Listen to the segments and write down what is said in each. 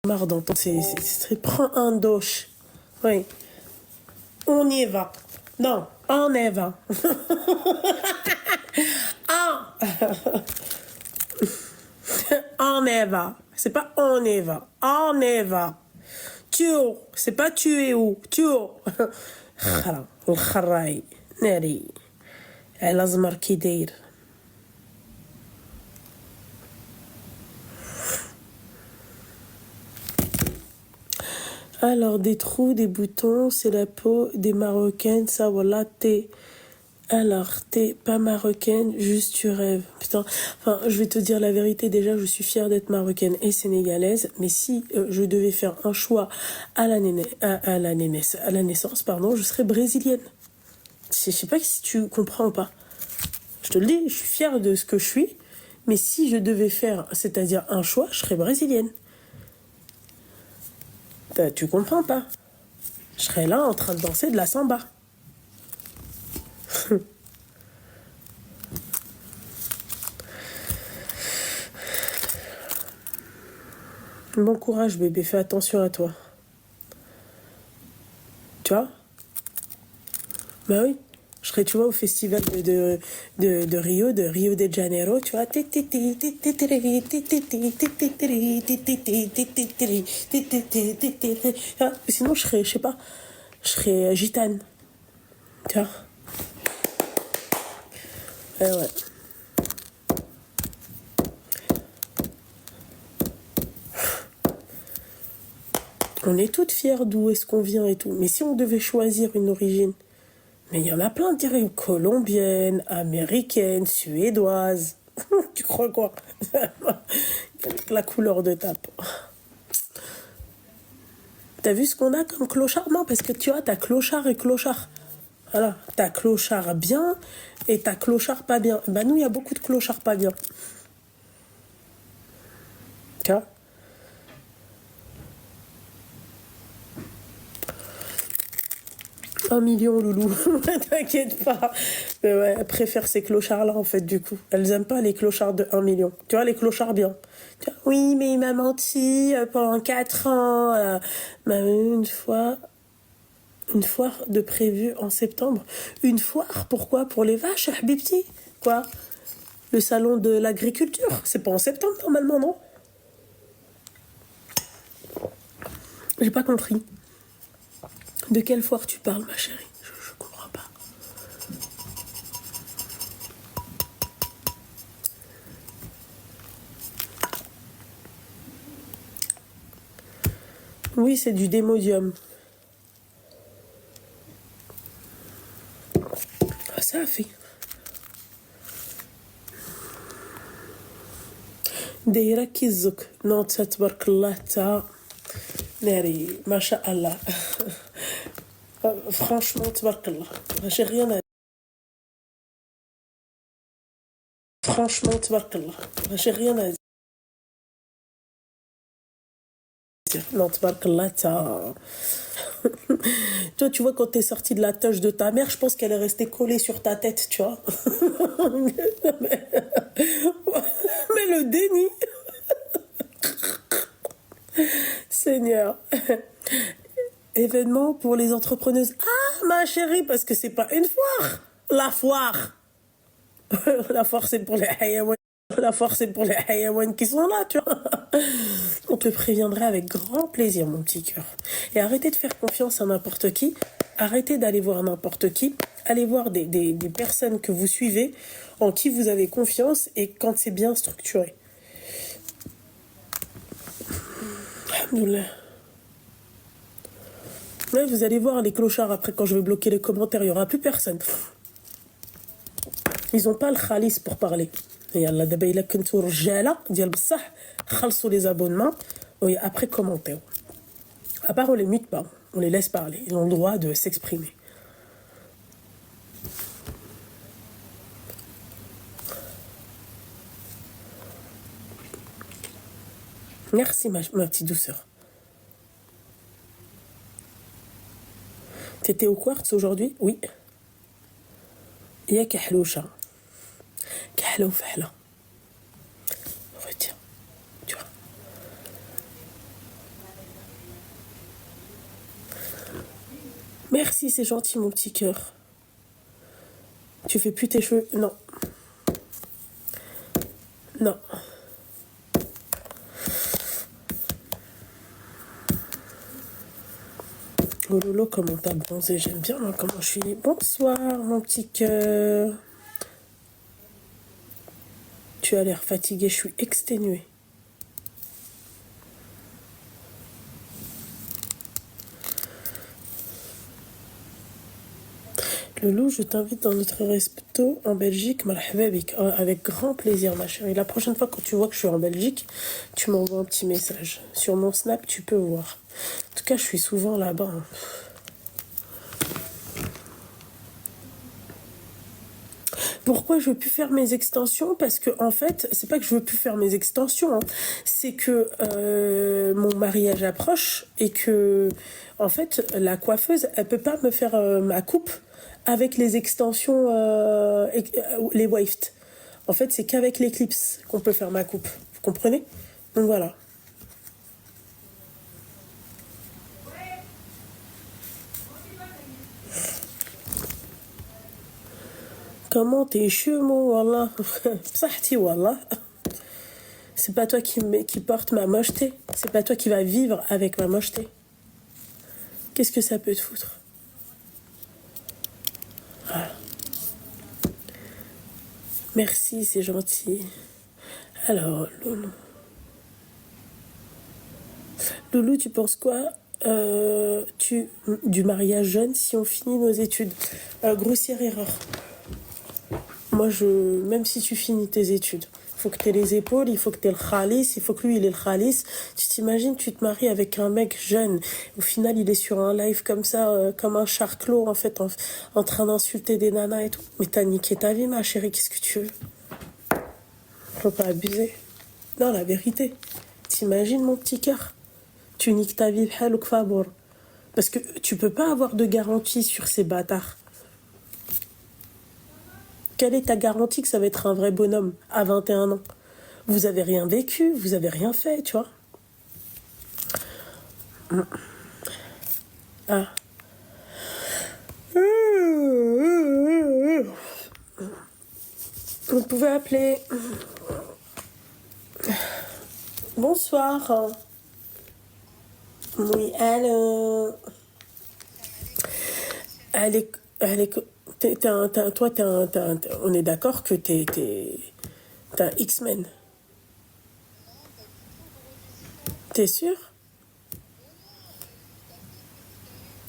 marre d'entendre prends un doche. Oui. On y va. Non, on y va. Ah. On y va. C'est pas on y va. On y va. Tu c'est pas tu es où. Tu خرا الخراي ناري على زمر كي داير. Alors, des trous, des boutons, c'est la peau des Marocaines, ça, voilà, t'es... Alors, t'es pas marocaine, juste tu rêves. Putain, enfin, je vais te dire la vérité, déjà, je suis fière d'être marocaine et sénégalaise, mais si je devais faire un choix à la naissance, pardon, je serais brésilienne. Je sais pas si tu comprends ou pas. Je te le dis, je suis fière de ce que je suis, mais si je devais faire, c'est-à-dire un choix, je serais brésilienne. Tu comprends pas? Je serais là en train de danser de la samba. Bon courage, bébé, fais attention à toi. Tu vois? Bah oui. Je serais, tu vois, au festival de Rio, de Rio de Janeiro, tu vois. Sinon, je serais, je sais pas, je serais gitane. Tu vois? Ouais. On est toutes fières d'où est-ce qu'on vient et tout. Mais si on devait choisir une origine, mais il y en a plein, dirais colombienne, américaine, suédoise. Tu crois quoi? La couleur de ta peau. T'as vu ce qu'on a comme clochard? Non, parce que tu vois, t'as clochard et clochard. Voilà, t'as clochard bien et t'as clochard pas bien. Bah nous, il y a beaucoup de clochards pas bien. Tu vois? Un million, loulou. T'inquiète pas. Mais ouais, elle préfère ces clochards-là, en fait, du coup. Elles aiment pas les clochards de 1 million. Tu vois, les clochards bien. Tu vois, oui, mais il m'a menti pendant 4 ans. Une foire de prévue en septembre. Une foire, pourquoi? Pour les vaches, Habibti. Quoi? Le salon de l'agriculture. C'est pas en septembre, normalement, non? J'ai pas compris. De quelle foire tu parles, ma chérie? Je comprends pas. Oui, c'est du démodium. Ah, ça a fait. دايرة كي الزك نوض تبارك الله تا ناري ما شاء الله. Franchement, تبارك الله. J'ai rien à dire. Franchement, تبارك الله. J'ai rien à dire. Non, تبارك الله تا. Toi, tu vois, quand t'es sortie de la touche de ta mère, je pense qu'elle est restée collée sur ta tête, tu vois. Mais le déni. Seigneur. Événement pour les entrepreneuses. Ah, ma chérie, parce que c'est pas une foire. La foire. La foire, c'est pour les hayawan. La foire, c'est pour les hayawan qui sont là, tu vois. On te préviendrait avec grand plaisir, mon petit cœur. Et arrêtez de faire confiance à n'importe qui. Arrêtez d'aller voir n'importe qui. Allez voir des personnes que vous suivez, en qui vous avez confiance, et quand c'est bien structuré. Alhamdoulilah. Ouais, vous allez voir les clochards après quand je vais bloquer les commentaires, il n'y aura plus personne. Ils n'ont pas le khalis pour parler. Et Allah d'abord il a qu'un tour jala, dit al-bassah, khalsou les abonnements, et après commentaire. À part on les mute pas, on les laisse parler, ils ont le droit de s'exprimer. Merci ma petite douceur. T'étais au quartz aujourd'hui? Oui. يا كحلوشة كحلو فحلة. Retiens, tu vois. Merci, c'est gentil, mon petit cœur. Tu fais plus tes cheveux? Non. Non. Oh lolo, comment t'as bronzé? J'aime bien moi, comment je suis. Bonsoir, mon petit cœur. Tu as l'air fatigué, je suis exténuée. Loulou, je t'invite dans notre resto en Belgique, marhaba bik. Avec grand plaisir, ma chérie. La prochaine fois, quand tu vois que je suis en Belgique, tu m'envoies un petit message. Sur mon Snap, tu peux voir. En tout cas, je suis souvent là-bas. Hein. Pourquoi je veux plus faire mes extensions? Parce que en fait, c'est pas que je veux plus faire mes extensions, hein. C'est que mon mariage approche et que en fait la coiffeuse, elle peut pas me faire ma coupe avec les extensions, les waved. En fait, c'est qu'avec les clips qu'on peut faire ma coupe. Vous comprenez? Donc voilà. Comment t'es cheveux, wallah. Psahti, wallah. C'est pas toi qui porte ma mocheté. C'est pas toi qui va vivre avec ma mocheté. Qu'est-ce que ça peut te foutre? Voilà. Merci, c'est gentil. Alors, Loulou. Loulou, tu penses quoi du mariage jeune si on finit nos études? Grossière erreur. Moi, même si tu finis tes études, il faut que tu aies les épaules, il faut que tu aies le khalis, il faut que lui, il ait le khalis. Tu t'imagines, tu te maries avec un mec jeune. Au final, il est sur un live comme ça, comme un charclos, en fait, en train d'insulter des nanas et tout. Mais t'as niqué ta vie, ma chérie, qu'est-ce que tu veux? Faut pas abuser. Non, la vérité. T'imagines, mon petit cœur? Tu niques ta vie, parce que tu peux pas avoir de garantie sur ces bâtards. Quelle est ta garantie que ça va être un vrai bonhomme à 21 ans? Vous avez rien vécu, vous avez rien fait, tu vois. Ah. Vous pouvez appeler. Bonsoir. Oui, allô. Toi, on est d'accord que t'es un X-Men. T'es sûr?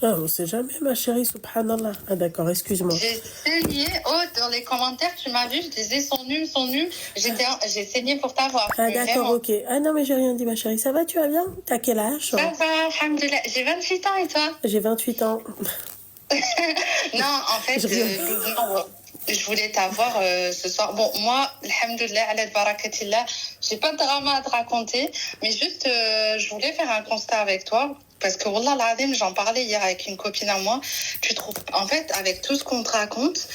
Ah, on sait jamais, ma chérie, subhanallah. Ah, d'accord, excuse-moi. J'ai saigné. Oh, dans les commentaires, tu m'as vu, je disais son num. J'ai saigné pour t'avoir. Ah, d'accord, vraiment. Ok. Ah non, mais j'ai rien dit, ma chérie. Ça va, tu vas bien? T'as quel âge? Ça va, alhamdoulilah. J'ai 28 ans et toi? J'ai 28 ans. Non, en fait, je voulais t'avoir ce soir. Bon, moi, alhamdoulilah, ala barakatillah, j'ai pas de drama à te raconter, mais juste, je voulais faire un constat avec toi. Parce que, wallah l'azim, j'en parlais hier avec une copine à moi. Tu trouves, en fait, avec tout ce qu'on te raconte,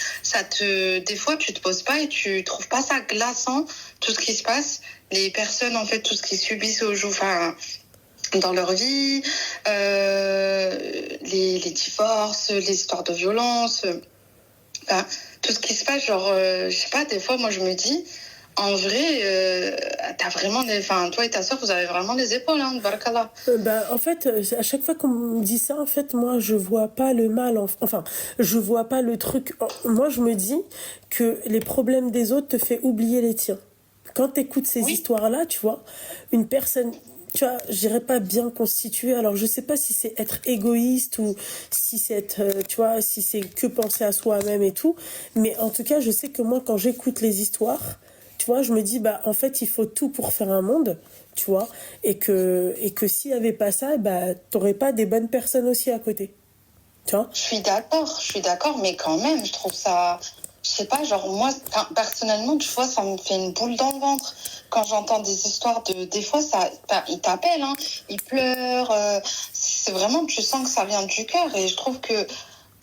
des fois, tu te poses pas et tu trouves pas ça glaçant, tout ce qui se passe. Les personnes, en fait, tout ce qu'ils subissent au jour, dans leur vie, les divorces, les histoires de violence, tout ce qui se passe, genre, je sais pas, des fois, moi, je me dis, en vrai, t'as vraiment toi et ta soeur, vous avez vraiment les épaules, hein, barakallah. En fait, à chaque fois qu'on me dit ça, en fait, moi, je vois pas le mal, enfin, je vois pas le truc. Moi, je me dis que les problèmes des autres te fait oublier les tiens. Quand t'écoutes ces histoires-là, tu vois, une personne, tu vois, je dirais pas bien constituée. Alors, je sais pas si c'est être égoïste ou si c'est être, tu vois, si c'est que penser à soi-même et tout. Mais en tout cas, je sais que moi, quand j'écoute les histoires, tu vois, je me dis, en fait, il faut tout pour faire un monde, tu vois, et que s'il n'y avait pas ça, t'aurais pas des bonnes personnes aussi à côté, tu vois. Je suis d'accord, mais quand même, je trouve ça, je sais pas, genre, moi, personnellement, tu vois, ça me fait une boule dans le ventre quand j'entends des histoires des fois, ils t'appellent, hein, ils pleurent, c'est vraiment, tu sens que ça vient du cœur, et je trouve que,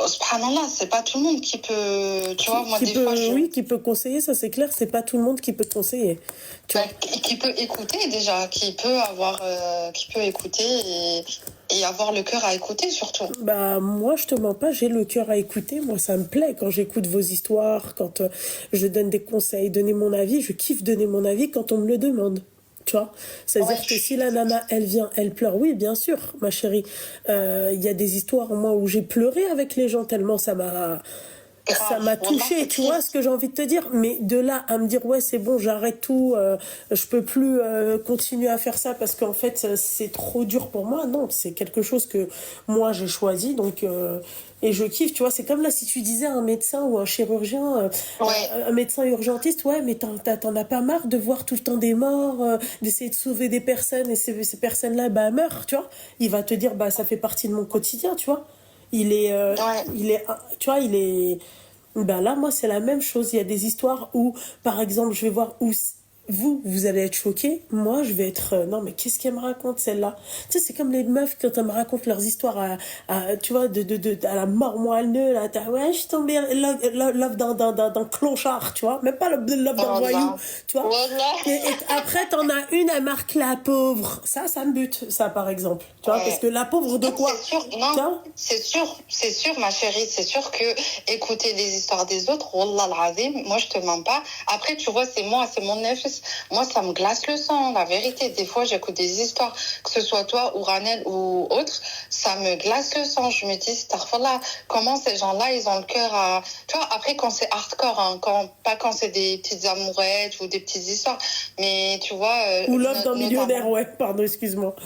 subhanallah, c'est pas tout le monde qui peut, tu vois, moi des fois oui, qui peut conseiller, ça c'est clair, c'est pas tout le monde qui peut conseiller, tu vois. Qui peut écouter déjà, qui peut écouter et avoir le cœur à écouter surtout. Bah, moi, je te mens pas, j'ai le cœur à écouter. Moi, ça me plaît quand j'écoute vos histoires, quand je donne des conseils, donner mon avis. Je kiffe donner mon avis quand on me le demande. Tu vois, c'est-à-dire Ouais, que si la nana, elle vient, elle pleure, oui, bien sûr, ma chérie. Il y a des histoires, moi, où j'ai pleuré avec les gens tellement ça m'a grave. Wallah, touché, c'est tu vois ce triste. que j'ai envie de te dire. Mais de là à me dire, ouais, c'est bon, j'arrête tout, je peux plus continuer à faire ça parce qu'en fait, c'est trop dur pour moi. Non, c'est quelque chose que moi, j'ai choisi. Donc, et je kiffe, tu vois. C'est comme là, si tu disais à un médecin ou un chirurgien, Ouais. un médecin urgentiste, ouais, mais t'en as pas marre de voir tout le temps des morts, d'essayer de sauver des personnes et ces personnes-là, bah, meurent, tu vois. Il va te dire, bah, ça fait partie de mon quotidien, tu vois. Ouais. Tu vois, il est. Ben là, moi, c'est la même chose. Il y a des histoires où, par exemple, je vais voir où vous allez être choqués. Moi, je vais être, non, mais qu'est-ce qu'elle me raconte, celle-là? Tu sais, c'est comme les meufs quand elles me racontent leurs histoires tu vois, à la mort moelleux, là. Ouais, je suis tombée love d'un clochard, tu vois. Même pas love d'un voyou, Wallah. tu vois. Wallah. Et après, t'en as une, elle marque la pauvre. Ça me bute, ça, par exemple. Tu vois, parce Ouais. que la pauvre de Non, c'est quoi? sûr, Tu non, vois? c'est sûr, ma chérie, c'est sûr que écouter les histoires des autres, wallah al-azim, moi je te mens pas. Après, tu vois, c'est moi, c'est mon nefs. Moi, ça me glace le sang, la vérité. Des fois, j'écoute des histoires, que ce soit toi ou Ranel ou autre, ça me glace le sang. Je me dis, starfallah, comment ces gens-là, ils ont le cœur à. Tu vois, après, quand c'est hardcore, hein, pas quand c'est des petites amourettes ou des petites histoires, mais tu vois, Ou love d'un millionnaire, notamment. ouais, pardon, excuse-moi.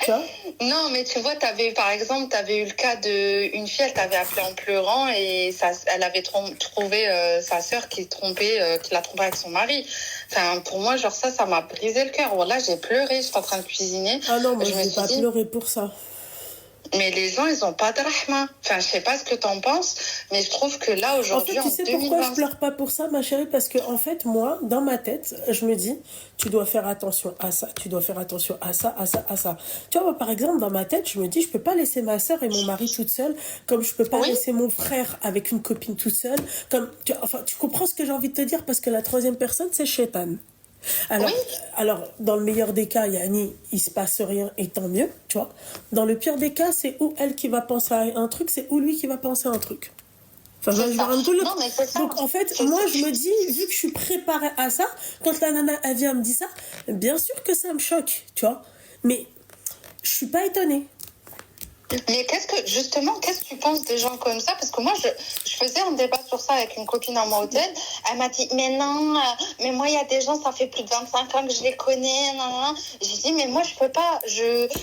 Tu vois? Non, mais tu vois, par exemple, t'avais eu le cas de une fille, elle t'avait appelé en pleurant et elle avait trouvé sa sœur qui l'a trompé avec son mari. Enfin, pour moi, genre ça m'a brisé le cœur. Voilà, j'ai pleuré, j'étais en train de cuisiner. Ah non, moi Je je me vais suis pas dit, pleurer pour ça. mais les gens, ils ont pas de rahma. Enfin, je sais pas ce que t'en penses, mais je trouve que là, En fait, aujourd'hui, tu en sais pourquoi je 2020, pleure pas pour ça, ma chérie? Parce que, en fait, moi, dans ma tête, je me dis, tu dois faire attention à ça, tu dois faire attention à ça, à ça, à ça. Tu vois, moi, par exemple, dans ma tête, je me dis, je peux pas laisser ma soeur et mon mari toute seule, comme je peux pas oui, laisser mon frère avec une copine toute seule, enfin, tu comprends ce que j'ai envie de te dire? Parce que la troisième personne, c'est Shaitan. oui, Alors, dans le meilleur des cas, Yanni, il se passe rien et tant mieux, tu vois. Dans le pire des cas, c'est ou elle qui va penser à un truc, c'est ou lui qui va penser à un truc. Enfin, c'est je vais ça. rendre compte. Non, mais c'est ça. Donc, en fait, C'est moi, ça. je me dis, vu que je suis préparée à ça, quand la nana, elle vient me dire ça, bien sûr que ça me choque, tu vois. Mais je suis pas étonnée. Mais qu'est-ce que tu penses des gens comme ça? Parce que moi, je faisais un débat sur ça avec une copine à mon hôtel. Elle m'a dit, mais non, mais moi, il y a des gens, ça fait plus de 25 ans que je les connais. Nan, nan. J'ai dit, mais moi, je peux pas.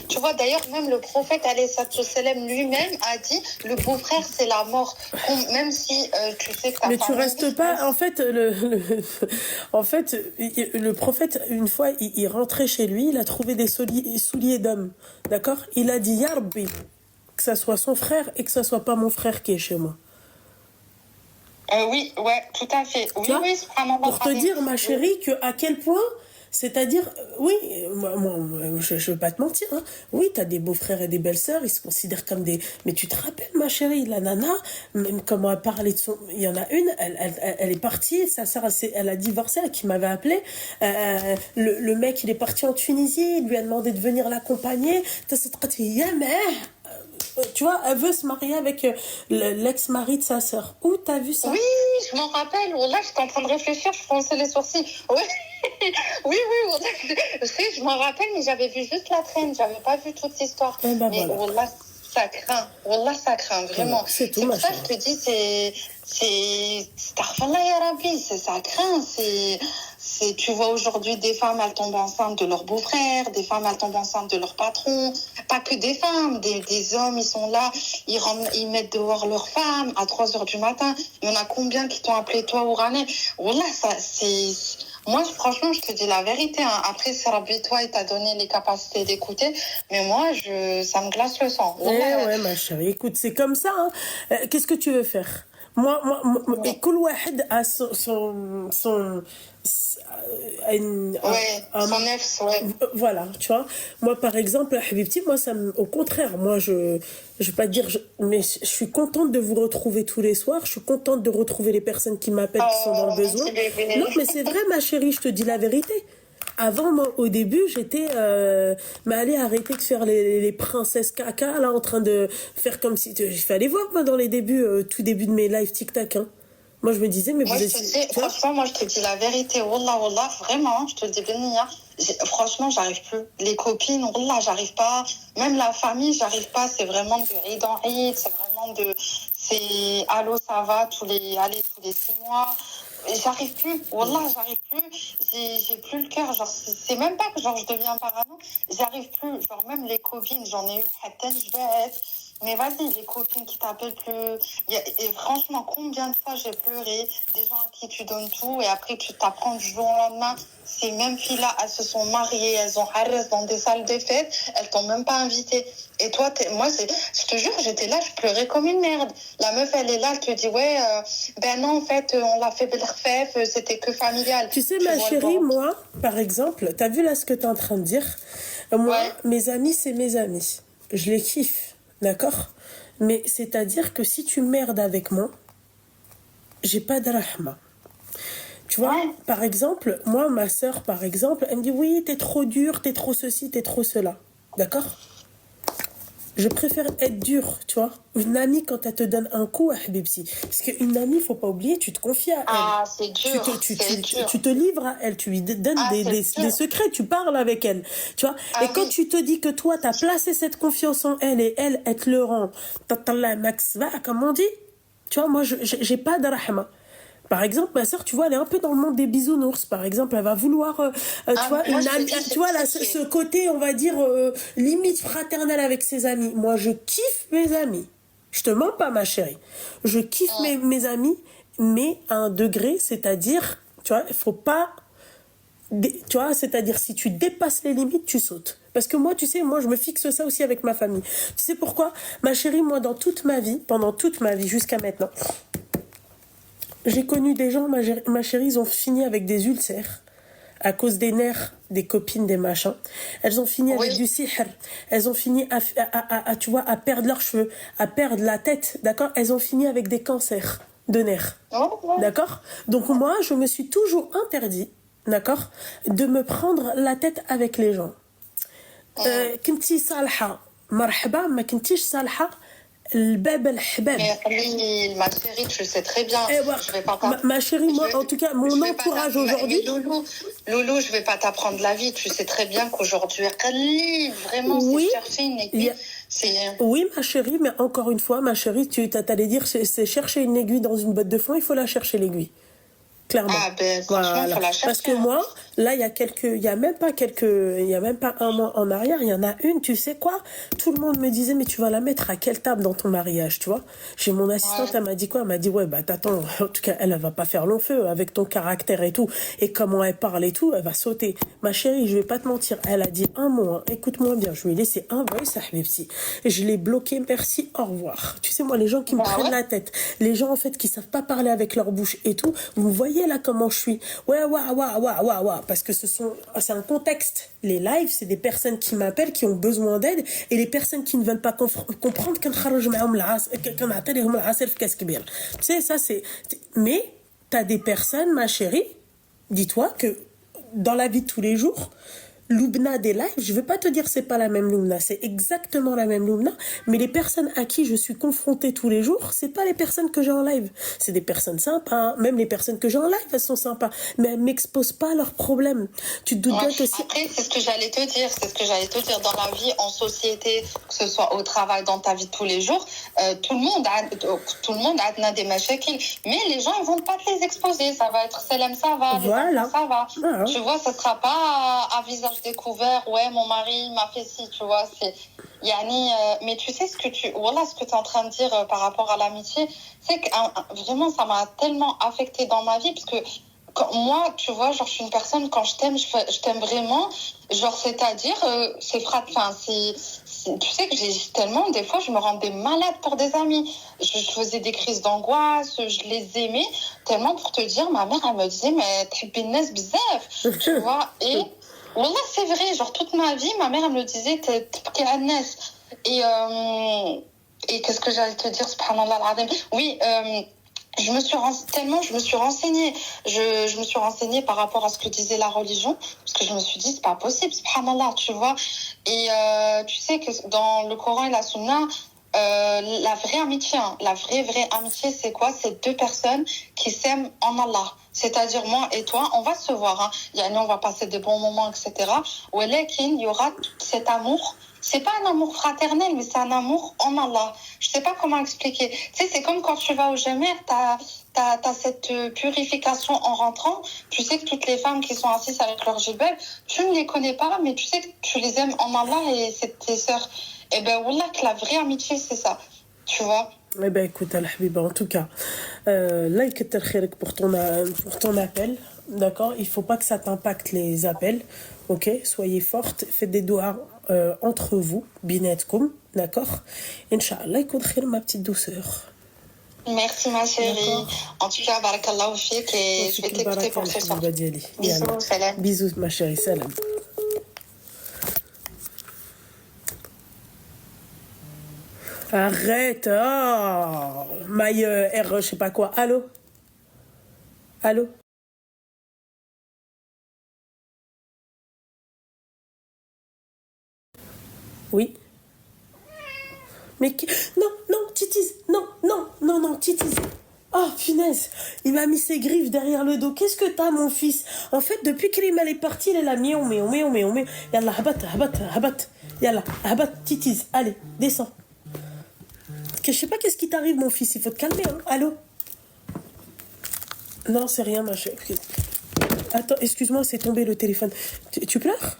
Tu vois, d'ailleurs, même le prophète, alayhi sallam, lui-même a dit, le beau-frère, c'est la mort. Même si tu sais que ta Mais tu famille. restes pas. En fait, en fait, le prophète, une fois, il rentrait chez lui, il a trouvé des souliers d'homme. D'accord? Il a dit, Ya Rabbi, que ça soit son frère et que ça soit pas mon frère qui est chez moi. Oui, ouais, tout à fait. Tu Oui, vois? oui, subhanallah, Pour te dire, ma chérie, que à quel point, c'est-à-dire, oui, je veux pas te mentir, hein. Oui, t'as des beaux-frères et des belles-sœurs, ils se considèrent comme des. Mais tu te rappelles, ma chérie, la nana, même comment elle parlait de son. Il y en a une, elle est partie, sa sœur, elle a divorcé, elle qui m'avait appelé. Le mec, il est parti en Tunisie, il lui a demandé de venir l'accompagner. Tu vois, elle veut se marier avec l'ex-mari de sa sœur. Où t'as vu ça? Oui, je m'en rappelle. Wallah, j'étais en train de réfléchir, je fronçais les sourcils. Oui, oui, wallah. Je m'en rappelle, mais j'avais vu juste la traîne, j'avais pas vu toute l'histoire. Eh ben Mais voilà. wallah, ça craint. Wallah, ça craint, Voilà, vraiment. c'est tout, C'est ma pour ça que chérie. je te dis, Starfallah ya Rabbi, ça craint. Tu vois aujourd'hui des femmes, elles tombent enceintes de leur beau-frère, des femmes, elles tombent enceintes de leur patron. Pas que des femmes, des hommes, ils sont là, ils mettent dehors leurs femmes à 3 heures du matin. Il y en a combien qui t'ont appelé toi ou Rané? Voilà, ça, c'est. Moi, franchement, je te dis la vérité. Hein. Après, c'est Rabbi, toi, il t'a donné les capacités d'écouter. Mais moi, ça me glace le sang. Eh ouais, ma chérie, écoute, c'est comme ça, hein. Qu'est-ce que tu veux faire? Et كل واحد a Ouais, son ex, ouais. voilà, tu vois. Moi, par exemple, Habibti, au contraire, moi, je vais pas te dire, mais je suis contente de vous retrouver tous les soirs. Je suis contente de retrouver les personnes qui m'appellent, qui sont dans le besoin. Petit bébé. Non, mais c'est vrai, ma chérie, je te dis la vérité. avant, moi, au début, j'étais... mais allez, arrêtez de faire les princesses caca, là, en train de faire comme si... Il fallait voir, moi, dans les débuts, tout début de mes lives TikTok, hein. Moi, je me disais, mais moi, vous je êtes... te dis, franchement, moi, je te dis la vérité. Wallah, wallah, vraiment, je te le dis, Benia. Franchement, j'arrive plus. Les copines, wallah, j'arrive pas. Même la famille, j'arrive pas. C'est vraiment de Eid en Eid. C'est vraiment de... C'est allô, ça va, tous les 6 mois. Et j'arrive plus. Wallah, j'arrive plus. J'ai plus le cœur. Genre, c'est même pas que genre, je deviens parano. J'arrive plus. Genre, même les copines, j'en ai eu. Mais vas-y, les copines qui t'appellent plus. Et franchement, combien de fois j'ai pleuré, des gens à qui tu donnes tout, et après tu t'apprends du jour au lendemain. Ces mêmes filles-là, elles se sont mariées, elles ont arrêté dans des salles de fête, elles t'ont même pas invitée. Et toi, je te jure, j'étais là, je pleurais comme une merde. La meuf, elle est là, elle te dit, ouais, ben non, en fait, on l'a fait belrefef, c'était que familial. Tu sais, ma chérie, moi, par exemple, t'as vu là ce que t'es en train de dire? Moi, mes amis, c'est mes amis. Je les kiffe. D'accord? Mais c'est-à-dire que si tu merdes avec moi, j'ai pas de rahma. Tu vois, par exemple, moi, ma sœur, par exemple, elle me dit, oui, t'es trop dur, t'es trop ceci, t'es trop cela. D'accord? Je préfère être dur, tu vois. Une amie, quand elle te donne un coup, Habibsi. Parce qu'une amie, faut pas oublier, tu te confies à elle. Ah, c'est dur. Tu te livres à elle, tu lui donnes des secrets, tu parles avec elle. Tu vois. Et quand tu te dis que toi, tu as placé cette confiance en elle et elle te le rend, comme on dit, tu vois, moi, j'ai pas de rahma. Par exemple, ma sœur, tu vois, elle est un peu dans le monde des bisounours. Par exemple, elle va vouloir, tu vois, tu vois là, ce côté, on va dire, limite fraternel avec ses amis. Moi, je kiffe mes amis. Je te mens pas, ma chérie. Je kiffe mes amis, mais à un degré, c'est-à-dire, tu vois, il faut pas, tu vois, c'est-à-dire, si tu dépasses les limites, tu sautes. Parce que moi, tu sais, moi, je me fixe ça aussi avec ma famille. Tu sais pourquoi? Ma chérie, moi, dans toute ma vie, pendant toute ma vie, jusqu'à maintenant, j'ai connu des gens, ma chérie, ils ont fini avec des ulcères à cause des nerfs, des copines, des machins. Elles ont fini avec du sihr. Elles ont fini tu vois, à perdre leurs cheveux, à perdre la tête, d'accord? Elles ont fini avec des cancers de nerfs, d'accord? Donc moi, je me suis toujours interdit, d'accord, de me prendre la tête avec les gens. كنتي صالحة مرحبا ما كنتيش صالحة الباب الحباب. Mais ma chérie, tu le sais très bien. Je vais pas ma chérie, moi, en tout cas, mon entourage aujourd'hui... Loulou, je vais pas t'apprendre la vie. Tu sais très bien qu'aujourd'hui, vraiment, oui, c'est chercher une aiguille. Oui, ma chérie, mais encore une fois, ma chérie, tu t'allais dire, c'est chercher une aiguille dans une botte de foin, il faut la chercher, l'aiguille. Clairement. Ah ben franchement, faut la chercher. Parce que moi, là, il y a même pas un mois en arrière, il y en a une, tu sais quoi? Tout le monde me disait, mais tu vas la mettre à quelle table dans ton mariage, tu vois? J'ai mon assistante, elle m'a dit quoi? Elle m'a dit, ouais, bah t'attends, en tout cas, elle va pas faire long feu avec ton caractère et tout, et comment elle parle et tout, elle va sauter. Ma chérie, je vais pas te mentir, elle a dit un mot, hein. Écoute-moi bien, je lui ai laissé un voice, et je l'ai bloqué, merci, au revoir. Tu sais, moi, les gens qui me prennent la tête, les gens, en fait, qui savent pas parler avec leur bouche et tout, vous voyez là comment je suis, parce que c'est un contexte. Les lives, c'est des personnes qui m'appellent, qui ont besoin d'aide, et les personnes qui ne veulent pas comprendre tu sais, ça c'est, mais t'as des personnes, ma chérie, dis-toi que dans la vie de tous les jours, Loubna des lives, je veux pas te dire c'est pas la même Loubna, c'est exactement la même Loubna, mais les personnes à qui je suis confrontée tous les jours, c'est pas les personnes que j'ai en live. C'est des personnes sympas, même les personnes que j'ai en live, elles sont sympas, mais elles m'exposent pas à leurs problèmes. Tu te doutes bien que si... Après, c'est ce que j'allais te dire, dans la vie, en société, que ce soit au travail, dans ta vie de tous les jours, tout le monde a des machakil, mais les gens, ils vont pas te les exposer, ça va être Selem, ça va, voilà. Ça va. Ah. Tu vois, ça sera pas à visage découvert, ouais, mon mari m'a fait ci, tu vois, c'est Yani, mais tu sais ce que tu es en train de dire par rapport à l'amitié, c'est que vraiment ça m'a tellement affectée dans ma vie, parce que moi, tu vois, genre je suis une personne, quand je t'aime vraiment, genre c'est-à-dire c'est tu sais que j'ai tellement, des fois je me rendais malade pour des amis, je faisais des crises d'angoisse, je les aimais tellement, pour te dire, ma mère elle me disait mais t'es bzaf, tu vois, et Wallah, c'est vrai, genre toute ma vie, ma mère elle me disait t'es et qu'est-ce que j'allais te dire, subhanallah al-azim. Oui, je me suis renseignée. Je me suis renseignée par rapport à ce que disait la religion, parce que je me suis dit, c'est pas possible, subhanallah, tu vois. Et tu sais que dans le Coran et la Sunna, la vraie amitié, hein, la vraie amitié, c'est quoi? C'est deux personnes qui s'aiment en Allah. C'est-à-dire moi et toi, on va se voir, hein. On va passer de bons moments, etc. Il y aura tout cet amour. C'est pas un amour fraternel, mais c'est un amour en Allah. Je sais pas comment expliquer. Tu sais, c'est comme quand tu vas au Jemer, t'as cette purification en rentrant. Tu sais que toutes les femmes qui sont assises avec leur gilbab, tu ne les connais pas, mais tu sais que tu les aimes en Allah et c'est tes sœurs. Eh ben, wallah, que la vraie amitié, c'est ça. Tu vois? Eh ben écoute, Al-Habiba, en tout cas, là, pour ton appel, d'accord? Il faut pas que ça t'impacte les appels, ok? Soyez forte, faites des doigts entre vous, binetkoum, d'accord? Inch'Allah, écoute, ma petite douceur. Merci ma chérie. En tout cas, barakallahu fik et je vais t'écouter pour ce soir. Bisous, salam. Bisous ma chérie, salam. Arrête, oh, maille R, je sais pas quoi. Allô? Allô? Oui? Mais non, Titiz, non, Titiz. Oh, punaise, il m'a mis ses griffes derrière le dos. Qu'est-ce que t'as, mon fils? En fait, depuis qu'Imal est parti, il est là, miaou. Yallah, habat. Yallah, habat, Titiz, allez, descends. Je sais pas qu'est-ce qui t'arrive, mon fils, il faut te calmer, hein. Allô? Non, c'est rien, ma chérie. Attends, excuse-moi, c'est tombé le téléphone. Tu pleures?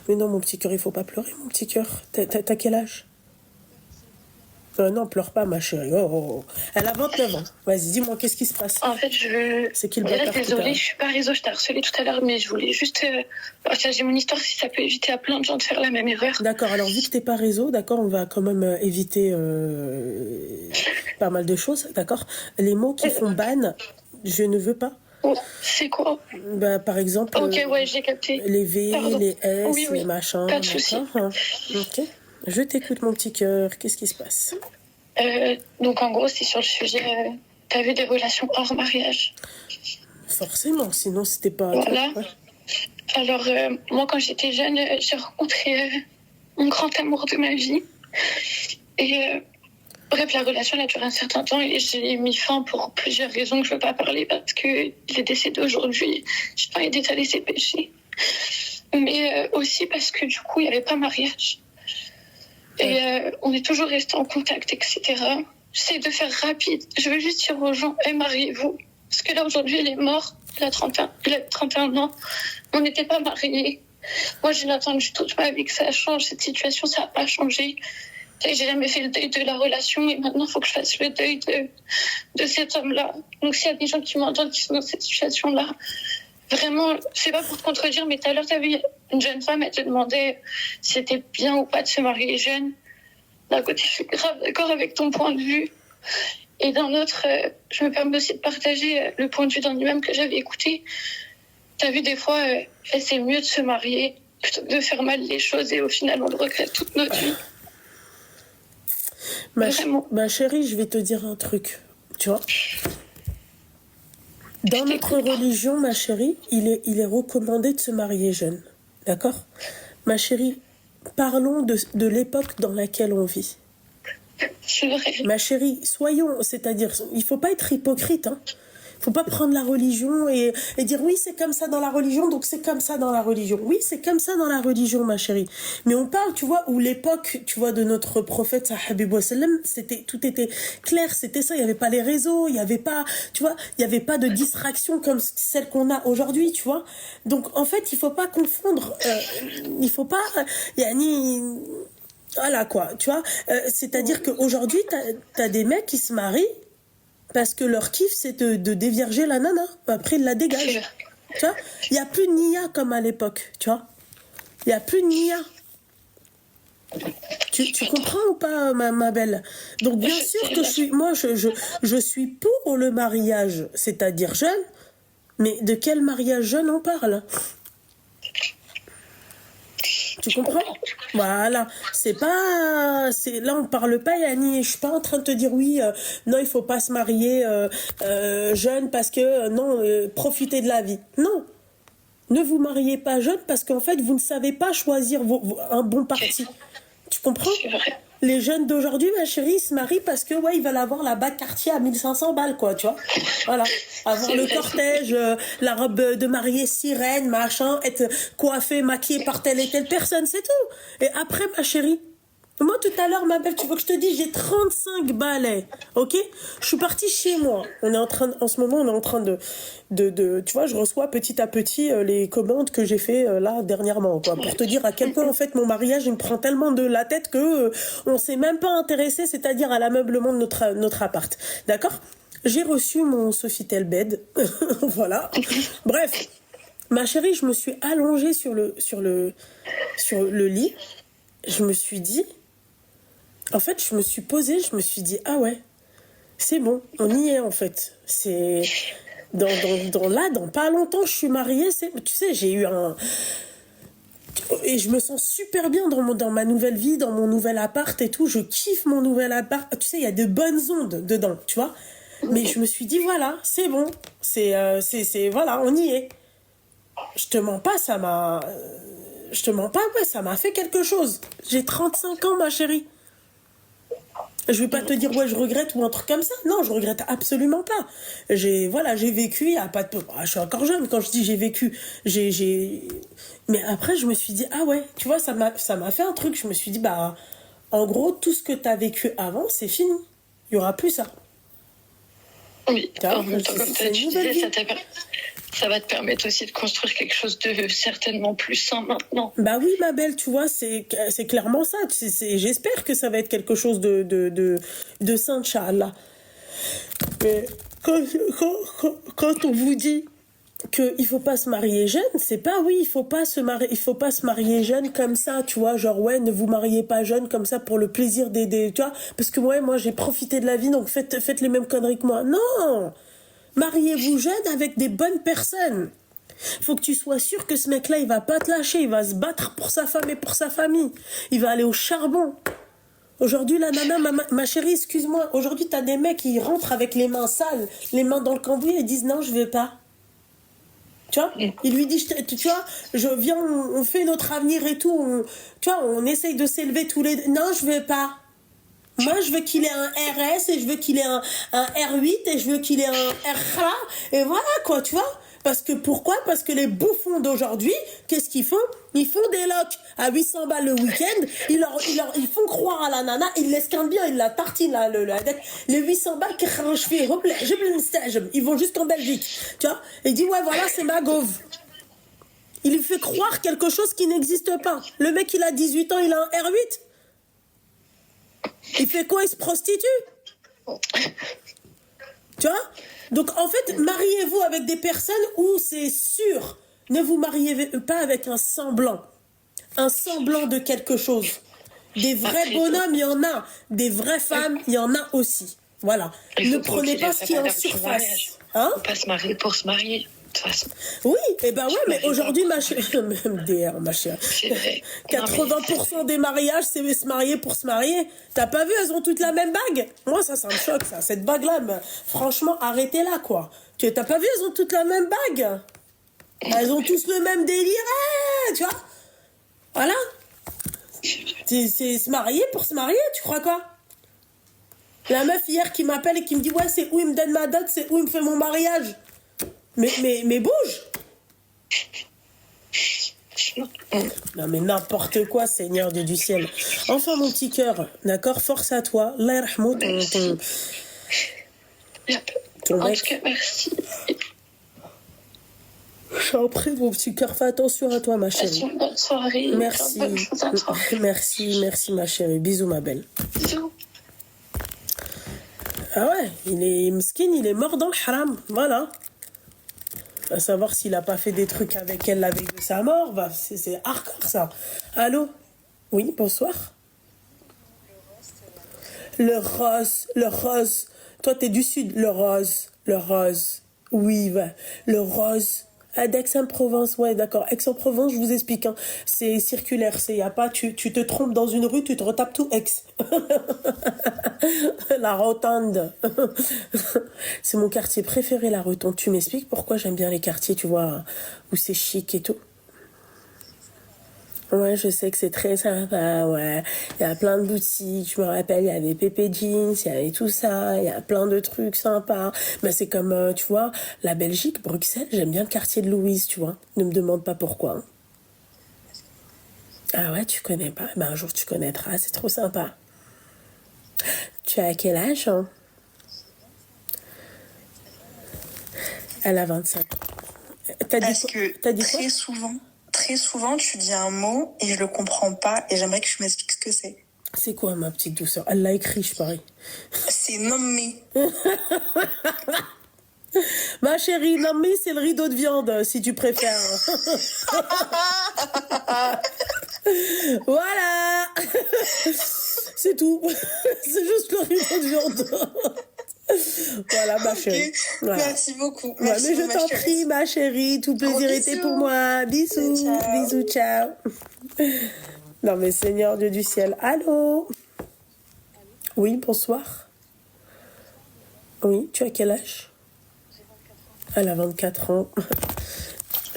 Mais non, mon petit cœur, il faut pas pleurer, mon petit cœur. T'as quel âge? Non, pleure pas, ma chérie. Oh. Elle a 29 ans. Vas-y, dis-moi, qu'est-ce qui se passe? En fait, C'est qui le bâtard? Désolée, je suis pas réseau, je t'ai harcelé tout à l'heure, mais je voulais juste partager mon histoire si ça peut éviter à plein de gens de faire la même erreur. D'accord, alors vu que t'es pas réseau, d'accord, on va quand même éviter pas mal de choses, d'accord? Les mots qui font ban, je ne veux pas. Oh, c'est quoi? Bah, par exemple, ok, ouais, j'ai capté. Les V, Pardon. les S, oui. les machins. Pas de souci. Ok, je t'écoute, mon petit cœur. Qu'est-ce qui se passe? Donc, en gros, c'est sur le sujet, t'avais des relations hors mariage. Forcément, sinon c'était pas... Voilà. Ouais. Alors, moi, quand j'étais jeune, j'ai rencontré mon grand amour de ma vie. Et... bref, la relation a duré un certain temps et j'ai mis fin pour plusieurs raisons que je ne veux pas parler parce qu'il est décédé aujourd'hui. Je n'ai pas aidé d'étaler ses péchés. Mais aussi parce que du coup, il n'y avait pas mariage. Et on est toujours resté en contact, etc. J'essaie de faire rapide. Je veux juste dire aux gens, mariez-vous. Parce que là, aujourd'hui, il est mort. Il a 31 ans. On n'était pas mariés. Moi, j'ai attendu toute ma vie que ça change. Cette situation, ça n'a pas changé. J'ai jamais fait le deuil de la relation et maintenant il faut que je fasse le deuil de cet homme-là. Donc s'il y a des gens qui m'entendent qui sont dans cette situation-là, vraiment, c'est pas pour te contredire, mais tout à l'heure tu as vu une jeune femme, elle te demandait si c'était bien ou pas de se marier jeune. D'un côté, je suis grave d'accord avec ton point de vue. Et d'un autre, je me permets aussi de partager le point de vue d'un imam que j'avais écouté. Tu as vu des fois, c'est mieux de se marier plutôt que de faire mal les choses et au final on le regrette toute notre vie. Ma chérie, je vais te dire un truc, tu vois. Dans notre religion, ma chérie, il est recommandé de se marier jeune, d'accord? Ma chérie, parlons de l'époque dans laquelle on vit. C'est vrai. Ma chérie, c'est-à-dire, il faut pas être hypocrite, hein. Faut pas prendre la religion et dire oui, c'est comme ça dans la religion, donc c'est comme ça dans la religion. Oui, c'est comme ça dans la religion, ma chérie. Mais on parle, tu vois, où l'époque, tu vois, de notre prophète, Habib wa sallam, tout était clair, c'était ça. Il y avait pas les réseaux, il y avait pas, tu vois, il y avait pas de distraction comme celle qu'on a aujourd'hui, tu vois. Donc, en fait, il faut pas confondre, il faut pas, voilà, quoi, tu vois. C'est-à-dire qu'aujourd'hui, t'as des mecs qui se marient parce que leur kiff, c'est de dévierger la nana. Après, ils la dégagent. Tu vois, il n'y a plus de nia comme à l'époque, tu vois. Il n'y a plus de nia. Tu comprends ou pas, ma belle? Donc, bien sûr que je suis pour le mariage, c'est-à-dire jeune. Mais de quel mariage jeune on parle? Tu comprends? Voilà. C'est pas... Là, on parle pas, Yanni. Je suis pas en train de te dire, oui, non, il faut pas se marier jeune parce que, non, profitez de la vie. Non. Ne vous mariez pas jeune parce qu'en fait, vous ne savez pas choisir un bon parti. Tu comprends? C'est vrai. Les jeunes d'aujourd'hui, ma chérie, ils se marient parce que, ouais, ils veulent avoir la bague Cartier à 1500 balles, quoi, tu vois. Voilà. Avoir le cortège, la robe de mariée sirène, machin, être coiffée, maquillée par telle et telle personne, c'est tout. Et après, ma chérie, moi, tout à l'heure, ma belle, tu veux que je te dise, j'ai 35 balais, ok? Je suis partie chez moi. En ce moment, on est en train tu vois, je reçois petit à petit les commandes que j'ai fait là, dernièrement, quoi. Pour te dire à quel point, en fait, mon mariage, il me prend tellement de la tête que on s'est même pas intéressé, c'est-à-dire à l'ameublement de notre appart. D'accord? J'ai reçu mon Sofitel bed. Voilà. Bref. Ma chérie, je me suis allongée sur le lit. Je me suis dit, en fait, je me suis posée, je me suis dit, ah ouais, c'est bon, on y est en fait. C'est dans pas longtemps, je suis mariée. Tu sais, j'ai eu et je me sens super bien dans ma nouvelle vie, dans mon nouvel appart et tout. Je kiffe mon nouvel appart. Tu sais, il y a de bonnes ondes dedans, tu vois. Mais je me suis dit, voilà, c'est bon, voilà, on y est. Je te mens pas, ouais, ça m'a fait quelque chose. J'ai 35 ans, ma chérie. Je vais pas te dire, ouais, je regrette ou un truc comme ça. Non, je regrette absolument pas. J'ai vécu, il y a pas de... je suis encore jeune quand je dis j'ai vécu. Mais après, je me suis dit, ah ouais, tu vois, ça m'a fait un truc. Je me suis dit, bah, en gros, tout ce que t'as vécu avant, c'est fini. Il y aura plus ça. Oui, en même temps, comme tu disais, ça va te permettre aussi de construire quelque chose de certainement plus sain maintenant. Bah oui, ma belle, tu vois, c'est clairement ça. J'espère que ça va être quelque chose de sain, Inch'Allah. Mais quand on vous dit qu'il faut pas se marier jeune, c'est pas oui, il faut pas se marier jeune comme ça, tu vois, genre ouais, ne vous mariez pas jeune comme ça pour le plaisir des tu vois, parce que ouais, moi j'ai profité de la vie, donc faites les mêmes conneries que moi. Non! Mariez-vous jeune avec des bonnes personnes. Faut que tu sois sûr que ce mec-là, il va pas te lâcher, il va se battre pour sa femme et pour sa famille. Il va aller au charbon. Aujourd'hui, la nana, ma chérie, excuse-moi, aujourd'hui, t'as des mecs qui rentrent avec les mains sales, les mains dans le cambouis et disent non, je veux pas. Tu vois, il lui dit, tu vois, je viens, on fait notre avenir et tout, tu vois, on essaye de s'élever tous les deux. Non, je veux pas. Moi, je veux qu'il ait un RS et je veux qu'il ait un R8 et je veux qu'il ait un RA. Et voilà, quoi, tu vois. Pourquoi? Parce que les bouffons d'aujourd'hui, qu'est-ce qu'ils font? Ils font des locs à 800 balles le week-end. Ils font croire à la nana. Ils l'esquintent bien, ils la tartinent, les 800 balles ils vont jusqu'en Belgique. Tu vois? Et il dit, ouais, voilà, c'est ma gauve. Il lui fait croire quelque chose qui n'existe pas. Le mec, il a 18 ans, il a un R8. Il fait quoi? Il se prostitue? Tu vois? Donc, en fait, mariez-vous avec des personnes où c'est sûr. Ne vous mariez pas avec un semblant. Un semblant de quelque chose. Des vrais bonhommes, il y en a. Des vraies femmes, il y en a aussi. Voilà. Ne prenez pas ce qui est en surface. Hein? Faut pas se marier pour se marier. Oui, et ben ouais, mais aujourd'hui, ma chérie, MDR, ma chérie, 80% des mariages, c'est se marier pour se marier. T'as pas vu, elles ont toutes la même bague. Moi, ça me choque, ça. Cette bague-là, franchement, arrêtez-la, quoi. T'as pas vu, elles ont toutes la même bague. Elles ont tous le même délire, tu vois. Voilà. C'est se marier pour se marier, tu crois quoi? La meuf hier qui m'appelle et qui me dit, ouais, c'est où il me donne ma dot, c'est où il me fait mon mariage. Mais bouge! Non mais n'importe quoi, Seigneur Dieu du ciel. Enfin mon petit cœur, d'accord? Force à toi. Allah yarhamou ton en tout cas, merci. Je t'en prie, mon petit cœur, fais attention à toi, ma chérie. Bonne soirée. Merci. Merci, ma chérie. Bisous, ma belle. Bisous. Ah ouais, il est mesquine, il est mort dans le haram. Voilà. À savoir s'il a pas fait des trucs avec elle la veille de sa mort, bah, c'est hardcore ça. Allô? Oui, bonsoir. Le rose. Toi, t'es du sud. Le rose. Oui, va. Le rose. Ah, d'Aix-en-Provence, ouais, d'accord. Aix-en-Provence, je vous explique, hein. C'est circulaire, y a pas, tu te trompes dans une rue, tu te retapes tout Aix. La Rotonde. C'est mon quartier préféré, la Rotonde. Tu m'expliques pourquoi j'aime bien les quartiers, tu vois, où c'est chic et tout? Ouais, je sais que c'est très sympa, ouais. Il y a plein de boutiques, je me rappelle, il y avait Pépé Jeans, il y avait tout ça, il y a plein de trucs sympas. Mais c'est comme, tu vois, la Belgique, Bruxelles, j'aime bien le quartier de Louise, tu vois. Ne me demande pas pourquoi, hein. Ah ouais, tu connais pas? Ben un jour tu connaîtras, c'est trop sympa. Tu as quel âge, hein? Elle a 25. Parce que T'as dit quoi? très souvent, tu dis un mot et je le comprends pas et j'aimerais que tu m'expliques ce que c'est. C'est quoi, ma petite douceur? Elle l'a écrit, je parie. C'est nommé. Ma chérie, non mais c'est le rideau de viande, si tu préfères. Voilà. C'est tout. C'est juste le rideau de viande. Voilà, ma chérie. Voilà. Merci beaucoup. Ouais, mais je t'en prie, ma chérie. Tout plaisir était pour moi. Bisous. Ciao. Bisous, ciao. Non, mais Seigneur Dieu du ciel. Allô? Oui, bonsoir. Oui, tu as quel âge? Elle a 24 ans.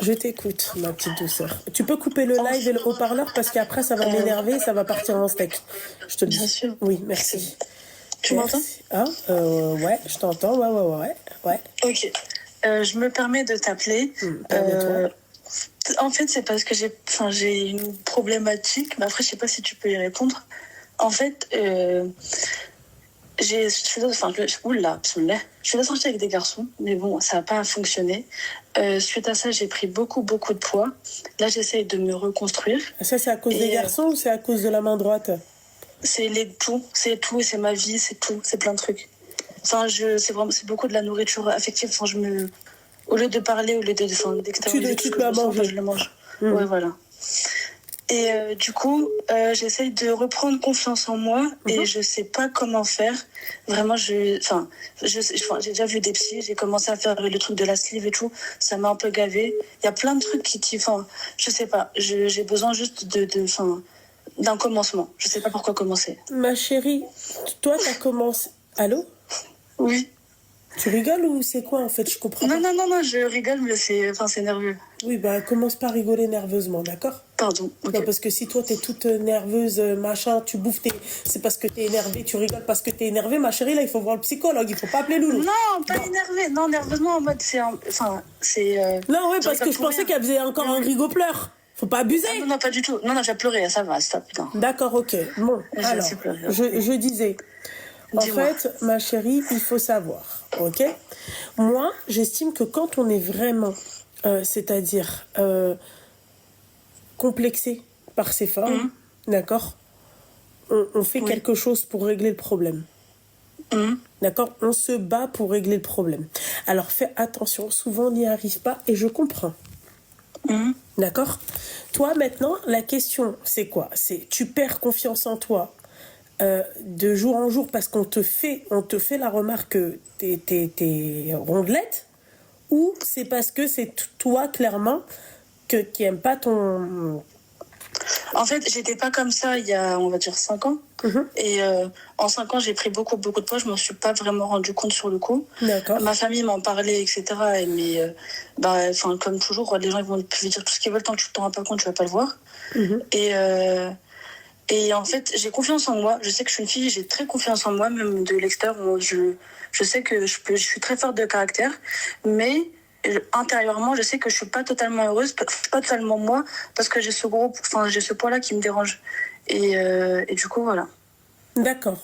Je t'écoute, ma petite douceur. Tu peux couper le live et le haut-parleur parce qu'après, ça va m'énerver et ça va partir en steak. Je te le dis. Bien sûr. Oui, merci. Tu m'entends? Ah, ouais, je t'entends. Ouais. Ok. Je me permets de t'appeler. Permets-toi. En fait, c'est parce que j'ai une problématique, mais après, je sais pas si tu peux y répondre. En fait, je suis sortie avec des garçons, mais bon, ça n'a pas fonctionné. Suite à ça, j'ai pris beaucoup de poids. Là, j'essaye de me reconstruire. Ça, c'est à cause des garçons ou c'est à cause de la main droite? C'est tout, et c'est ma vie, c'est tout, c'est plein de trucs. Enfin, c'est beaucoup de la nourriture affective. Enfin, au lieu de parler, au lieu d'extérioriser Tu te mets à manger. je le mange. Ouais, voilà. Et du coup, j'essaye de reprendre confiance en moi et je sais pas comment faire. Vraiment, j'ai déjà vu des psys, j'ai commencé à faire le truc de la sleeve et tout. Ça m'a un peu gavé. Il y a plein de trucs je sais pas. J'ai besoin juste d'un commencement. Je sais pas pourquoi commencer. Ma chérie, toi, t'as commencé... Allô? Oui. Tu rigoles ou c'est quoi en fait? Je comprends pas. Non, je rigole, mais c'est nerveux. Oui, bah commence pas à rigoler nerveusement, d'accord? Pardon. Okay. Non, parce que si toi t'es toute nerveuse, machin, tu bouffes c'est parce que t'es énervée, tu rigoles parce que t'es énervée, ma chérie, là il faut voir le psychologue, il faut pas appeler Loulou. Non, pas énervée, non, nerveusement en mode Non, ouais, parce que je pensais qu'elle faisait encore un rigopleur. Faut pas abuser. Ah, non, pas du tout. Non, j'ai pleuré, ça va, stop. D'accord, ok. Bon, alors, je disais... En fait, ma chérie, il faut savoir, ok? Moi, j'estime que quand on est vraiment, c'est-à-dire complexé par ses formes, d'accord? On fait quelque chose pour régler le problème. D'accord? On se bat pour régler le problème. Alors, fais attention, souvent on n'y arrive pas et je comprends. D'accord? Toi, maintenant, la question, c'est quoi? C'est tu perds confiance en toi de jour en jour parce qu'on te fait la remarque que t'es rondelette, ou c'est parce que c'est toi clairement qui aime pas ton... En fait, j'étais pas comme ça il y a, on va dire, 5 ans. Et en 5 ans, j'ai pris beaucoup de poids. Je m'en suis pas vraiment rendu compte sur le coup. D'accord. Ma famille m'en parlait, etc. Mais comme toujours, les gens ils vont dire tout ce qu'ils veulent, tant que tu t'en rends pas compte, tu vas pas le voir. Et en fait, j'ai confiance en moi. Je sais que je suis une fille, j'ai très confiance en moi, même de l'extérieur. Je sais que je suis très forte de caractère, mais intérieurement, je sais que je suis pas totalement heureuse, pas totalement moi, parce que j'ai ce poids-là qui me dérange. Et du coup, voilà. D'accord.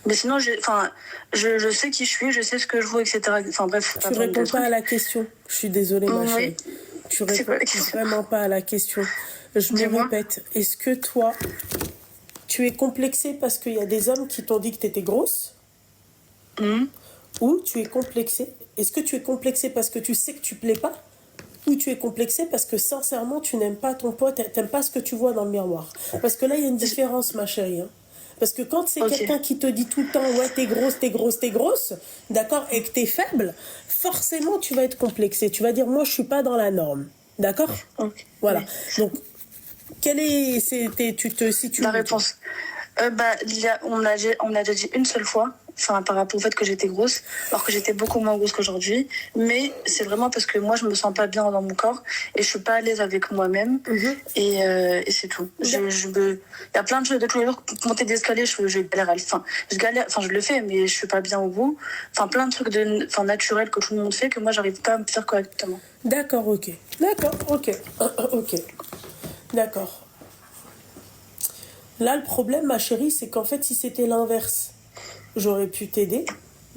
Mais sinon, je sais qui je suis, je sais ce que je vaux, etc. Enfin bref. Tu réponds pas à la question. Je suis désolée, ma chérie. Tu réponds vraiment pas à la question. Je me répète, est-ce que toi, tu es complexée parce qu'il y a des hommes qui t'ont dit que tu étais grosse? Ou tu es complexée? Est-ce que tu es complexée parce que tu sais que tu plais pas? Ou tu es complexée parce que sincèrement, tu n'aimes pas ton pote, tu n'aimes pas ce que tu vois dans le miroir? Parce que là, il y a une différence, ma chérie. Hein. Parce que quand c'est Ok. quelqu'un qui te dit tout le temps, ouais, t'es grosse, d'accord, et que t'es faible, forcément, tu vas être complexé. Tu vas dire, moi, je suis pas dans la norme. D'accord? Ok. Voilà. Oui. Donc, quelle est, tu te situes La réponse. On me l'a déjà dit une seule fois, enfin, par rapport au fait que j'étais grosse, alors que j'étais beaucoup moins grosse qu'aujourd'hui. Mais c'est vraiment parce que moi, je me sens pas bien dans mon corps et je suis pas à l'aise avec moi-même. Et c'est tout. Il y a plein de choses de tous les jours. Monter des escaliers, je galère. Enfin, je le fais, mais je suis pas bien au bout. Enfin, plein de trucs naturels que tout le monde fait que moi, j'arrive pas à me faire correctement. D'accord, ok. D'accord, ok. Ok. D'accord. Là, le problème, ma chérie, c'est qu'en fait, si c'était l'inverse, j'aurais pu t'aider,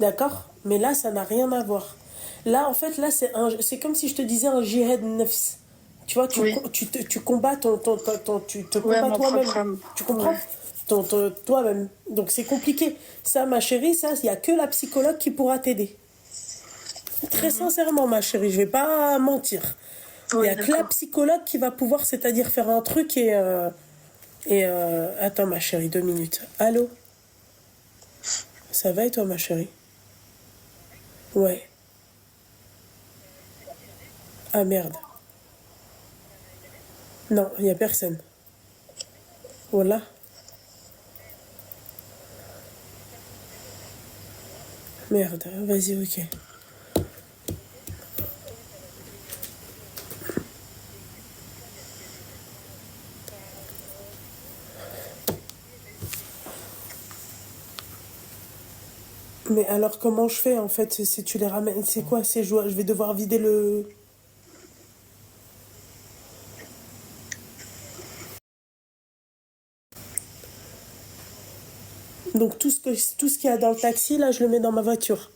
d'accord? Mais là, ça n'a rien à voir. Là, en fait, là, c'est comme si je te disais un jihad nefs. Tu vois, Oui. tu combats tu te Ouais, combats mon toi-même. propre âme. Tu comprends? Ouais. Toi-même. Donc, c'est compliqué. Ça, ma chérie, ça, il n'y a que la psychologue qui pourra t'aider. Très sincèrement, ma chérie, je vais pas mentir. Il Oui, n'y a que la d'accord. psychologue qui va pouvoir, c'est-à-dire faire un truc attends, ma chérie, 2 minutes. Allô? Ça va et toi, ma chérie? Ouais. Ah merde. Non, il n'y a personne. Voilà. Merde, vas-y, ok. Mais alors, comment je fais en fait? Si tu les ramènes, c'est quoi? Je vais devoir vider le. Donc, tout ce qu'il y a dans le taxi, là, je le mets dans ma voiture.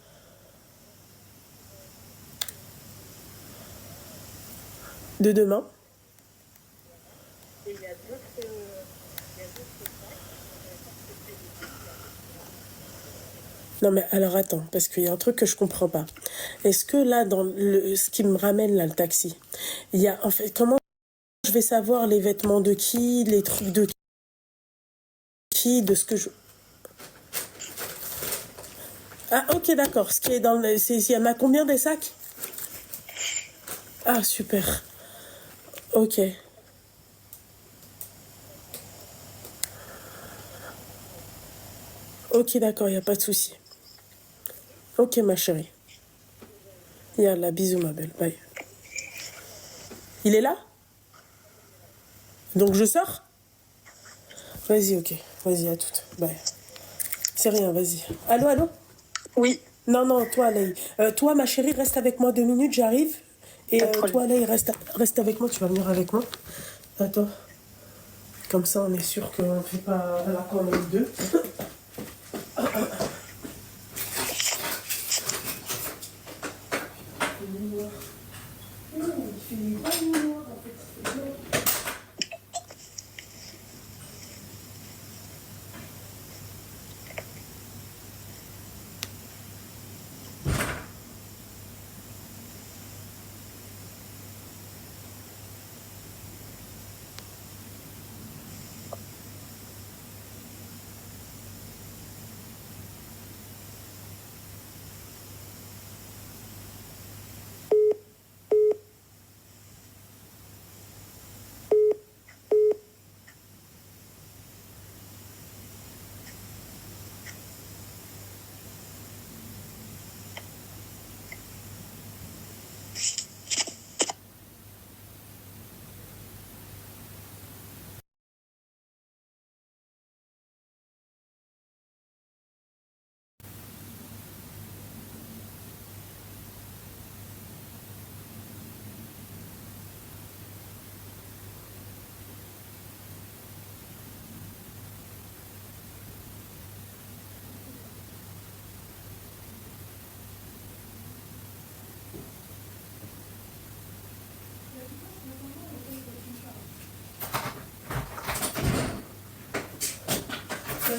De demain. Non mais alors attends, parce qu'il y a un truc que je comprends pas. Est-ce que là, ce qui me ramène là, le taxi, il y a en fait, comment je vais savoir les vêtements de qui, les trucs de qui, de ce que je... Ah ok d'accord, ce qui est dans le... Il y en a combien des sacs? Ah super, ok. Ok d'accord, il n'y a pas de souci. Ok ma chérie. Yallah, bisous ma belle, bye. Il est là? Donc je sors? Vas-y, ok. Vas-y, à toute. Bye. C'est rien, vas-y. Allô, allô? Oui, Non, toi, Leï. Toi, ma chérie, reste avec moi 2 minutes, j'arrive. Et pas de problème. toi, Leï, reste avec moi, tu vas venir avec moi. Attends. Comme ça, on est sûr qu'on ne fait pas la qu'on est deux.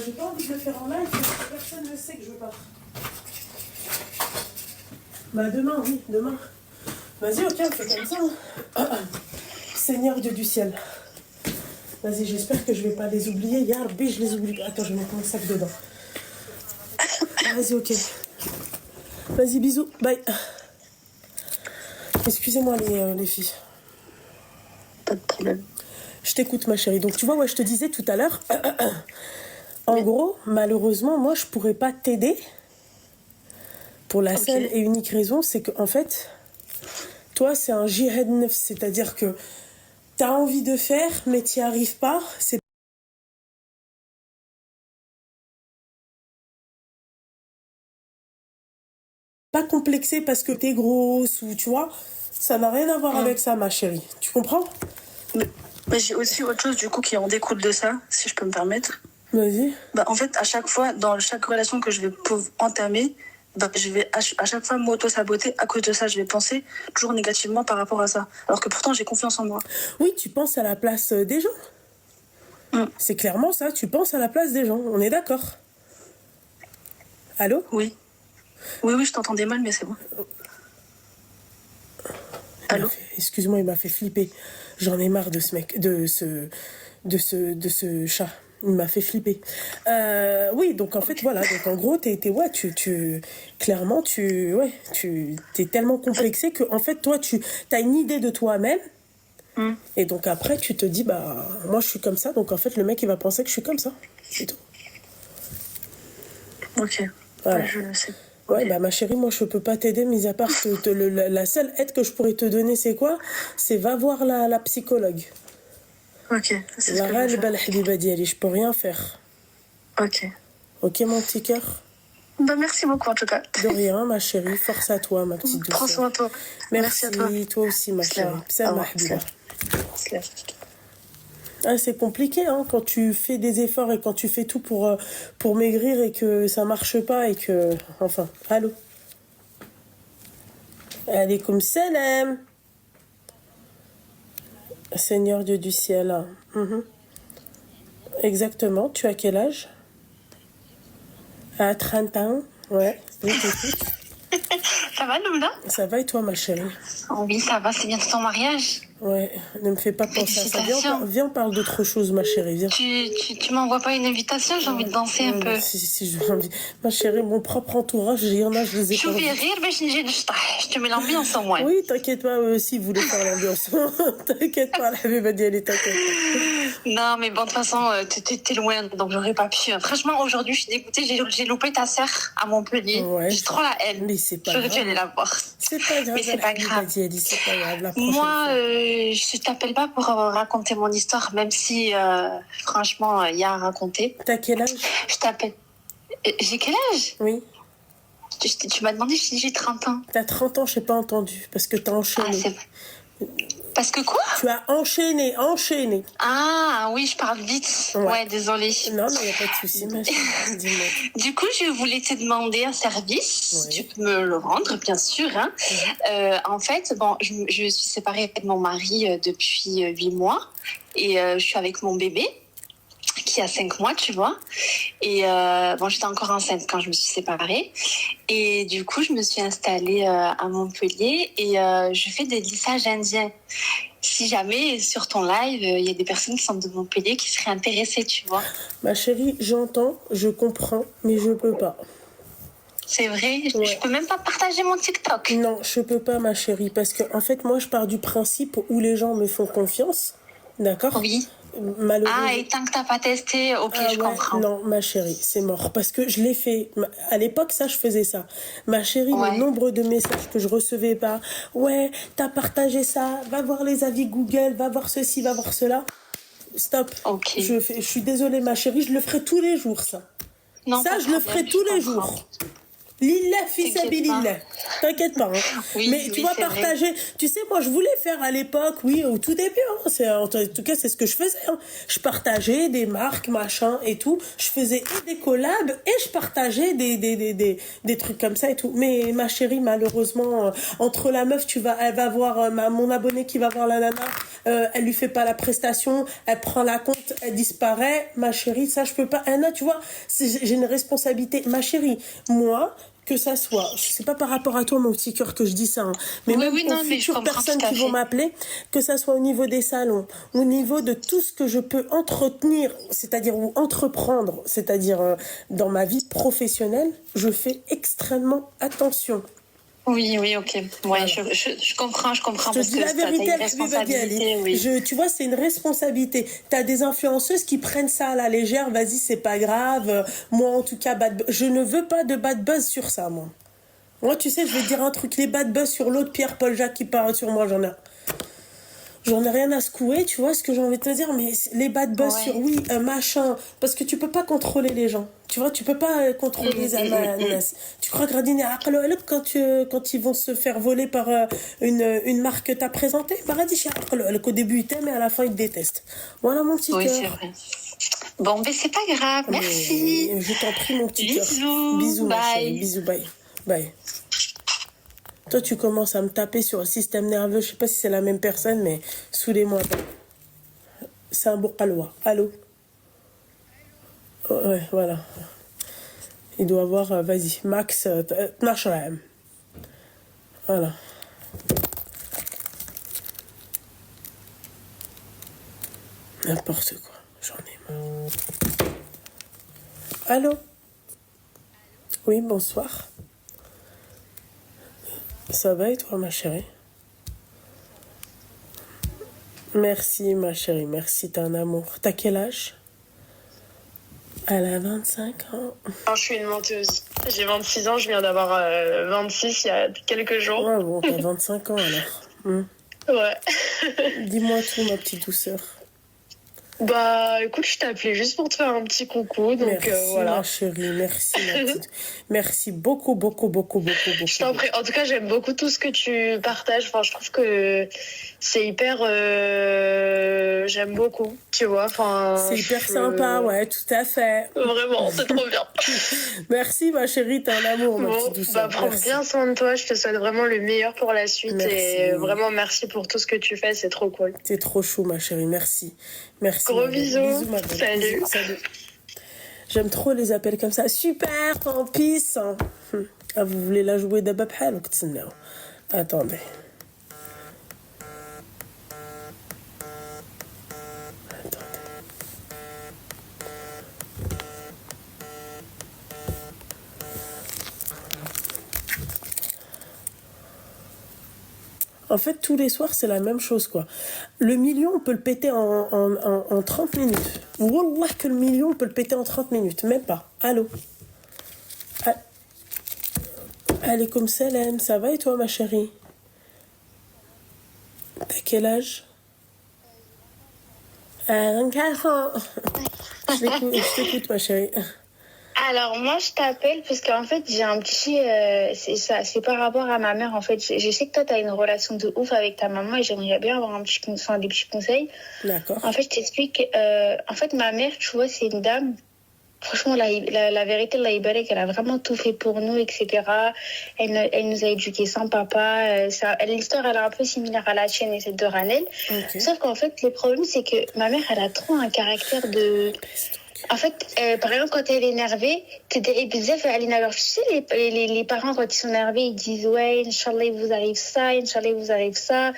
J'ai pas envie de le faire en live parce que personne ne sait que je pars. Bah demain, oui, demain. Vas-y, ok, on fait comme ça. Seigneur Dieu du ciel. Vas-y, j'espère que je vais pas les oublier. Ya Rabbi, je les oublie. Attends, je vais mettre mon sac dedans. Vas-y, ok. Vas-y, bisous. Bye. Excusez-moi, les filles. Pas de problème. Je t'écoute, ma chérie. Donc, tu vois, ouais, je te disais tout à l'heure. En gros, malheureusement, moi, je pourrais pas t'aider. Pour la seule et unique raison, c'est que, en fait, toi, c'est un jihad nefs. C'est-à-dire que t'as envie de faire, mais t'y arrives pas. C'est pas complexé parce que t'es grosse ou tu vois. Ça n'a rien à voir avec ça, ma chérie. Tu comprends? Mais j'ai aussi autre chose du coup qui en découle de ça, si je peux me permettre. Vas-y. Bah, en fait, à chaque fois, dans chaque relation que je vais entamer, bah, je vais à chaque fois m'auto-saboter. À cause de ça, je vais penser toujours négativement par rapport à ça. Alors que pourtant, j'ai confiance en moi. Oui, tu penses à la place des gens. C'est clairement ça, tu penses à la place des gens. On est d'accord? Allô? Oui. Oui, je t'entendais mal, mais c'est bon. Allô? Excuse-moi, il m'a fait flipper. J'en ai marre de ce mec, de ce chat. Il m'a fait flipper. Oui, donc en fait, voilà. Donc en gros, clairement, t'es tellement complexé que, en fait, toi, t'as une idée de toi-même. Et donc après, tu te dis, bah, moi, je suis comme ça. Donc en fait, le mec, il va penser que je suis comme ça. C'est tout. Ok. Voilà. Ouais, je le sais. Ouais, bah ma chérie, moi je peux pas t'aider, mis à part la seule aide que je pourrais te donner, c'est quoi? C'est va voir la psychologue. Ok, c'est ce que je vais faire. Je peux rien faire. Ok. Ok, mon petit cœur? Bah, merci beaucoup en tout cas. De rien, ma chérie. Force à toi, ma petite douceur. Prends soin de toi. Merci à toi. Toi aussi, ma chérie. Salam. Ah, c'est compliqué hein, quand tu fais des efforts et quand tu fais tout pour maigrir et que ça marche pas et que... Enfin, allô? Alaykoum salam. Seigneur Dieu du ciel. Exactement. Tu as quel âge? À 30 ans. Ouais. Oui, t'écoutes. Ça va, Lola? Ça va et toi, ma chérie? Oh oui, ça va, c'est bientôt ton mariage. Ouais, ne me fais pas penser à ça. Félicitations. Viens, on parle d'autre chose, ma chérie. Viens. Tu m'envoies pas une invitation? J'ai envie de danser un peu. Si, j'ai envie. Ma chérie, mon propre entourage, il y en a, je les ai pas. شوفي غير باش نجي نشطح. Je te mets l'ambiance au moins. Oui, t'inquiète pas, si vous voulez faire l'ambiance. T'inquiète pas, la habiba diali, t'inquiète. Non, mais bon, de toute façon, t'es loin, donc j'aurais pas pu. Franchement, aujourd'hui, je suis dégoûtée. J'ai loupé ta sœur à Montpellier. Ouais. J'ai trop la haine. Mais c'est pas J'aurais dû grave. aller la voir. C'est pas grave, Mais c'est pas grave. C'est pas grave, la prochaine Moi, fois. je t'appelle pas pour raconter mon histoire, même si, franchement, il y a à raconter. T'as quel âge? Je t'appelle. J'ai quel âge? Oui. Tu m'as demandé si j'ai 30 ans. T'as 30 ans, je n'ai pas entendu, parce que t'as enchaîné. Ah, c'est vrai. Parce que quoi? Tu as enchaîné. Ah, oui, je parle vite. Ouais, désolée. Non, mais il n'y a pas de souci, ma chérie. Dis-moi. Du coup, je voulais te demander un service. Ouais. Tu peux me le rendre, bien sûr. Hein. En fait, bon, je suis séparée de mon mari depuis 8 mois. Et je suis avec mon bébé, qui a 5 mois, tu vois. Et bon, j'étais encore enceinte quand je me suis séparée. Et du coup, je me suis installée à Montpellier et je fais des lissages indiens. Si jamais, sur ton live, il y a des personnes qui sont de Montpellier qui seraient intéressées, tu vois. Ma chérie, j'entends, je comprends, mais je peux pas. C'est vrai, Ouais. je peux même pas partager mon TikTok. Non, je peux pas, ma chérie, parce que en fait, moi, je pars du principe où les gens me font confiance, d'accord? Oui. Malheureusement. Ah, et tant que t'as pas testé, ok, je comprends. Non, ma chérie, c'est mort. Parce que je l'ai fait. À l'époque, ça, je faisais ça. Ma chérie, Ouais. le nombre de messages que je recevais pas. Ouais, t'as partagé ça. Va voir les avis Google. Va voir ceci, va voir cela. Stop. Ok. Je suis désolée, ma chérie. Je le ferai tous les jours, ça. Non, Ça, pas de je le problème, ferai tous les comprends. jours. Lillah fi T'inquiète sabilillah. T'inquiète pas. Hein. Oui, Mais tu oui, vois, c'est vrai. partager. Tu sais, moi, je voulais faire à l'époque, oui, au tout début. Hein. En tout cas, c'est ce que je faisais. Hein. Je partageais des marques, machin et tout. Je faisais des collabs et je partageais des trucs comme ça et tout. Mais ma chérie, malheureusement, entre la meuf, elle va voir mon abonné qui va voir la nana, elle lui fait pas la prestation, elle prend la compte, elle disparaît. Ma chérie, ça, je peux pas. Anna, tu vois, j'ai une responsabilité. Ma chérie, moi, que ça soit, c'est pas par rapport à toi mon petit cœur que je dis ça, hein, mais Oui, même oui, aux non, mais je futures comprends personnes tout à qui vont fait. m'appeler, que ça soit au niveau des salons, au niveau de tout ce que je peux entretenir, c'est-à-dire ou entreprendre, c'est-à-dire dans ma vie professionnelle, je fais extrêmement attention. Oui, oui, ok. Ouais, Voilà. je comprends Je te parce dis que la t'as vérité, une responsabilité, oui. tu vois, c'est une responsabilité. T'as des influenceuses qui prennent ça à la légère, vas-y, c'est pas grave. Moi, en tout cas, je ne veux pas de bad buzz sur ça, moi. Moi, tu sais, je vais te dire un truc, les bad buzz sur l'autre, Pierre-Paul Jacques qui parle sur moi, j'en ai rien à secouer, tu vois ce que j'ai envie de te dire, mais les bad buzz Ouais. sur oui, machin, parce que tu peux pas contrôler les gens. Tu vois, tu peux pas contrôler les ananas. Tu crois que Radine est quand ils vont se faire voler par une marque que t'as présentée, bah Radine qu'au début il t'aime et à la fin il te déteste. Voilà mon petit Oui, cœur. c'est vrai. Bon, mais c'est pas grave, merci. Mais je t'en prie mon petit cœur. Bisous. Bisous ma chérie, Bye. bisous, bye. Bye. Toi, tu commences à me taper sur le système nerveux. Je sais pas si c'est la même personne, mais saoulez-moi pas. C'est un bourkalois. Allô? Oh, ouais, voilà. Il doit avoir, vas-y, max 12 عام. Voilà. N'importe quoi. J'en ai marre. Allô? Oui, bonsoir. Ça va et toi, ma chérie? Merci, ma chérie. Merci, t'es un amour. T'as quel âge? Elle a 25 ans. Non, je suis une menteuse. J'ai 26 ans, je viens d'avoir 26 il y a quelques jours. Ouais, bon, t'as 25 ans alors. Ouais. Dis-moi tout, ma petite douceur. Bah, écoute, je t'ai appelé juste pour te faire un petit coucou, donc Merci, voilà. ma chérie. Merci, ma petite. Merci beaucoup, beaucoup, beaucoup, beaucoup, beaucoup. Je t'en prie. En tout cas, j'aime beaucoup tout ce que tu partages. Enfin, je trouve que c'est hyper... j'aime beaucoup, tu vois. Enfin, C'est hyper sympa, ouais, tout à fait. Vraiment, c'est trop bien. Merci, ma chérie, t'es un amour, ma Bon, petite douceur. bah, prends Merci. bien soin de toi. Je te souhaite vraiment le meilleur pour la suite. Merci. Et vraiment, merci pour tout ce que tu fais. C'est trop cool. T'es trop chou, ma chérie. Merci. Merci. Gros ma belle. bisous. Bisous, ma belle. Salut. Bisous, salut. J'aime trop les appels comme ça. Super, en pisse. Ah, vous voulez la jouer d'abab hal ou qu't'snaou? Attendez. En fait, tous les soirs, c'est la même chose, quoi. Le million, on peut le péter en 30 minutes. Wallah que le million, on peut le péter en 30 minutes. Même pas. Allô? Alaykoum salam. Ça va et toi, ma chérie? T'as quel âge? 24 ans. Je t'écoute, ma chérie. Alors moi je t'appelle parce qu'en fait j'ai un petit c'est par rapport à ma mère en fait. Je sais que toi t'as une relation de ouf avec ta maman et j'aimerais bien avoir des petits conseils. D'accord. En fait je t'explique. En fait ma mère tu vois c'est une dame. Franchement la vérité elle a vraiment tout fait pour nous etc. Elle nous a éduqués sans papa. L'histoire elle est un peu similaire à la tienne et celle de Ranel. Okay. Sauf qu'en fait le problème c'est que ma mère elle a trop un caractère de... En fait, par exemple, quand elle est énervée, tu sais, les parents, quand ils sont énervés, ils disent ouais, Inch'Allah, il vous arrive ça, Inch'Allah, il vous arrive ça.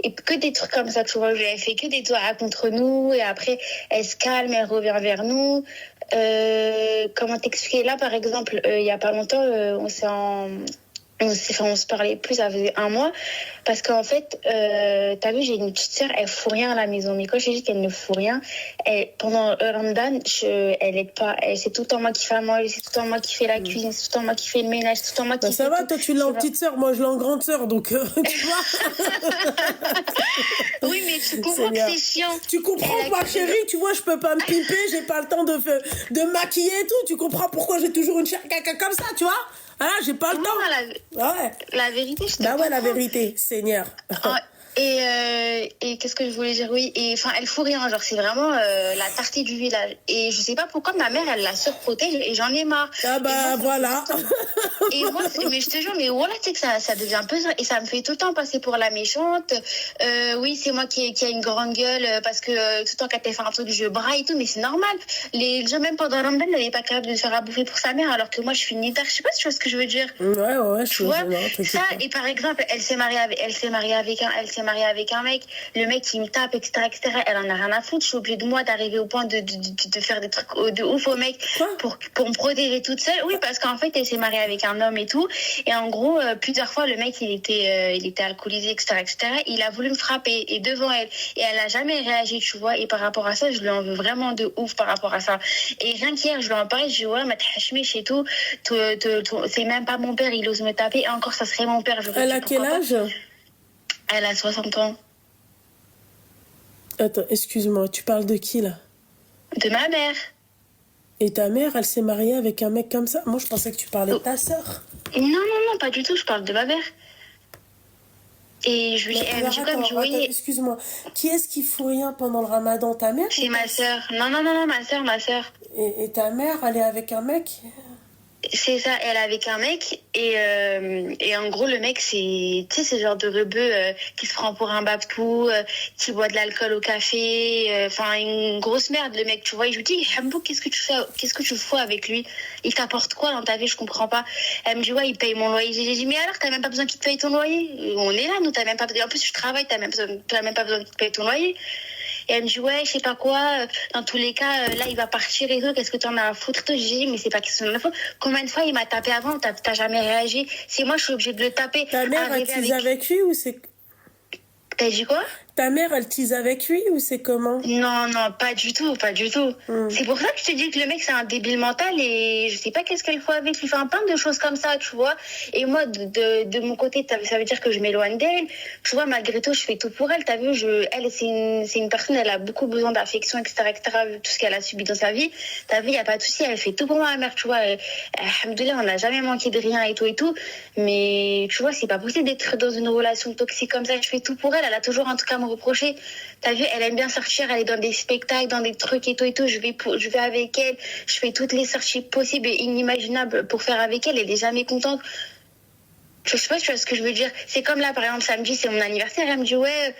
Et que des trucs comme ça, tu vois. Elle fait que des doigts contre nous. Et après, elle se calme, elle revient vers nous. Comment t'expliquer? Là, par exemple, il y a pas longtemps, on se parlait plus, ça faisait un mois, parce qu'en fait, t'as vu, j'ai une petite sœur, elle fout rien à la maison, mais quand je dis qu'elle ne fout rien, pendant Ramadan, elle aide pas, c'est tout le temps moi qui fais à manger, c'est tout le temps moi qui fais la cuisine, c'est tout le temps moi qui fais le ménage, c'est tout le temps moi qui ça fais va, tout. toi tu l'as en petite sœur, moi je l'ai en grande sœur, donc tu vois. Oui, mais tu comprends que c'est chiant. Tu comprends, ma chérie, tu vois, je peux pas me piper, j'ai pas le temps de maquiller et tout, tu comprends pourquoi j'ai toujours une chair caca comme ça, tu vois. Ah, j'ai pas le temps. La Ouais. vérité, je te Bah ouais, la comprends. vérité, Seigneur. Et qu'est-ce que je voulais dire? Oui, et enfin, elle fout rien. Genre, c'est vraiment la tartée du village. Et je sais pas pourquoi ma mère, elle la surprotège et j'en ai marre. Ah bah voilà. Et moi, mais je te jure, mais voilà, tu sais que ça devient pesant. Et ça me fait tout le temps passer pour la méchante. Oui, c'est moi qui a une grande gueule parce que tout le temps quand elle fait un truc, je braille et tout. Mais c'est normal. Les gens, même pendant Ramadan, elle n'est pas capable de se faire à bouffer pour sa mère alors que moi, je suis une nidar. Je sais pas si tu vois ce que je veux dire. Ouais, Tu vois, ça, et par exemple, elle s'est mariée avec un mec, le mec il me tape, etc. Elle en a rien à foutre. Je suis obligée de moi d'arriver au point de faire des trucs de ouf au mec pour me protéger toute seule. Oui, parce qu'en fait, elle s'est mariée avec un homme et tout. Et en gros, plusieurs fois, le mec il était alcoolisé, etc. Il a voulu me frapper et devant elle. Et elle a jamais réagi, tu vois. Et par rapport à ça, je lui en veux vraiment de ouf par rapport à ça. Et rien qu'hier, je lui en parlais, je dis ouais, ma tchachmiche et tout. C'est même pas mon père, il ose me taper. Et encore, ça serait mon père. Elle a quel âge? Elle a 60 ans. Attends, excuse-moi, tu parles de qui là? De ma mère. Et ta mère, elle s'est mariée avec un mec comme ça? Moi, je pensais que tu parlais de ta sœur. Non, pas du tout, je parle de ma mère. Et je lui ai dit comme je voyais. Excuse-moi, qui est-ce qui fout rien pendant le ramadan? Ta mère? C'est ma sœur. Non, ma sœur. Et ta mère, elle est avec un mec? C'est ça, elle est avec un mec et en gros le mec c'est ce genre de rebeu qui se prend pour un babtou, qui boit de l'alcool au café, enfin une grosse merde le mec, tu vois. Et je lui dis Hambo, qu'est-ce que tu fous avec lui? Il t'apporte quoi dans ta vie? Je comprends pas. Elle me dit ouais, il paye mon loyer. J'ai dit mais alors t'as même pas besoin qu'il te paye ton loyer, on est là nous, t'as même pas, en plus je travaille, t'as même pas besoin qu'il te paye ton loyer. Et elle me dit ouais, je sais pas quoi, dans tous les cas là il va partir et tout, qu'est-ce que t'en as à foutre? J'ai dit mais c'est pas question de ma faute. Combien de fois il m'a tapé avant, t'as jamais réagi? C'est moi, je suis obligée de le taper. Ta mère, elle tease avec lui ou c'est... T'as dit quoi? Ta mère, elle tease avec lui ou c'est comment? Non, pas du tout. C'est pour ça que je te dis que le mec, c'est un débile mental et je sais pas qu'est-ce qu'elle fait avec lui. Enfin, plein de choses comme ça, tu vois. Et moi, de mon côté, ça veut dire que je m'éloigne d'elle. Tu vois, malgré tout, je fais tout pour elle. T'as vu, elle, c'est une personne, elle a beaucoup besoin d'affection, etc., vu tout ce qu'elle a subi dans sa vie. T'as vu, y a pas de souci, elle fait tout pour moi, ma mère, tu vois. Alhamdoulilah, on n'a jamais manqué de rien et tout. Mais, tu vois, c'est pas possible d'être dans une relation toxique comme ça. Je fais tout pour elle. Elle a toujours, en tout cas, reprocher. T'as vu, elle aime bien sortir, elle est dans des spectacles, dans des trucs et tout. Je vais avec elle, je fais toutes les sorties possibles et inimaginables pour faire avec elle. Elle est jamais contente. Je sais pas si tu vois ce que je veux dire. C'est comme là, par exemple, samedi, c'est mon anniversaire. Elle me dit, ouais,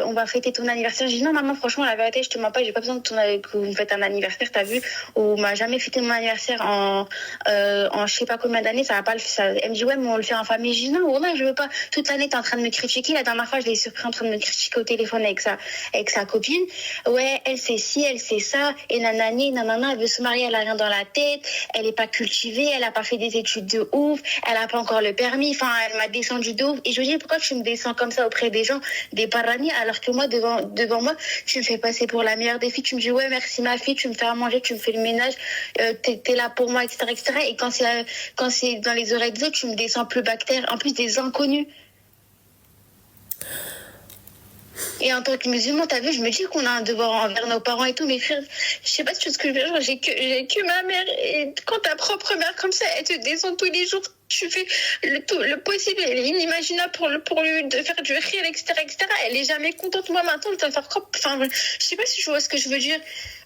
on va fêter ton anniversaire. Je dis, non, maman, franchement, la vérité, je te mens pas, j'ai pas besoin que vous me faites un anniversaire, t'as vu. On m'a jamais fêté mon anniversaire en je sais pas combien d'années, ça va pas le faire. Elle me dit, ouais, mais on le fait en famille. Je dis, non, ouais, je veux pas. Toute l'année, t'es en train de me critiquer. La dernière fois, je l'ai surpris en train de me critiquer au téléphone avec sa copine. Ouais, elle, c'est ci, elle, c'est ça. Et nanani, nanana, elle veut se marier, elle a rien dans la tête. Elle est pas cultivée, elle a pas fait des études de ouf. Elle a pas encore le permis, enfin elle m'a descendu de ouf et je lui dis pourquoi tu me descends comme ça auprès des gens, des parani, alors que moi devant moi tu me fais passer pour la meilleure des filles, tu me dis ouais merci ma fille, tu me fais à manger, tu me fais le ménage, t'es là pour moi, etc., et quand c'est dans les oreilles des autres tu me descends plus bactère, en plus des inconnus. Et en tant que musulman, t'as vu, je me dis qu'on a un devoir envers nos parents et tout, mais frère, je sais pas si tu vois ce que je veux dire, j'ai que ma mère, et quand ta propre mère comme ça, elle te descend tous les jours, tu fais le possible et inimaginable pour lui de faire du rire, etc., elle est jamais contente. Moi maintenant, elle va faire quoi? Enfin, je sais pas si je vois ce que je veux dire,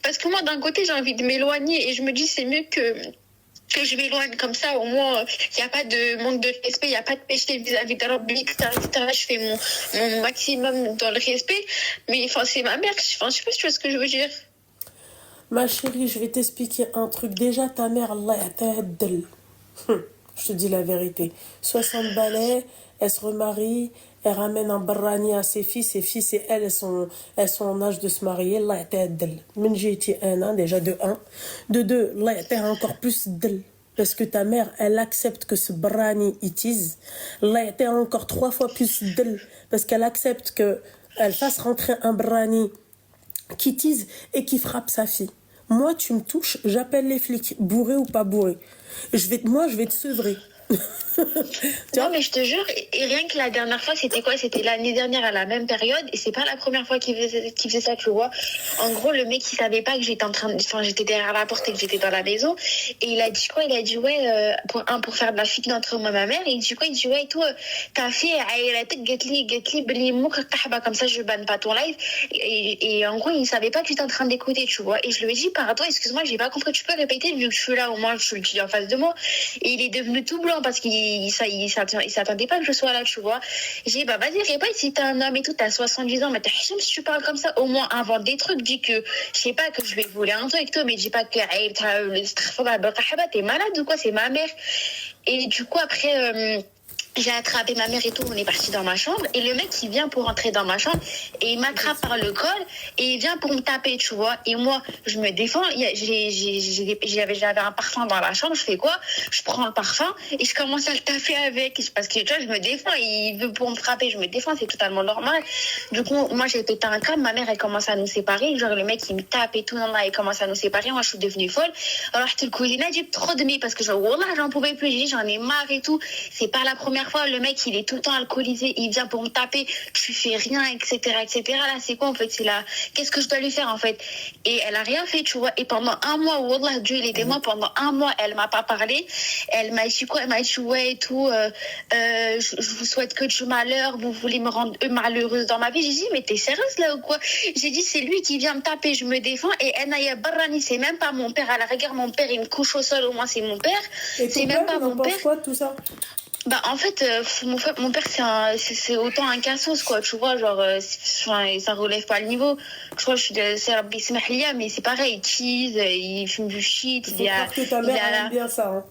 parce que moi d'un côté j'ai envie de m'éloigner et je me dis c'est mieux que je m'éloigne comme ça, au moins il n'y a pas de manque de respect, il n'y a pas de péché vis-à-vis de Rabbi, etc., je fais mon maximum dans le respect, mais enfin c'est ma mère, enfin, je sais pas si tu vois ce que je veux dire. Ma chérie, je vais t'expliquer un truc. Déjà, ta mère, Allah ya'ta'addal. Je te dis la vérité. 60 balais, elle se remarie, elle ramène un barrani à ses fils et elles sont en âge de se marier. Allah ya'ta'addal. Min j'ai été un, déjà de un. De deux, Allah ya'ta'addal encore plus d'elle. Parce que ta mère, elle accepte que ce barrani itise. Allah ya'ta'addal encore 3 fois plus d'elle. Parce qu'elle accepte qu'elle fasse rentrer un barrani qui tease et qui frappe sa fille. Moi, tu me touches, j'appelle les flics, bourré ou pas bourré. Je vais te sevrer. Non, mais je te jure, et rien que la dernière fois, c'était quoi? C'était l'année dernière à la même période, et c'est pas la première fois qu'il faisait ça, tu vois. En gros, le mec, il savait pas que j'étais en train de, enfin, j'étais derrière la porte et que j'étais dans la maison, et il a dit quoi? Il a dit, ouais, pour faire de la fitna entre moi et ma mère, et il dit quoi? Il dit, ouais, et tout, ta fille, elle a peut-être Bli Mouk Tahba, comme ça, je banne pas ton live, et en gros, il savait pas que j'étais en train d'écouter, tu vois. Et je lui ai dit, pardon, excuse-moi, j'ai pas compris, tu peux répéter, vu que je suis là, au moins, je suis en face de moi. Et il est devenu tout blanc parce qu'il s'attendait pas que je sois là, tu vois. J'ai dit, bah vas-y, répète, si t'es un homme et tout, t'as 70 ans, mais t'as si tu parles comme ça, au moins invente des trucs, dis que, je sais pas, que je vais voler un truc, toi, mais dis pas que, t'es malade ou quoi, c'est ma mère. Et du coup, après, j'ai attrapé ma mère et tout, on est parti dans ma chambre, et le mec il vient pour rentrer dans ma chambre et il m'attrape par le col et il vient pour me taper, tu vois. Et moi je me défends, j'avais un parfum dans la chambre, je fais quoi? Je prends le parfum et je commence à le taper avec, parce que tu vois, je me défends, il veut pour me frapper, je me défends, c'est totalement normal. Du coup moi j'ai pété un câble, ma mère elle commence à nous séparer, genre le mec il me tape et tout, non, il commence à nous séparer, moi je suis devenue folle. Alors je te le couline, j'ai trop de parce que genre wallah, j'en pouvais plus, j'ai dit j'en ai marre et tout, c'est pas la première fois, le mec il est tout le temps alcoolisé, il vient pour me taper, tu fais rien, etc., etc. Là c'est quoi en fait, c'est là, qu'est-ce que je dois lui faire en fait? Et elle a rien fait, tu vois. Et pendant un mois, wallah, Dieu il était moi, pendant un mois elle m'a pas parlé, elle m'a dit quoi, elle m'a dit ouais et tout, je vous souhaite que du malheur, vous voulez me rendre malheureuse dans ma vie. J'ai dit mais t'es sérieuse là ou quoi? J'ai dit c'est lui qui vient me taper, je me défends, et Enaya Barrani, c'est même pas mon père, à la rigueur mon père il me couche au sol, au moins c'est mon père, Et c'est même pas mon père. Quoi de tout ça? Bah en fait, mon père c'est autant un cassos quoi, tu vois, genre ça relève pas le niveau. Je crois que c'est Rabbi Smahlia, mais c'est pareil, il tease, il fume du shit, il faut croire que ta mère aime bien ça, hein.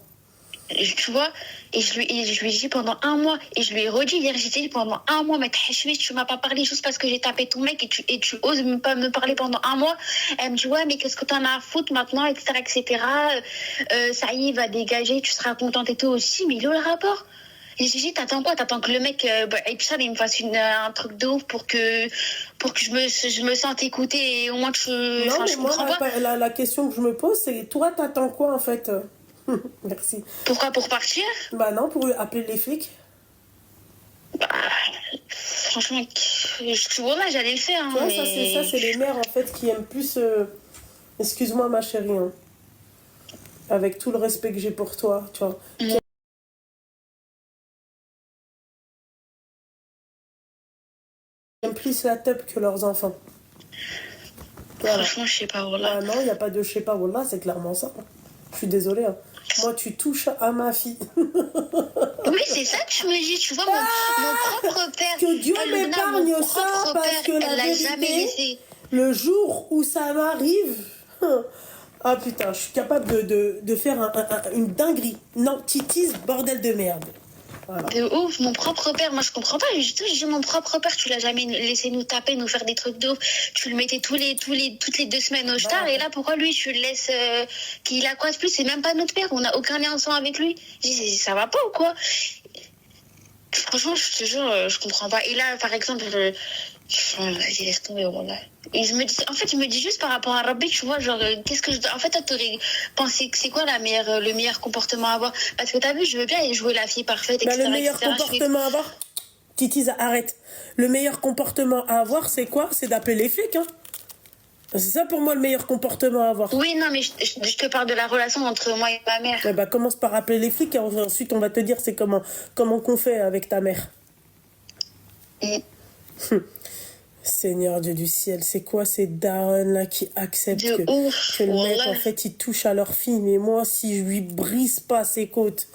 Tu vois, et je lui ai dit pendant un mois, et je lui ai redit hier, j'ai dit pendant un mois, mais tu m'as pas parlé juste parce que j'ai tapé ton mec, et tu oses pas me parler pendant un mois. Elle me dit ouais, mais qu'est-ce que t'en as à foutre maintenant, etc., etc. Ça y est, va dégager, tu seras contente et tout aussi, mais il est où le rapport? Et j'ai dit t'attends quoi? T'attends que le mec il me fasse un truc de ouf pour que je me sente écoutée, et au moins que non, mais je moi comprends pas. la question que je me pose, c'est toi t'attends quoi en fait? Merci. Pourquoi? Pour partir? Bah non, pour appeler les flics. Bah, franchement, voilà, j'allais le faire. Hein, tu vois, mais... ça c'est les mères en fait qui aiment plus. Excuse-moi ma chérie, hein. Avec tout le respect que j'ai pour toi, tu vois. Qui aiment plus la teub que leurs enfants. Voilà. Franchement, je sais pas, voilà. Ah non, il n'y a pas de je sais pas, voilà, c'est clairement ça. Je suis désolée, hein. Moi, tu touches à ma fille. Oui, c'est ça que je me dis, tu vois, mon propre père. Que Dieu m'épargne ça, parce que la vérité, le jour où ça m'arrive, ah putain, je suis capable de faire une dinguerie. Non, titise, bordel de merde. Voilà. De ouf, mon propre père, moi je comprends pas. J'ai dit mon propre père, tu l'as jamais laissé nous taper, nous faire des trucs de ouf. Tu le mettais toutes les 2 semaines au star, et là pourquoi lui tu le laisses qu'il a quoi de plus? C'est même pas notre père, on n'a aucun lien ensemble avec lui. Je dis ça va pas ou quoi? Franchement, je te jure, je comprends pas. Et là, par exemple, vas-y, laisse tomber, voilà. Et je me dis juste par rapport à Rabbi, tu vois, genre, qu'est-ce que en fait, t'aurais pensé que c'est quoi le meilleur comportement à avoir? Parce que t'as vu, je veux bien jouer la fille parfaite, etc. Le meilleur comportement à avoir, Titi, arrête. Le meilleur comportement à avoir, c'est quoi? C'est d'appeler les flics, hein. C'est ça pour moi le meilleur comportement à avoir. Oui, non, mais je te parle de la relation entre moi et ma mère. Eh ben, commence par appeler les flics et ensuite on va te dire c'est comment qu'on fait avec ta mère. Seigneur Dieu du ciel, c'est quoi ces darons là qui acceptent que le mec en fait il touche à leur fille, mais moi si je lui brise pas ses côtes.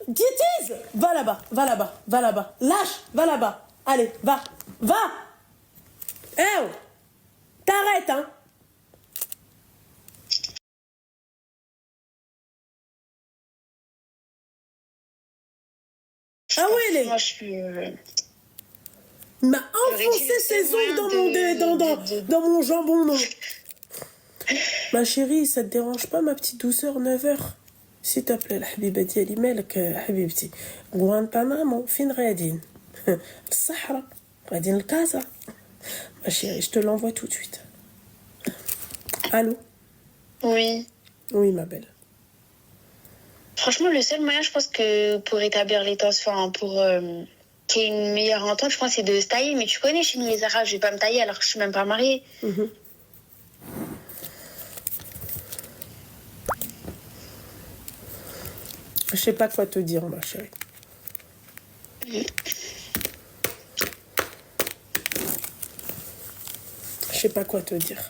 Titise, va là-bas, lâche, va là-bas, allez, va, oh, t'arrêtes, hein. Ah ouais, moi, je suis... Il m'a enfoncé ses ongles dans mon jambon, non. Ma chérie, ça te dérange pas, ma petite douceur, 9h? S'il te plaît, la habiba diali malak, habibti. Guantanamo, fin غادين. الصحراء, غادين الكازا. Ma chérie, je te l'envoie tout de suite. Allô? Oui. Oui, ma belle. Franchement, le seul moyen, je pense que pour établir les tensions, enfin, pour qu'il y ait une meilleure entente, je pense, c'est de se tailler. Mais tu connais, chez nous, les Arabes, je vais pas me tailler alors que je suis même pas mariée. Mhm. Je sais pas quoi te dire, ma chérie. Je sais pas quoi te dire.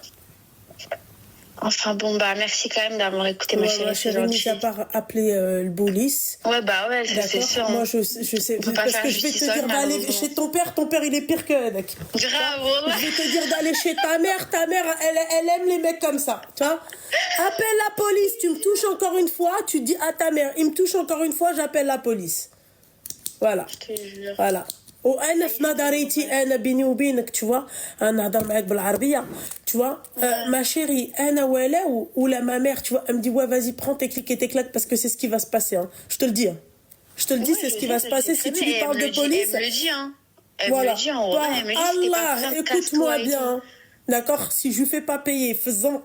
Enfin bon, bah merci quand même d'avoir écouté ma Ouais, chérie, ma c'est chérie, mis gentil. à part appeler le police. Ouais, bah ouais, ça, c'est D'accord. sûr. Moi, Hein. je sais. On peut pas Parce faire que je vais te justice dire seul, d'aller malheureusement. chez ton père, il est pire que Dak. Grave, voilà. Je vais te dire d'aller chez ta mère, elle aime les mecs comme ça. Tu vois. Appelle la police, tu me touches encore une fois, tu dis à ta mère, il me touche encore une fois, j'appelle la police. Voilà. Je te jure. Voilà. وانا في نظريتي انا بيني وبينك tu vois انا نهضر معاك بالعربيه tu vois ma chérie انا ولا ma mère tu vois elle me dit ouais vas-y prends tes clics et tes claques parce que c'est ce qui va se passer hein. Je te le dis hein. Je te le dis Ouais, c'est ce je qui sais, va se je passer sais si très tu bien. lui parles Elle me de le dit, police. Elle me le dit, hein. Elle Voilà. me le dit en vrai. Elle me dit, t'es pas Allah, bien, écoute-moi casse-toi et bien. tout. Hein. D'accord. Si je lui fais pas payer, faisant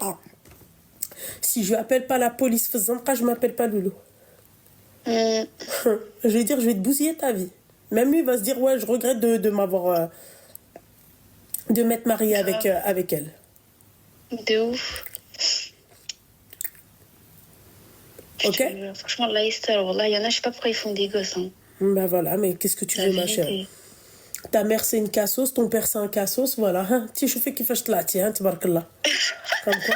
si je lui appelle pas la police, faisant je m'appelle pas Loulou. Je vais dire, je vais te bousiller ta vie. Même lui va se dire, ouais, je regrette de m'avoir... de m'être mariée avec elle. De ouf. Ok. Je te jure. Franchement, là, il y en a, je sais pas pourquoi ils font des gosses. Hein. Ben voilà, mais qu'est-ce que tu La veux, ma vérité. chérie? Ta mère, c'est une cassos, ton père, c'est un cassos, voilà. Tu chauffes qui fait là, tiens, tabarakallah. Comme quoi?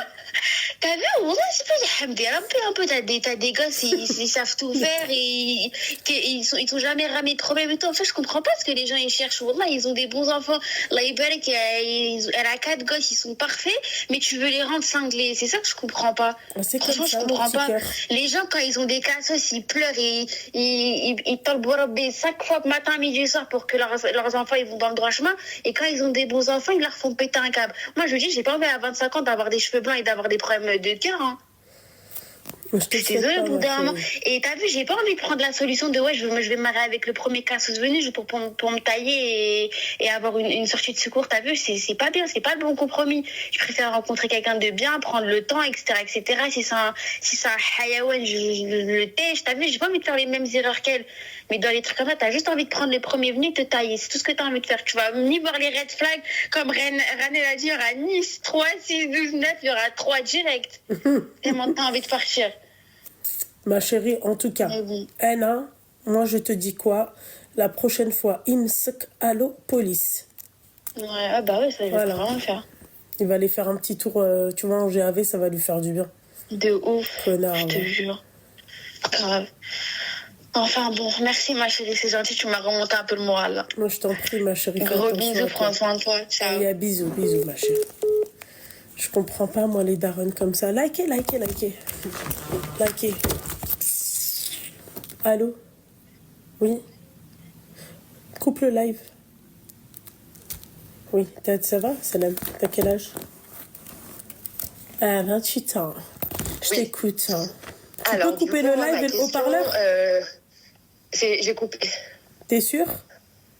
T'as vu, Wallah, c'est pas des hamdés, un peu, t'as des gosses, ils savent tout faire et ils sont jamais ramés de problème et tout. En fait, je comprends pas ce que les gens ils cherchent. Wallah, ils ont des bons enfants. Là, elle a 4 gosses, ils sont parfaits, mais tu veux les rendre cinglés. C'est ça que je comprends pas. C'est Franchement, comme ça, je comprends mon petit pas. cœur. Les gens, quand ils ont des cassos, ils pleurent et ils talborobent 5 fois matin, midi, soir pour que leurs enfants ils vont dans le droit chemin. Et quand ils ont des bons enfants, ils leur font péter un câble. Moi, je dis, j'ai pas envie à 25 ans d'avoir des cheveux blancs et d'avoir des problèmes de cœur. Hein. Je te Je suis désolée, souhaite au pas, bout ma d'un moment. chérie. Et t'as vu, j'ai pas envie de prendre la solution de ouais, je vais me marier avec le premier cassos venu juste pour me tailler et avoir une sortie de secours. T'as vu, c'est pas bien, c'est pas le bon compromis. Je préfère rencontrer quelqu'un de bien, prendre le temps, etc., etc. Si c'est un hayawan, je le tèche. T'as vu, j'ai pas envie de faire les mêmes erreurs qu'elle. Mais dans les trucs comme ça, t'as juste envie de prendre le premier venu et te tailler. C'est tout ce que t'as envie de faire. Tu vas ni voir les red flags, comme Ranel a dit, il y aura Nice 3, 6, 12, 9, il y aura 3 directs. Tellement t'as envie de partir. Ma chérie, en tout cas, Mais bon. Anna, moi je te dis quoi? La prochaine fois, imsk, allo, police. Ouais, ah bah ouais, ça, je vais Voilà. vraiment le faire. Il va aller faire un petit tour, tu vois, en GAV, ça va lui faire du bien. De ouf. Connard, Je te ouais. jure. Grave. Enfin bon, merci ma chérie, c'est gentil, tu m'as remonté un peu le moral là. Moi, je t'en prie, ma chérie. fais Gros attention bisous, à toi. prends soin de toi. Ciao. Allez, bisous, ma chérie. Je comprends pas, moi, les darons comme ça. Likez. Allô? Oui? Coupe le live. Oui, ça va, Salam? T'as quel âge? Ah, 28 ans. Je Oui. t'écoute. Hein. Tu Alors, peux couper du le coup, moi, live ma et le question, haut-parleur? j'ai coupé. T'es sûr?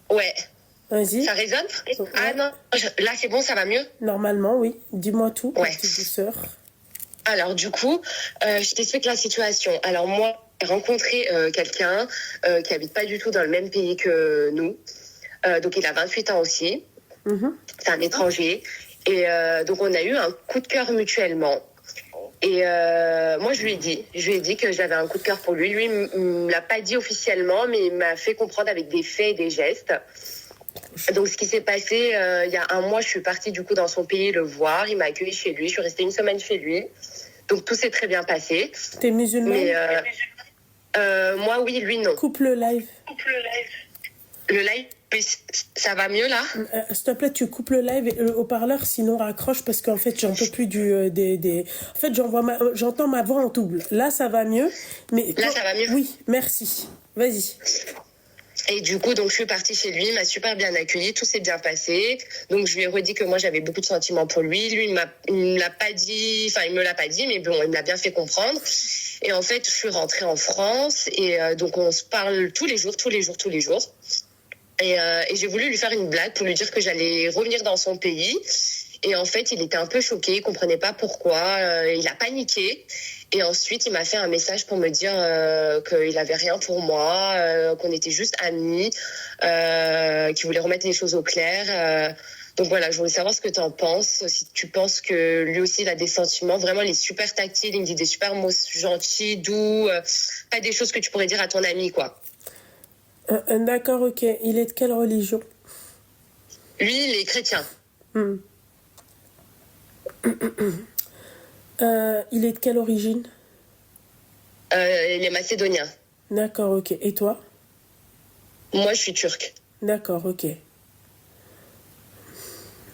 Ouais, Vas-y. ça résonne? Ah non, là c'est bon, ça va mieux? Normalement, oui. Dis-moi tout, Ouais. petite douceur. Alors du coup, je t'explique la situation. Alors moi, j'ai rencontré quelqu'un qui habite pas du tout dans le même pays que nous. Donc il a 28 ans aussi. Mhm. C'est un étranger. Et donc on a eu un coup de cœur mutuellement. Et moi je lui ai dit que j'avais un coup de cœur pour lui. Lui, il me l'a pas dit officiellement, mais il m'a fait comprendre avec des faits et des gestes. Donc ce qui s'est passé, il y a un mois, je suis partie du coup dans son pays le voir. Il m'a accueilli chez lui. Je suis restée une semaine chez lui. Donc tout s'est très bien passé. T'es musulmane? Mais moi oui, lui non. Coupe le live. Le live, ça va mieux là? S'il te plaît, tu coupes le live et le haut-parleur, sinon raccroche parce qu'en fait, j'en peux plus des... En fait, j'entends ma voix en double. Là, ça va mieux. Mais Là, ça va mieux? Oui, merci. Vas-y. Et du coup, donc, je suis partie chez lui, il m'a super bien accueilli, tout s'est bien passé. Donc, je lui ai redit que moi, j'avais beaucoup de sentiments pour lui. Lui, il me l'a pas dit, enfin, il me l'a pas dit, mais bon, il me l'a bien fait comprendre. Et en fait, je suis rentrée en France et donc, on se parle tous les jours. Et j'ai voulu lui faire une blague pour lui dire que j'allais revenir dans son pays Et en fait, il était un peu choqué, il comprenait pas pourquoi. Il a paniqué. Et ensuite, il m'a fait un message pour me dire qu'il avait rien pour moi, qu'on était juste amis, qu'il voulait remettre les choses au clair. Donc voilà, je voulais savoir ce que tu en penses. Si tu penses que lui aussi, il a des sentiments. Vraiment, il est super tactile, il me dit des super mots gentils, doux. Pas des choses que tu pourrais dire à ton ami, quoi. D'accord, ok. Il est de quelle religion? Lui, il est chrétien. Il est de quelle origine? Il est macédonien. D'accord, ok. Et toi? Moi, je suis turque. D'accord, ok.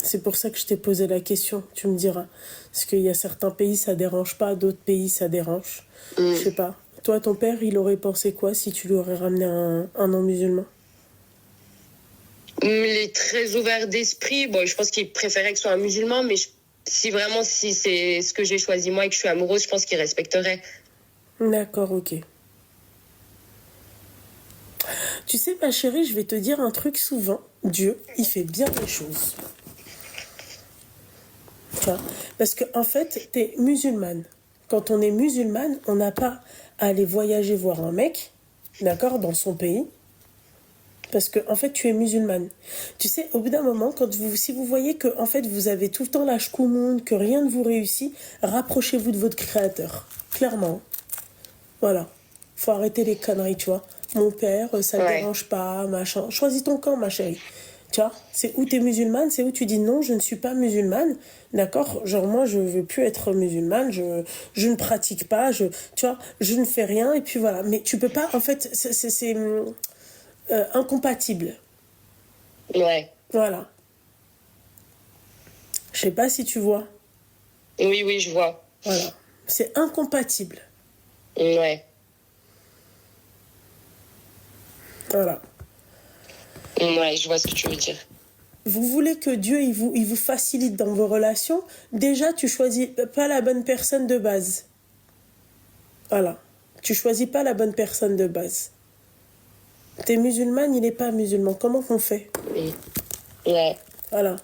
C'est pour ça que je t'ai posé la question, tu me diras. Parce qu'il y a certains pays, ça dérange pas, d'autres pays, ça dérange. Je sais pas. Toi, ton père, il aurait pensé quoi si tu lui aurais ramené un non-musulman? Il est très ouvert d'esprit. Bon, je pense qu'il préférait que ce soit un musulman, mais si c'est ce que j'ai choisi moi et que je suis amoureuse, je pense qu'il respecterait. D'accord, ok. Tu sais, ma chérie, je vais te dire un truc souvent. Dieu, il fait bien les choses. Enfin, parce que en fait, t'es musulmane. Quand on est musulmane, on n'a pas à aller voyager voir un mec, d'accord, dans son pays, parce que en fait, tu es musulmane. Tu sais, au bout d'un moment, si vous voyez que en fait, vous avez tout le temps la shkoumoun, que rien ne vous réussit, rapprochez-vous de votre créateur. Clairement. Voilà. Faut arrêter les conneries, tu vois. Mon père, ça ne dérange pas, machin. Choisis ton camp, ma chérie. Tu vois, c'est où tu es musulmane, c'est où tu dis non, je ne suis pas musulmane, d'accord? Genre, moi, je veux plus être musulmane, je ne pratique pas, tu vois, je ne fais rien, et puis voilà. Mais tu peux pas, en fait, c'est incompatible. Ouais. Voilà. Je sais pas si tu vois. Oui, je vois. Voilà. C'est incompatible. Ouais. Voilà. Ouais, je vois ce que tu veux dire. Vous voulez que Dieu il vous facilite dans vos relations, déjà tu choisis pas la bonne personne de base. Voilà. Tu choisis pas la bonne personne de base. T'es musulmane, il n'est pas musulman. Comment qu'on fait? Oui. Ouais. Voilà.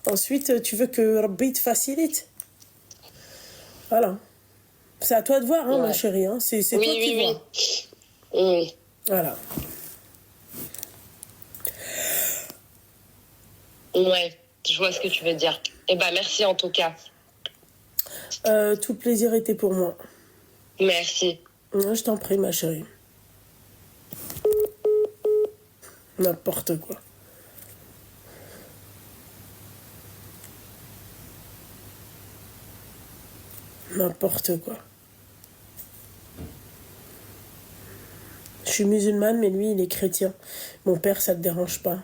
Ensuite, tu veux que Rabbi te facilite. Voilà. C'est à toi de voir, hein, ma chérie. Hein. C'est toi qui vois. Oui. Voilà. Ouais, je vois ce que tu veux dire. Eh ben, merci en tout cas. Tout plaisir était pour moi. Merci. Je t'en prie, ma chérie. N'importe quoi. N'importe quoi. Je suis musulmane, mais lui, il est chrétien. Mon père, ça te dérange pas?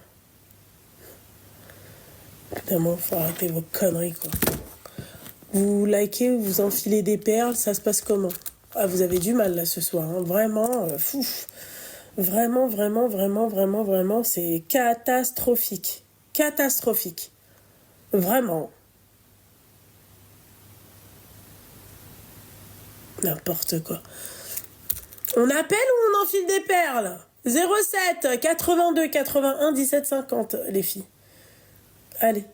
Évidemment, faut arrêter vos conneries, quoi. Vous likez, vous enfilez des perles, ça se passe comment? Ah, vous avez du mal, là, ce soir. Hein. Vraiment, Vraiment, vraiment, vraiment, vraiment, vraiment, c'est catastrophique. Catastrophique. Vraiment. N'importe quoi. On appelle ou on enfile des perles? 07 82 81 17 50, les filles. Allez.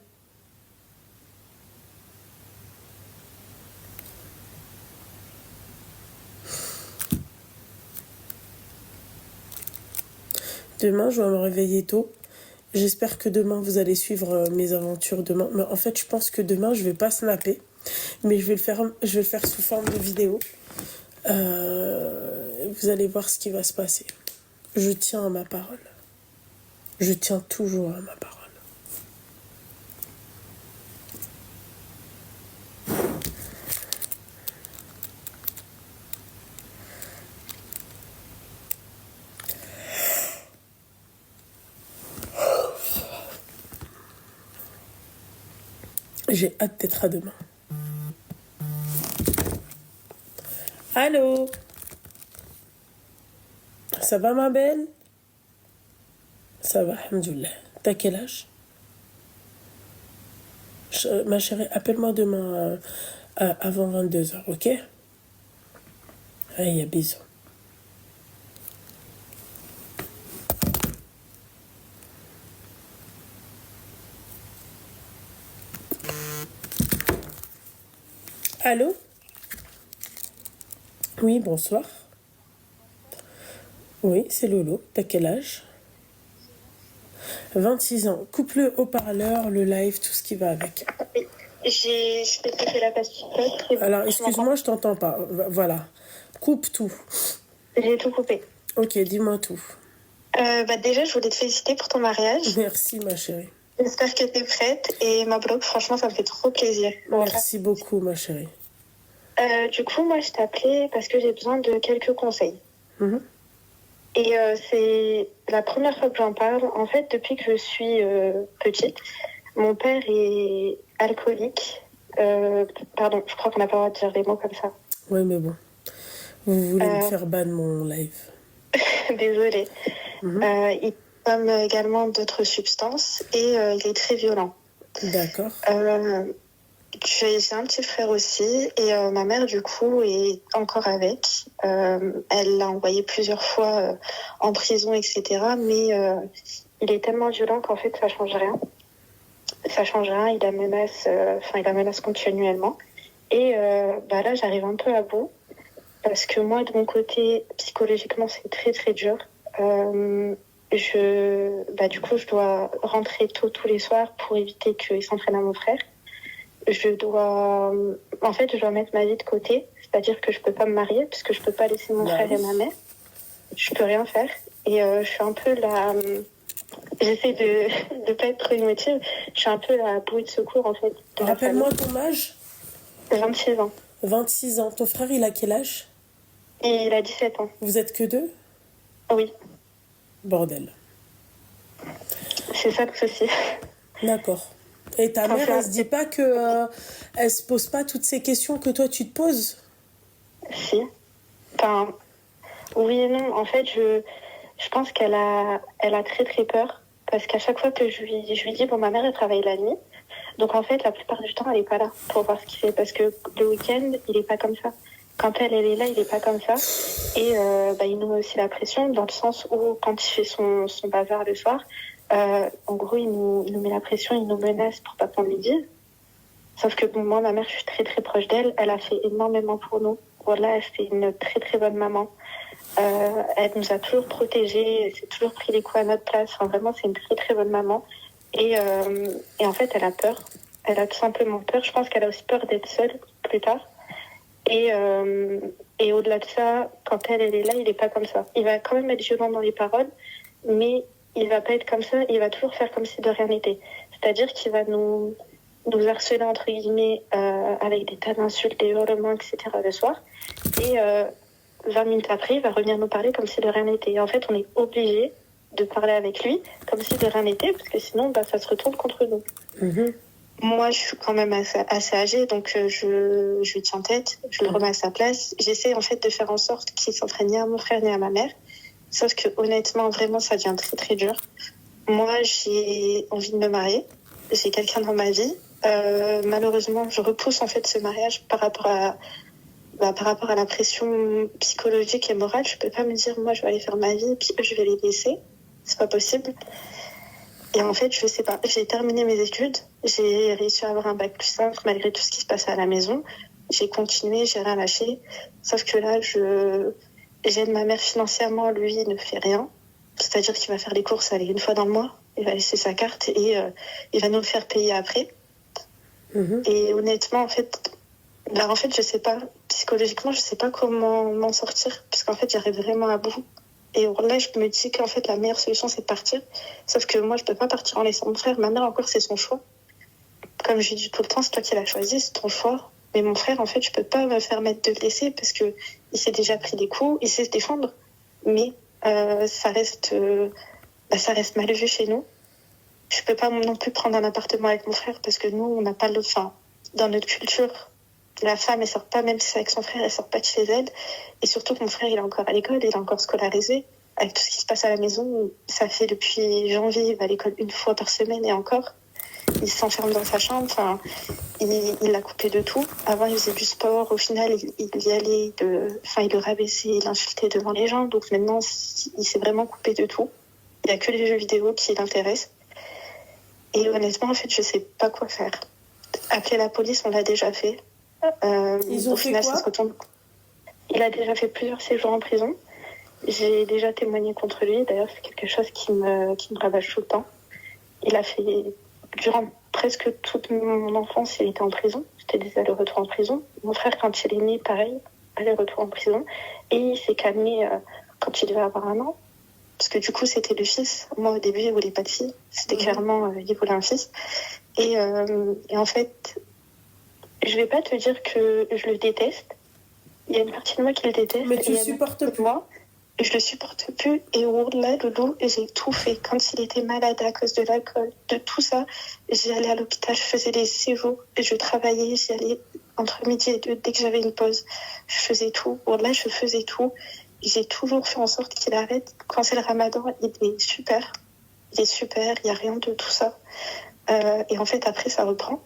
Demain, je vais me réveiller tôt. J'espère que demain, vous allez suivre mes aventures demain. Mais en fait, je pense que demain, je vais pas snapper. Mais je vais le faire sous forme de vidéo. Vous allez voir ce qui va se passer. Je tiens à ma parole. Je tiens toujours à ma parole. J'ai hâte d'être à demain. Allô? Ça va, ma belle? Ça va, alhamdoulilah. T'as quel âge? Ma chérie, appelle-moi demain avant 22h, ok? Allez, bisous. Allô? Oui, bonsoir. Oui, c'est Lolo. T'as quel âge? 26 ans. Coupe le haut-parleur, le live, tout ce qui va avec. Je peux te la page TikTok. Alors, excuse-moi, je t'entends pas. Voilà. Coupe tout. J'ai tout coupé. Ok, dis-moi tout. Déjà, je voulais te féliciter pour ton mariage. Merci, ma chérie. J'espère que tu es prête. Et ma blog, franchement, ça me fait trop plaisir. Merci beaucoup, ma chérie. Du coup, moi, je t'appelais parce que j'ai besoin de quelques conseils. Mhm. Et c'est la première fois que j'en parle. En fait, depuis que je suis petite, mon père est alcoolique. Pardon, je crois qu'on n'a pas le droit de dire des mots comme ça. Oui, mais bon. Vous voulez me faire ban mon live. Désolée. Mhm. Il consomme également d'autres substances et il est très violent. D'accord. J'ai un petit frère aussi et ma mère du coup est encore avec. Elle l'a envoyé plusieurs fois en prison, etc. Mais il est tellement violent qu'en fait ça change rien. Ça change rien. Il la menace continuellement. Et là j'arrive un peu à bout parce que moi de mon côté psychologiquement c'est très très dur. Du coup je dois rentrer tôt tous les soirs pour éviter qu'il s'entraîne à mon frère. Je dois mettre ma vie de côté, c'est-à-dire que je peux pas me marier parce que je peux pas laisser mon frère et ma mère. Je peux rien faire et je suis un peu là. J'essaie de pas être trop émotive. Je suis un peu la bouée de secours en fait. Rappelle-moi ton âge. 26 ans. 26 ans. Ton frère, il a quel âge? Et il a 17 ans. Vous êtes que deux? Oui. Bordel. C'est ça le souci. D'accord. Et ta mère, elle se dit pas que elle se pose pas toutes ces questions que toi tu te poses? Si. Enfin, oui et non. En fait, je pense qu'elle a très très peur parce qu'à chaque fois que je lui dis bon, ma mère elle travaille la nuit, donc en fait la plupart du temps elle est pas là pour voir ce qu'il fait parce que le week-end il est pas comme ça. Quand elle est là, il est pas comme ça. Et il nous met aussi la pression dans le sens où quand il fait son bazar le soir. En gros, il nous met la pression, il nous menace pour pas qu'on lui dise. Sauf que moi, ma mère, je suis très très proche d'elle. Elle a fait énormément pour nous. Voilà, c'est une très très bonne maman. Elle nous a toujours protégés, elle s'est toujours pris les coups à notre place. Enfin, vraiment, c'est une très très bonne maman. Et en fait, elle a peur. Elle a tout simplement peur. Je pense qu'elle a aussi peur d'être seule plus tard. Et au-delà de ça, quand elle est là, il est pas comme ça. Il va quand même être violent dans les paroles, mais il va pas être comme ça, il va toujours faire comme si de rien n'était. C'est-à-dire qu'il va nous harceler, entre guillemets, avec des tas d'insultes, des hurlements, etc. le soir. Et 20 minutes après, il va revenir nous parler comme si de rien n'était. Et en fait, on est obligé de parler avec lui comme si de rien n'était, parce que sinon, ça se retourne contre nous. Mhm. Moi, je suis quand même assez âgée, donc je lui tiens tête, je le remets à sa place. J'essaie en fait de faire en sorte qu'il ne s'entraîne ni à mon frère ni à ma mère. Sauf que honnêtement, vraiment, ça devient très très dur. Moi, j'ai envie de me marier. J'ai quelqu'un dans ma vie. Malheureusement, je repousse en fait ce mariage par rapport à la pression psychologique et morale. Je peux pas me dire, moi, je vais aller faire ma vie, puis eux, je vais les laisser. C'est pas possible. Et en fait, je sais pas. J'ai terminé mes études. J'ai réussi à avoir un bac plus 5 malgré tout ce qui se passait à la maison. J'ai continué, j'ai rien lâché. Sauf que là, j'aide ma mère financièrement, lui, il ne fait rien. C'est-à-dire qu'il va faire les courses, aller une fois dans le mois. Il va laisser sa carte et il va nous le faire payer après. Mhm. Et honnêtement, en fait, je sais pas. Psychologiquement, je sais pas comment m'en sortir. Parce qu'en fait, j'arrive vraiment à bout. Et là, je me dis qu'en fait, la meilleure solution, c'est de partir. Sauf que moi, je peux pas partir en laissant mon frère. Ma mère, encore, c'est son choix. Comme je dis tout le temps, c'est toi qui l'as choisi, c'est ton choix. Mais mon frère, en fait, je peux pas me permettre de le laisser parce que il s'est déjà pris des coups, il sait se défendre. Mais ça reste mal vu chez nous. Je peux pas non plus prendre un appartement avec mon frère parce que nous, on n'a pas l'autre. Enfin, dans notre culture, la femme, elle sort pas, même si c'est avec son frère, elle sort pas de chez elle. Et surtout que mon frère, il est encore à l'école, il est encore scolarisé. Avec tout ce qui se passe à la maison, ça fait depuis janvier, il va à l'école une fois par semaine et encore. Il s'enferme dans sa chambre, enfin, il l'a coupé de tout. Avant, il faisait du sport, au final, il y allait, il le rabaissait, il l'insultait devant les gens. Donc maintenant, il s'est vraiment coupé de tout. Il n'y a que les jeux vidéo qui l'intéressent. Et honnêtement, en fait, je sais pas quoi faire. Appeler la police, on l'a déjà fait. Ils ont au fait final, quoi? ça se retourne. Il a déjà fait plusieurs séjours en prison. J'ai déjà témoigné contre lui. D'ailleurs, c'est quelque chose qui me ravage tout le temps. Il a fait, durant presque toute mon enfance, il était en prison. C'était des allers-retours en prison. Mon frère, quand il est né, pareil, aller-retour en prison. Et il s'est calmé quand il devait avoir 1 an. Parce que du coup, c'était le fils. Moi, au début, il voulait pas de fille. C'était clairement, il voulait un fils. Et en fait, je vais pas te dire que je le déteste. Il y a une partie de moi qui le déteste. Mais tu le supportes plus. Moi, je le supporte plus. Et au-delà de l'eau, j'ai tout fait. Quand il était malade à cause de l'alcool, de tout ça, j'allais à l'hôpital, je faisais des séjours, je travaillais, j'y allais entre midi et 2, dès que j'avais une pause. Je faisais tout. Au-delà, je faisais tout. J'ai toujours fait en sorte qu'il arrête. Quand c'est le ramadan, il est super. Il est super, il n'y a rien de tout ça. Et en fait, après, ça reprend.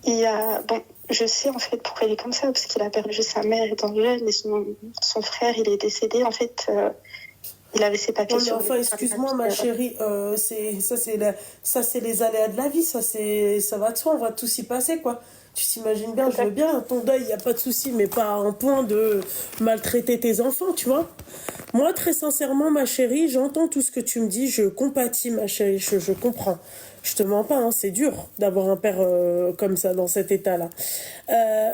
Bon, je sais en fait pourquoi il est comme ça, parce qu'il a perdu sa mère étant jeune et son frère, il est décédé. En fait, il avait ses papiers sur enfin, excuse-moi, ma chérie, c'est les aléas de la vie, ça va de soi, on va tous y passer, quoi. Tu t'imagines bien, je veux bien, ton deuil, il n'y a pas de souci, mais pas à un point de maltraiter tes enfants, tu vois. Moi, très sincèrement, ma chérie, j'entends tout ce que tu me dis, je compatis, ma chérie, je comprends. Je te mens pas, hein, c'est dur d'avoir un père comme ça, dans cet état-là.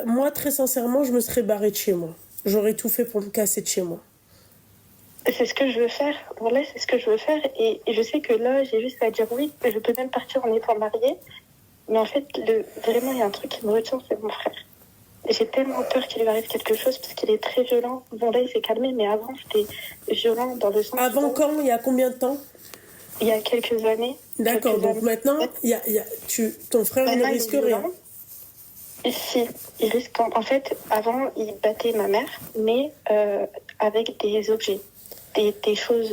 Moi, très sincèrement, je me serais barrée de chez moi. J'aurais tout fait pour me casser de chez moi. C'est ce que je veux faire. Voilà, c'est ce que je veux faire. Et je sais que là, j'ai juste à dire oui, je peux même partir en étant mariée. Mais en fait, vraiment, il y a un truc qui me retient, c'est mon frère. J'ai tellement peur qu'il lui arrive quelque chose parce qu'il est très violent. Bon, là, il s'est calmé, mais avant, c'était violent dans le sens... Avant quand? Il y a combien de temps? Il y a quelques années. D'accord, donc maintenant, ton frère ne risque rien. Si, il risque... En fait, avant, il battait ma mère, mais avec des objets. Des choses...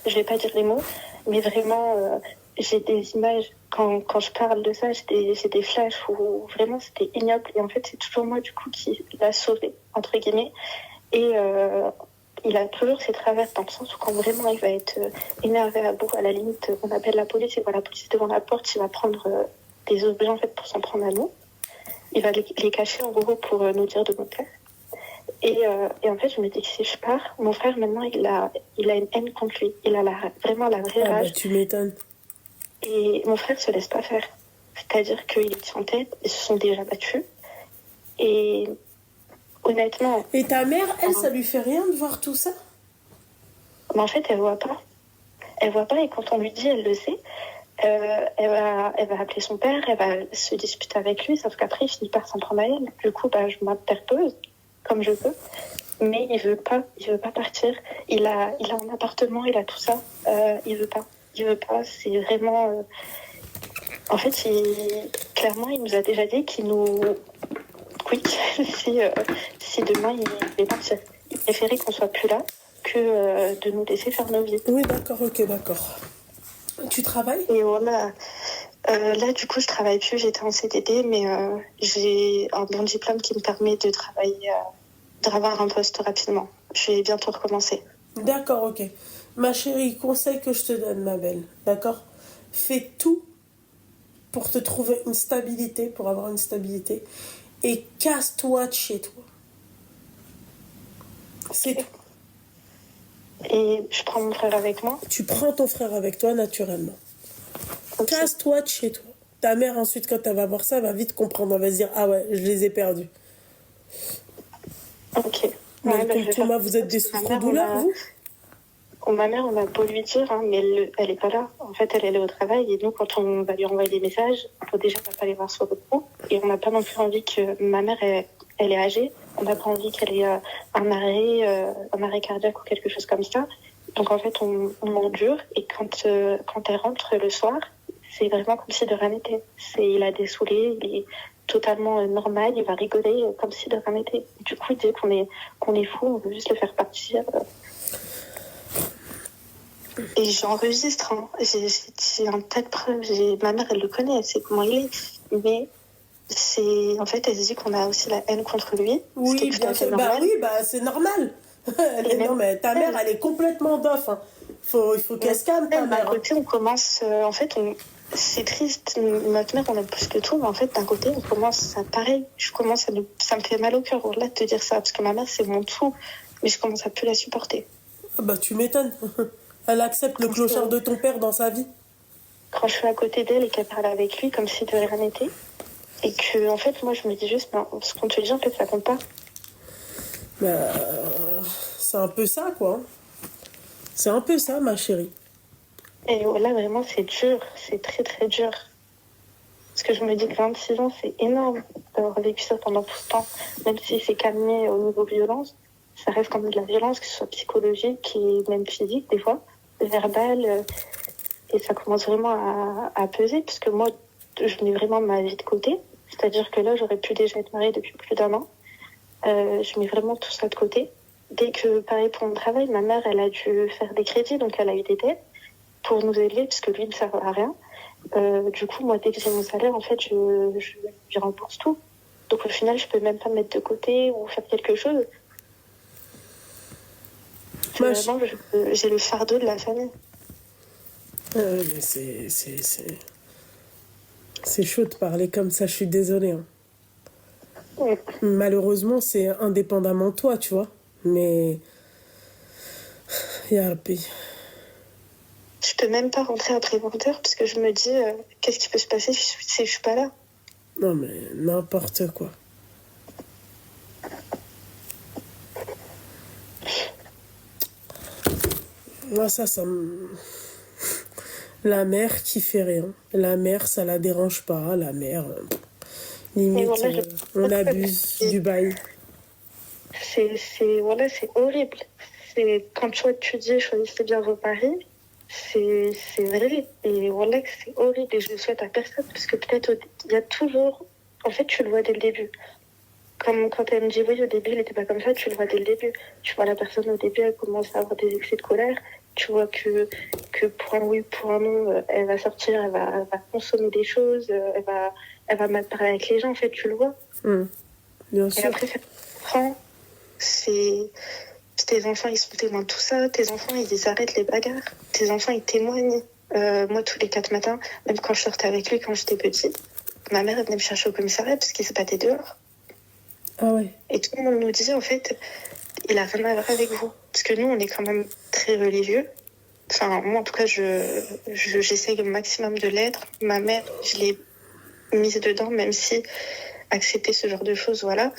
je vais pas dire les mots, mais vraiment... j'ai des images, quand je parle de ça, j'ai des flashs où vraiment c'était ignoble. Et en fait, c'est toujours moi, du coup, qui l'a sauvé, entre guillemets. Et il a toujours ses travers dans le sens où quand vraiment il va être énervé à bout, à la limite, on appelle la police, il voit la police devant la porte, il va prendre des objets, en fait, pour s'en prendre à nous. Il va les cacher, en gros, pour nous dire de nous taire. Et en fait, je me dis que si je pars, mon frère, maintenant, il a une haine contre lui. Il a vraiment la vraie rage. Bah, tu m'étonnes. Et mon frère se laisse pas faire. C'est-à-dire qu'il est en tête, ils se sont déjà battus. Et honnêtement... Et ta mère, elle, ça lui fait rien de voir tout ça? Mais en fait, elle voit pas. Elle voit pas et quand on lui dit, elle le sait. Elle va appeler son père, elle va se disputer avec lui, sauf qu'après, il finit par s'en prendre à elle. Du coup, je m'interpose comme je peux. Mais il veut pas partir. Il a un appartement, il a tout ça. Il veut pas. C'est vraiment... En fait, clairement, il nous a déjà dit qu'il nous... Oui, si demain, il devait partir. Il préférait qu'on soit plus là que de nous laisser faire nos vies. Oui, d'accord, ok, d'accord. Tu travailles? Et voilà. Là, du coup, je travaille plus. J'étais en CDD, mais j'ai un bon diplôme qui me permet de travailler, d'avoir un poste rapidement. Je vais bientôt recommencer. D'accord, ok. Ma chérie, conseil que je te donne, ma belle, d'accord? Fais tout pour te trouver une stabilité, pour avoir une stabilité, et casse-toi de chez toi. C'est tout. Et je prends mon frère avec moi? Tu prends ton frère avec toi, naturellement. Okay. Casse-toi de chez toi. Ta mère, ensuite, quand elle va voir ça, elle va vite comprendre. Elle va se dire, ah ouais, je les ai perdus. Ok. Mais Thomas, vous êtes des souffres-douleurs, vous? Ma mère, on a beau lui dire, hein, mais elle est pas là. En fait, elle est au travail. Et nous, quand on va lui envoyer des messages, il faut déjà pas les voir sur le coup. Et on n'a pas non plus envie que ma mère, elle est âgée. On n'a pas envie qu'elle ait un arrêt cardiaque ou quelque chose comme ça. Donc, en fait, on endure. Et quand elle rentre le soir, c'est vraiment comme si de rien n'était. Il a dessoulé, il est totalement normal. Il va rigoler comme si de rien n'était. Du coup, il dit qu'on est fou, on veut juste le faire partir. Et j'enregistre, hein. J'ai un tas de preuves. Ma mère, elle le connaît, elle sait comment il est. Mais en fait, elle se dit qu'on a aussi la haine contre lui. Oui, bien sûr. C'est normal. Non, mais ta mère, elle est complètement dof. Hein. Il faut qu'elle se calme, ta mère. À côté, on commence... en fait, c'est triste. Notre mère, on aime plus que tout, mais en fait, d'un côté, on commence à pareil. Ça me fait mal au cœur, là, de te dire ça, parce que ma mère, c'est mon tout, mais je commence à plus la supporter. Ah bah, tu m'étonnes. Elle accepte le clochard de ton père dans sa vie. Quand je suis à côté d'elle et qu'elle parle avec lui comme si de rien n'était, et que, en fait, moi, je me dis juste, ben, ce qu'on te dit, en fait, ça compte pas. Bah, c'est un peu ça, quoi. C'est un peu ça, ma chérie. Et là, vraiment, c'est dur. C'est très, très dur. Parce que je me dis que 26 ans, c'est énorme d'avoir vécu ça pendant tout ce temps. Même si c'est calmé au niveau violence, ça reste quand même de la violence, que ce soit psychologique et même physique, des fois, verbale. Et ça commence vraiment à peser, puisque moi, je mets vraiment ma vie de côté. C'est-à-dire que là, j'aurais pu déjà être mariée depuis plus d'1 an. Je mets vraiment tout ça de côté. Dès que, pareil pour mon travail, ma mère, elle a dû faire des crédits, donc elle a eu des dettes pour nous élever, parce que lui ne sert à rien. Du coup, moi, dès que j'ai mon salaire, en fait, je rembourse tout. Donc au final, je peux même pas mettre de côté ou faire quelque chose. Vraiment, j'ai le fardeau de la famille. Mais c'est chaud de parler comme ça, je suis désolée. Hein. Ouais. Malheureusement, c'est indépendamment de toi, tu vois. Mais... Ya Rabbi. Je peux même pas rentrer après 20h parce que je me dis, qu'est-ce qui peut se passer si je suis pas là? Non, mais n'importe quoi. Moi, ça me... La mère qui fait rien. La mère, ça la dérange pas. La mère, limite, voilà, on abuse du bail. Voilà, c'est horrible. C'est quand toi tu dis choisissez bien vos paris, c'est vrai. Et voilà que c'est horrible et je le souhaite à personne parce que peut-être il y a toujours... En fait, tu le vois dès le début. Comme quand elle me dit oui, au début, il n'était pas comme ça, tu le vois dès le début. Tu vois la personne au début, elle commence à avoir des excès de colère. Tu vois que pour un oui, pour un non, elle va sortir, elle va consommer des choses, elle va mal parler avec les gens, en fait, tu le vois. Bien et sûr. après, ça prend, c'est... Tes enfants, ils sont témoins de tout ça. Tes enfants, ils arrêtent les bagarres. Tes enfants, ils témoignent. Moi, tous les 4 matins, même quand je sortais avec lui quand j'étais petite, ma mère venait me chercher au commissariat parce qu'il se battait dehors. Ah ouais. Et tout le monde nous disait, en fait, il a rien à voir avec vous. Parce que nous, on est quand même très religieux. Enfin, moi, en tout cas, j'essaye au maximum de l'être. Ma mère, je l'ai mise dedans, même si accepter ce genre de choses, voilà.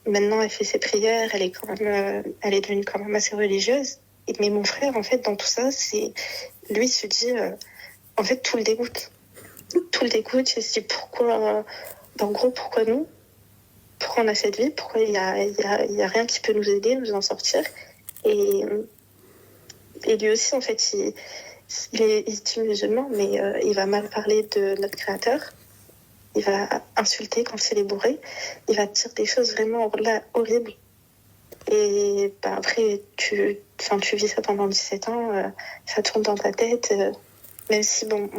Maintenant, elle fait ses prières, elle est devenue quand même assez religieuse. Mais mon frère, en fait, dans tout ça, lui se dit, en fait, tout le dégoûte. Tout le dégoûte. Il se dit pourquoi, en gros, pourquoi nous? Pourquoi on a cette vie? Pourquoi il y a rien qui peut nous aider, nous en sortir? Et lui aussi, en fait, il se dit musulman, mais il va mal parler de notre créateur. Il va insulter quand il est bourré. Il va dire des choses vraiment horribles. Et bah, après, tu vis ça pendant 17 ans, ça tourne dans ta tête. Même si, bon,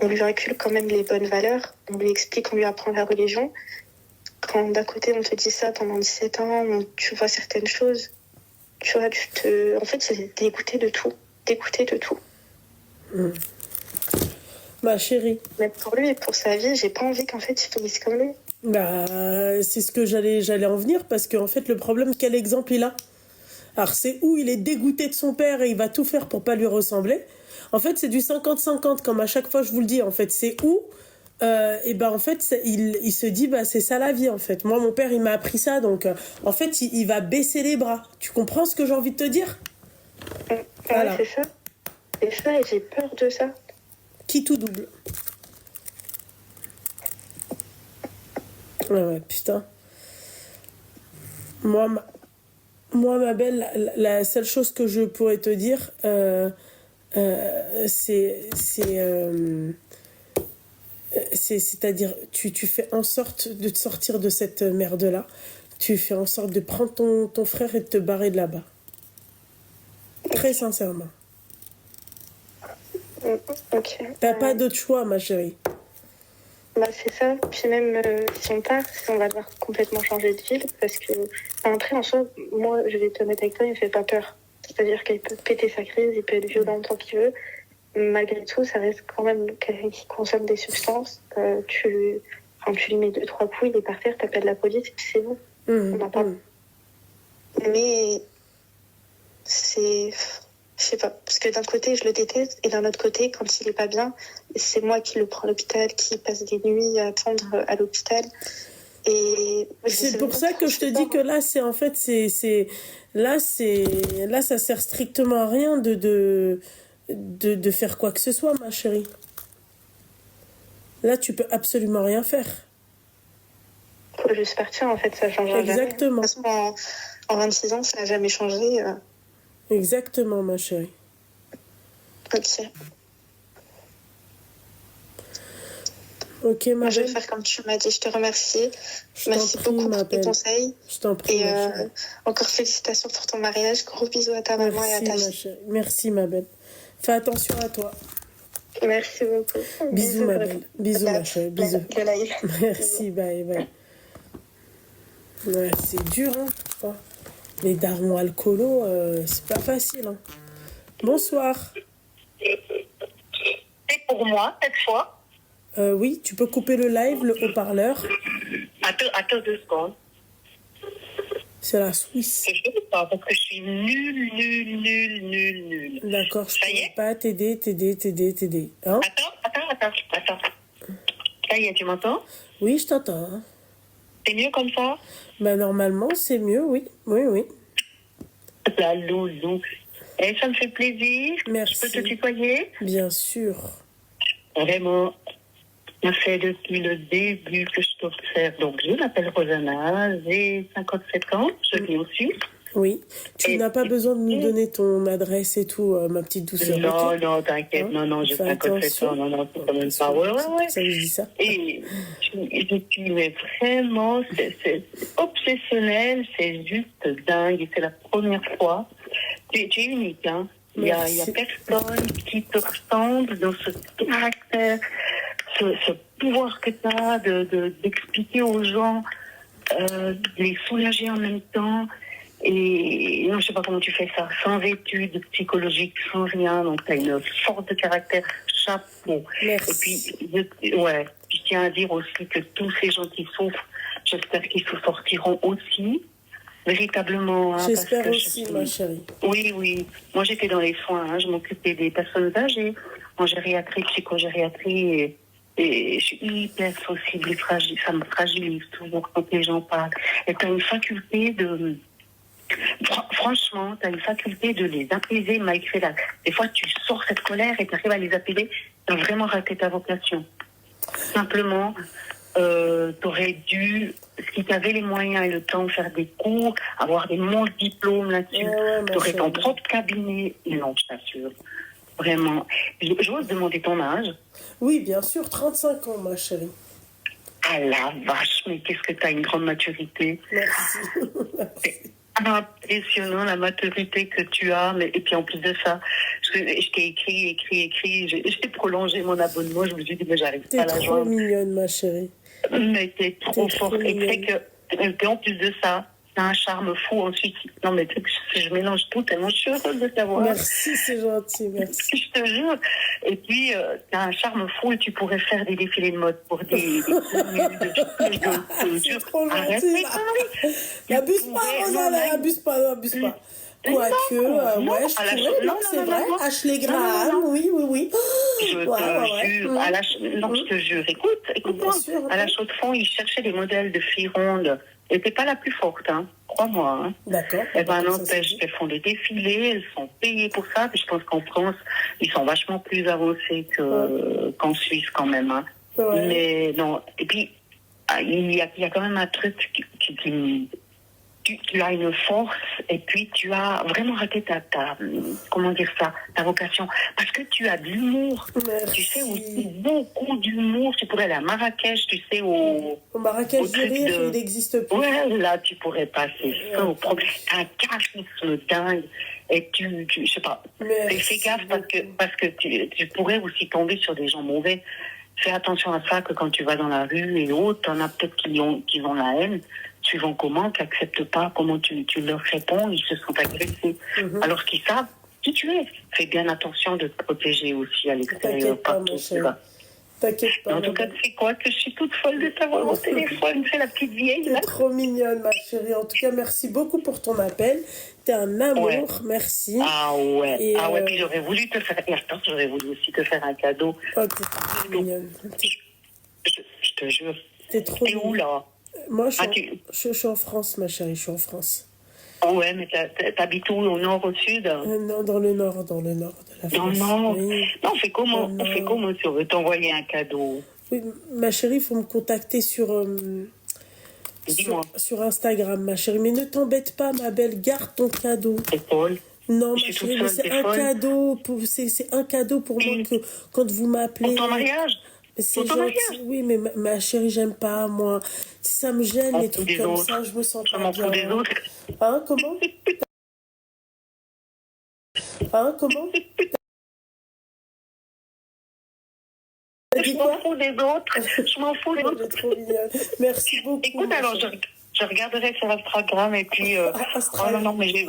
on lui inculque quand même les bonnes valeurs, on lui explique, on lui apprend la religion. Quand d'un côté, on te dit ça pendant 17 ans, tu vois certaines choses, tu vois, en fait, c'est dégoûté de tout. Dégoûté de tout. Ma chérie. Même pour lui et pour sa vie, j'ai pas envie qu'en fait, il finisse comme lui. Bah, c'est ce que j'allais en venir, parce qu'en fait, le problème, quel exemple il a? Alors, c'est où il est dégoûté de son père et il va tout faire pour pas lui ressembler. En fait, c'est du 50-50, comme à chaque fois je vous le dis. En fait, c'est où et ben en fait, il se dit, bah c'est ça la vie, en fait. Moi, mon père, il m'a appris ça, donc en fait, il va baisser les bras. Tu comprends ce que j'ai envie de te dire? Voilà. Ouais, c'est ça. C'est ça, et j'ai peur de ça. Qui tout double. Ouais, putain. Moi, ma belle, la seule chose que je pourrais te dire, c'est-à-dire, tu fais en sorte de te sortir de cette merde-là. Tu fais en sorte de prendre ton frère et de te barrer de là-bas. Très sincèrement. Ok. T'as pas d'autre choix, ma chérie. Bah, c'est ça. Puis même si on part, on va devoir complètement changer de ville parce que après, en soi, moi, je vais être honnête avec toi, il me fait pas peur. C'est-à-dire qu'il peut péter sa crise, il peut être violent tant qu'il veut. malgré tout, ça reste quand même quelqu'un qui consomme des substances. Tu lui mets 2-3 coups, il est par terre, t'appelles la police, c'est bon. On n'en parle. Mais c'est... Je sais pas, parce que d'un côté, je le déteste, et d'un autre côté, quand il est pas bien, c'est moi qui le prends à l'hôpital, qui passe des nuits à attendre à l'hôpital. Et c'est pour ça que je te dis que là, c'est en fait, là, ça sert strictement à rien de faire quoi que ce soit, ma chérie. Là, tu peux absolument rien faire. Faut juste partir, en fait, ça change jamais. Exactement. De toute façon, en 26 ans, ça n'a jamais changé. Exactement, ma chérie. Ok. Ok, ma Moi, je vais belle. faire comme tu m'as dit. Je te remercie. Je Merci t'en prie, beaucoup ma pour tes belle. conseils. Je t'en prie, Et ma chérie. encore félicitations pour ton mariage. Gros bisous à ta maman et à Merci, ta ma fille. chérie. Merci, ma belle. Fais attention à toi. Merci beaucoup. Bisous, ma belle. Bisous, ma chérie. Bisous. Le live. Merci, bye, bye. Ouais, c'est dur, hein. Enfin, les darons alcoolos, c'est pas facile, hein. Bonsoir. C'est pour moi, cette fois. Oui, tu peux couper le live, le haut-parleur. Attends 2 secondes. C'est la Suisse. Je sais pas, parce que je suis nulle. D'accord, je Ça y peux est pas t'aider. Hein? Attends. Ça y est, tu m'entends? Oui, je t'entends. Hein. C'est mieux comme ça? Bah, normalement, c'est mieux, oui. Oui. La loulou. Et ça me fait plaisir. Merci. Je peux te tutoyer? Bien sûr. Vraiment. Ça fait depuis le début que je t'observe. Donc, je m'appelle Rosanna, j'ai 57 ans, je vis au Sud. Oui. Tu n'as pas besoin de nous donner ton adresse et tout, ma petite douceur. Non, ok non, t'inquiète, Hein? non, j'ai Fais 57 attention. ans, non, c'est quand même pas. Ouais. C'est ça que je dis ça. Et mais vraiment, c'est obsessionnel, c'est juste dingue. Et c'est la première fois. Tu es unique, hein. Il y a personne qui te ressemble dans ce caractère, ce pouvoir que tu as d'expliquer aux gens, de les soulager en même temps. Et non, je sais pas comment tu fais ça, sans études psychologiques, sans rien. Donc, tu as une force de caractère, chapeau. Merci. Et puis, je tiens à dire aussi que tous ces gens qui souffrent, j'espère qu'ils se sortiront aussi, véritablement. Hein, J'espère aussi, ma chérie. Oui. Moi, j'étais dans les soins, hein, je m'occupais des personnes âgées, en gériatrie, psychogériatrie, et je suis hyper sensible et fragile. Ça me fragilise toujours quand les gens parlent. Et tu as une faculté de... Franchement, tu as une faculté de les apaiser malgré la... Des fois, tu sors cette colère et tu arrives à les apaiser. Tu as vraiment raté ta vocation. Simplement, tu aurais dû, si tu avais les moyens et le temps, faire des cours, avoir des monts de diplômes là-dessus. Tu aurais ton propre cabinet. Non, je t'assure. Vraiment. J'ose demander ton âge. Oui, bien sûr, 35 ans, ma chérie. Ah la vache, mais qu'est-ce que tu as une grande maturité. Merci. Impressionnant la maturité que tu as, mais et puis en plus de ça, je t'ai écrit, j'ai prolongé mon abonnement, je me suis dit mais j'arrive pas à la T'es trop joindre. mignonne, ma chérie. Mais t'es trop forte. Et mignonne. que en plus de ça, t'as un charme fou ensuite. Non mais je mélange tout tellement je suis heureuse de t'avoir. Merci, c'est gentil, merci. Je te jure. Et puis, t'as un charme fou et tu pourrais faire des défilés de mode pour des C'est trop gentil, là. Abuse pas, Rosanna, abuse pas. Quoique, ouais, je pourrais, non, c'est vrai. Ashley Graham, oui. Je te jure, non, je te jure. Écoute-moi. Bien sûr, À la Chaux-de-Fonds, ils cherchaient des modèles de filles rondes. Elle n'était pas la plus forte, hein. Crois-moi. Hein. D'accord. Eh ben, n'empêche qu'elles font des défilés, elles sont payées pour ça. Puis je pense qu'en France, ils sont vachement plus avancés qu'en Suisse quand même. Hein. Ouais. Mais non. Et puis, il y a quand même un truc qui tu as une force et puis tu as vraiment raté comment dire ça, ta vocation. Parce que tu as de l'humour. Merci. Tu sais, aussi beaucoup d'humour. Tu pourrais aller à Marrakech, tu sais, au Marrakech du rire, il n'existe plus. Ouais, là, tu pourrais passer ça au problème. Un charisme dingue. Et je sais pas. Fais gaffe parce que tu pourrais aussi tomber sur des gens mauvais. Fais attention à ça, que quand tu vas dans la rue et autres, t'en as peut-être qui ont la haine, suivant comment, qui n'acceptent pas comment tu leur réponds, ils se sentent agressés. Alors qu'ils savent qui tu es. Fais bien attention de te protéger aussi à l'extérieur. T'inquiète pas, ma Partout, chérie. tu vois. T'inquiète pas. En tout cas, tu sais quoi, que je suis toute folle de t'avoir au téléphone. C'est la petite vieille, T'es là. trop mignonne, ma chérie. En tout cas, merci beaucoup pour ton appel. T'es un amour, Ouais. merci. Ah ouais. Et, Ah ouais, puis j'aurais voulu te faire... Et attends, j'aurais voulu aussi te faire un cadeau. Oh, t'es trop mignonne. Je te jure. T'es trop T'es où, mignonne. là? Moi, Ah, je suis en France, ma chérie. Je suis en France. Ouais, mais t'habites où? Au nord, au sud? Non, dans le nord de la Non, France. non. Oui. Non, on fait comment? Non, On fait non. comment si on veut t'envoyer un cadeau? Oui, ma chérie, il faut me contacter Dis-moi. sur Instagram, ma chérie. Mais ne t'embête pas, ma belle. Garde ton cadeau. C'est Paul. Non, Je ma suis chérie, toute mais seule, c'est t'es un folle. cadeau. C'est un cadeau pour moi que quand vous m'appelez. Pour ton mariage? C'est Pour ton gentil. mariage? Oui, mais ma chérie, j'aime pas, moi. Ça me gêne, M'en les fous trucs des comme autres. ça. Je me sens Je pas m'en fous des bien. autres. Hein, comment? Hein, comment? T'as dit Je quoi? m'en fous des autres. Je m'en fous des Elle autres. est trop mignonne. Merci beaucoup. Écoute, ma alors, chérie. je regarderai sur Instagram et puis... Oh non, non, mais j'ai...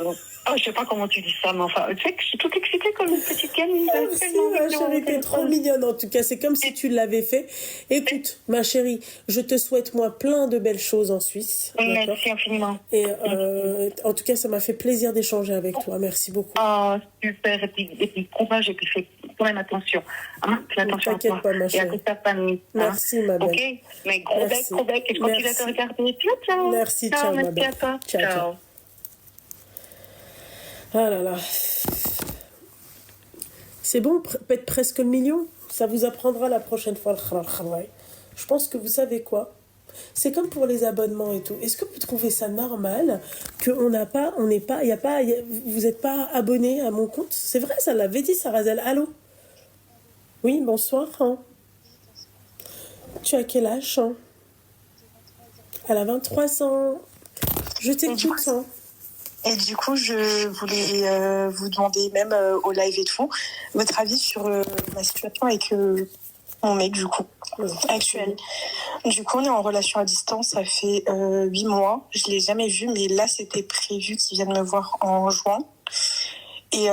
Oh, je sais pas comment tu dis ça, mais enfin, tu sais que je suis toute excitée comme une petite gamine. Merci, ma chérie, t'es trop mignonne en tout cas. C'est comme si tu l'avais fait. Écoute, ma chérie, je te souhaite moi plein de belles choses en Suisse. D'accord. Merci infiniment. Et en tout cas, ça m'a fait plaisir d'échanger avec toi. Merci beaucoup. Oh, super. Et puis courage et puis fais quand même attention. Hein? Fais attention à T'inquiète toi pas, ma et à chérie. toute ta famille. Hein? Merci, ma belle. Ok? Mais gros bec, Merci. gros bec. Et je continue à te Merci. regarder. Ciao, ciao. Merci, ciao, ma merci belle. à toi. Ciao, ciao. Ah là là. C'est bon, peut-être presque le million. Ça vous apprendra la prochaine fois le khalal. Je pense que vous savez quoi. C'est comme pour les abonnements et tout. Est-ce que vous trouvez ça normal qu'on n'a pas, on n'est pas, vous n'êtes pas abonné à mon compte? C'est vrai, ça l'avait dit, Sarazel. Allô? Oui, bonsoir. Hein. Tu as quel âge? Hein? Elle a 23 ans. Je t'écoute. Hein. Et du coup, je voulais vous demander, même au live et tout, votre avis sur ma situation avec mon mec, du coup, actuel. Du coup, on est en relation à distance, ça fait 8 mois. Je ne l'ai jamais vu, mais là, c'était prévu qu'il vienne me voir en juin. Et,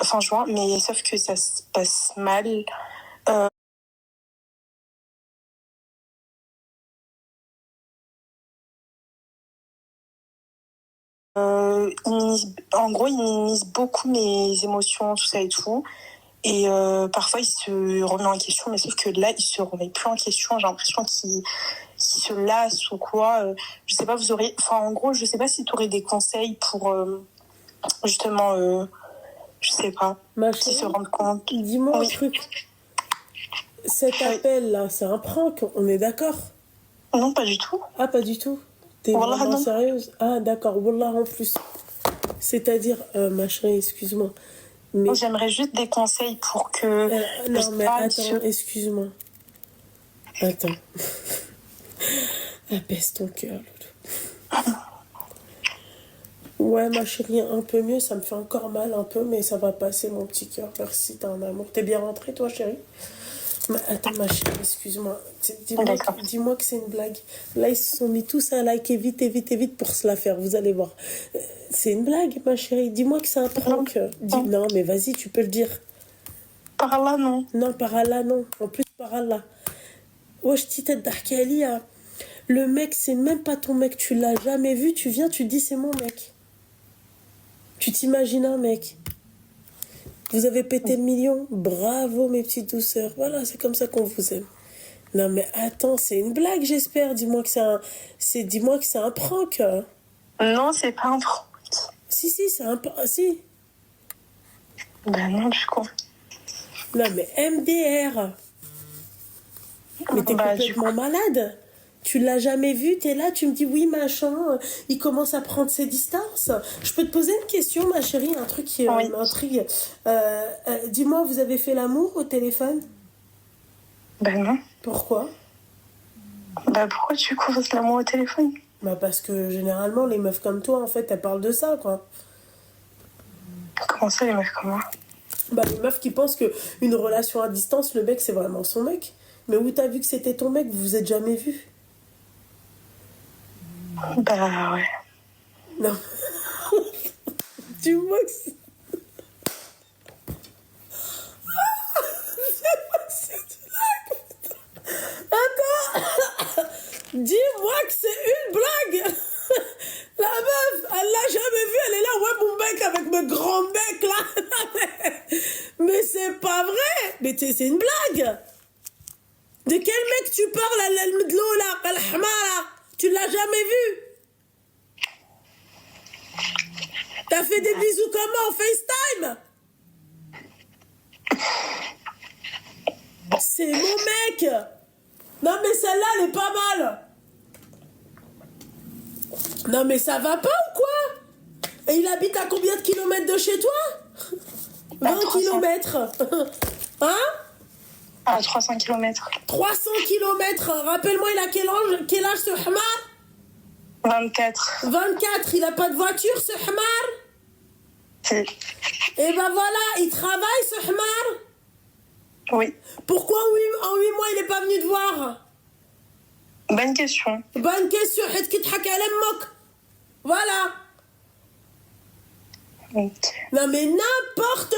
fin juin, mais sauf que ça se passe mal. En gros, il minimise beaucoup mes émotions, tout ça et tout. Et parfois, il se remet en question, mais sauf que là, il se remet plus en question. J'ai l'impression qu'il se lasse ou quoi. Je sais pas, vous aurez... Enfin, en gros, je sais pas si tu aurais des conseils pour, justement, je sais pas, qu'il se rende compte. Dis-moi un truc. Cet appel-là, c'est un prank, on est d'accord? Non, pas du tout. Ah, pas du tout? T'es Wallah, vraiment non. sérieuse? Ah, d'accord. Wallah, en plus. C'est-à-dire, ma chérie, excuse-moi. Mais... J'aimerais juste des conseils pour que... non, mais attends, excuse-moi. Attends. Apaise ton cœur, Loulou. Ouais, ma chérie, un peu mieux. Ça me fait encore mal un peu, mais ça va passer, mon petit cœur. Merci, t'as un amour. T'es bien rentrée, toi, chérie? Mais attends, ma chérie, excuse-moi. Dis-moi que c'est une blague. Là, ils se sont mis tous à liker vite pour se la faire. Vous allez voir. C'est une blague, ma chérie. Dis-moi que c'est un prank. Non, mais vas-y, tu peux le dire. Par là, non. Non, par Allah, non. En plus, par Allah. Wesh, tita d'Arkalia. Le mec, c'est même pas ton mec. Tu l'as jamais vu. Tu viens, tu dis c'est mon mec. Tu t'imagines un mec. Vous avez pété le million. Bravo, mes petites douceurs. Voilà, c'est comme ça qu'on vous aime. Non, mais attends, c'est une blague, j'espère. Dis-moi que c'est un prank. Non, c'est pas un prank. Si, c'est un prank. Si. Ben non, du coup. Non, mais MDR. Mais t'es complètement malade. Tu l'as jamais vu, t'es là, tu me dis oui, machin, il commence à prendre ses distances. Je peux te poser une question, ma chérie, un truc qui m'intrigue. Dis-moi, vous avez fait l'amour au téléphone? Ben non. Pourquoi? Bah pourquoi tu commences l'amour au téléphone? Bah parce que généralement, les meufs comme toi, en fait, elles parlent de ça, quoi. Comment ça, les meufs comme moi? Bah les meufs qui pensent qu'une relation à distance, le mec, c'est vraiment son mec. Mais où t'as vu que c'était ton mec? Vous vous êtes jamais vus? Bah ouais. Non. Dis-moi que c'est... Dis-moi que c'est une blague. La meuf, elle l'a jamais vu, elle est là, ouais, mon mec avec mon grand bec là. Mais c'est pas vrai. Mais c'est une blague. De quel mec tu parles, al-Medlo là, al-Hmara? Tu l'as jamais vu? T'as fait des bisous comment en FaceTime? C'est mon mec. Non mais celle-là, elle est pas mal. Non mais ça va pas ou quoi? Et il habite à combien de kilomètres de chez toi? 20 kilomètres. Hein? À 300 km. 300 kilomètres. Rappelle-moi, il a quel âge ce Hamar? 24. 24. Il a pas de voiture ce Hamar? Si. Et ben voilà, il travaille ce Hamar? Oui. Pourquoi en 8 mois il est pas venu te voir? Bonne question. Bonne question. Voilà. Ok. Non mais n'importe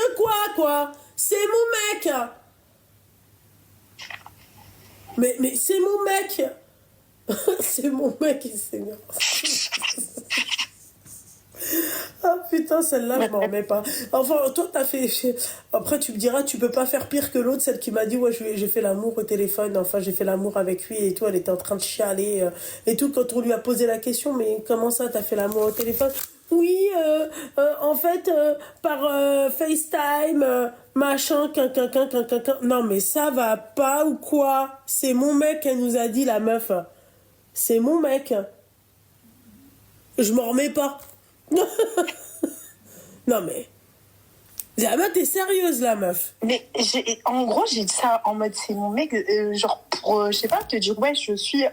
quoi. C'est mon mec. Mais c'est mon mec. C'est mon mec, il s'énerve. Ah putain, celle-là, je m'en remets pas. Enfin, toi, t'as fait... Après, tu me diras, tu peux pas faire pire que l'autre, celle qui m'a dit, ouais, j'ai fait l'amour au téléphone, enfin, j'ai fait l'amour avec lui et tout, elle était en train de chialer et tout, quand on lui a posé la question, mais comment ça, t'as fait l'amour au téléphone? Oui, en fait, par FaceTime, machin, quinquin. Non, mais ça va pas ou quoi? C'est mon mec, elle nous a dit, la meuf. C'est mon mec. Je m'en remets pas. Non mais Zama, t'es sérieuse la meuf? Mais en gros, j'ai dit ça en mode c'est mon mec, genre pour, je sais pas, te dire ouais, je suis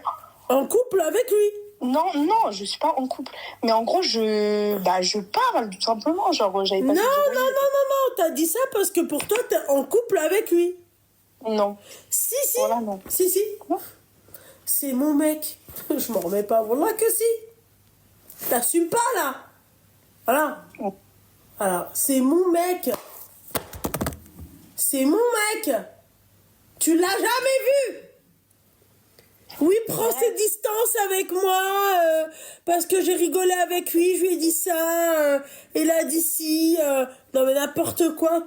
en couple avec lui. Non, je suis pas en couple. Mais en gros, je parle tout simplement, genre j'avais pas. Non, t'as dit ça parce que pour toi, t'es en couple avec lui. Non. Si. Voilà, non. Si. Quoi? C'est mon mec. Je m'en remets pas. Voilà que si. T'assumes pas là. Voilà. Alors, c'est mon mec. C'est mon mec. Tu l'as jamais vu. Oui, prends ses distances avec moi parce que j'ai rigolé avec lui, je lui ai dit ça, il a dit si, non mais n'importe quoi.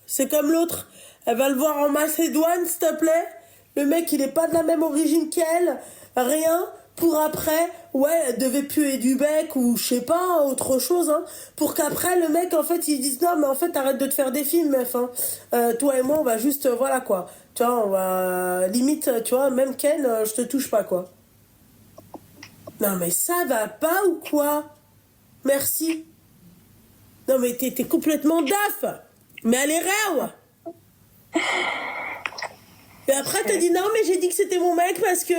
C'est comme l'autre, elle va le voir en Macédoine, s'il te plaît. Le mec, il est pas de la même origine qu'elle, rien. Pour après, ouais, elle devait puer du bec ou je sais pas, autre chose, hein. Pour qu'après, le mec, en fait, il dise non, mais en fait, arrête de te faire des films, meuf, hein. Toi et moi, on va juste, voilà, quoi. Tu vois, on va, limite, tu vois, même Ken, je te touche pas, quoi. Non, mais ça va pas ou quoi? Merci. Non, mais t'es complètement daf. Mais elle est rare. Et après, t'as dit non, mais j'ai dit que c'était mon mec parce que.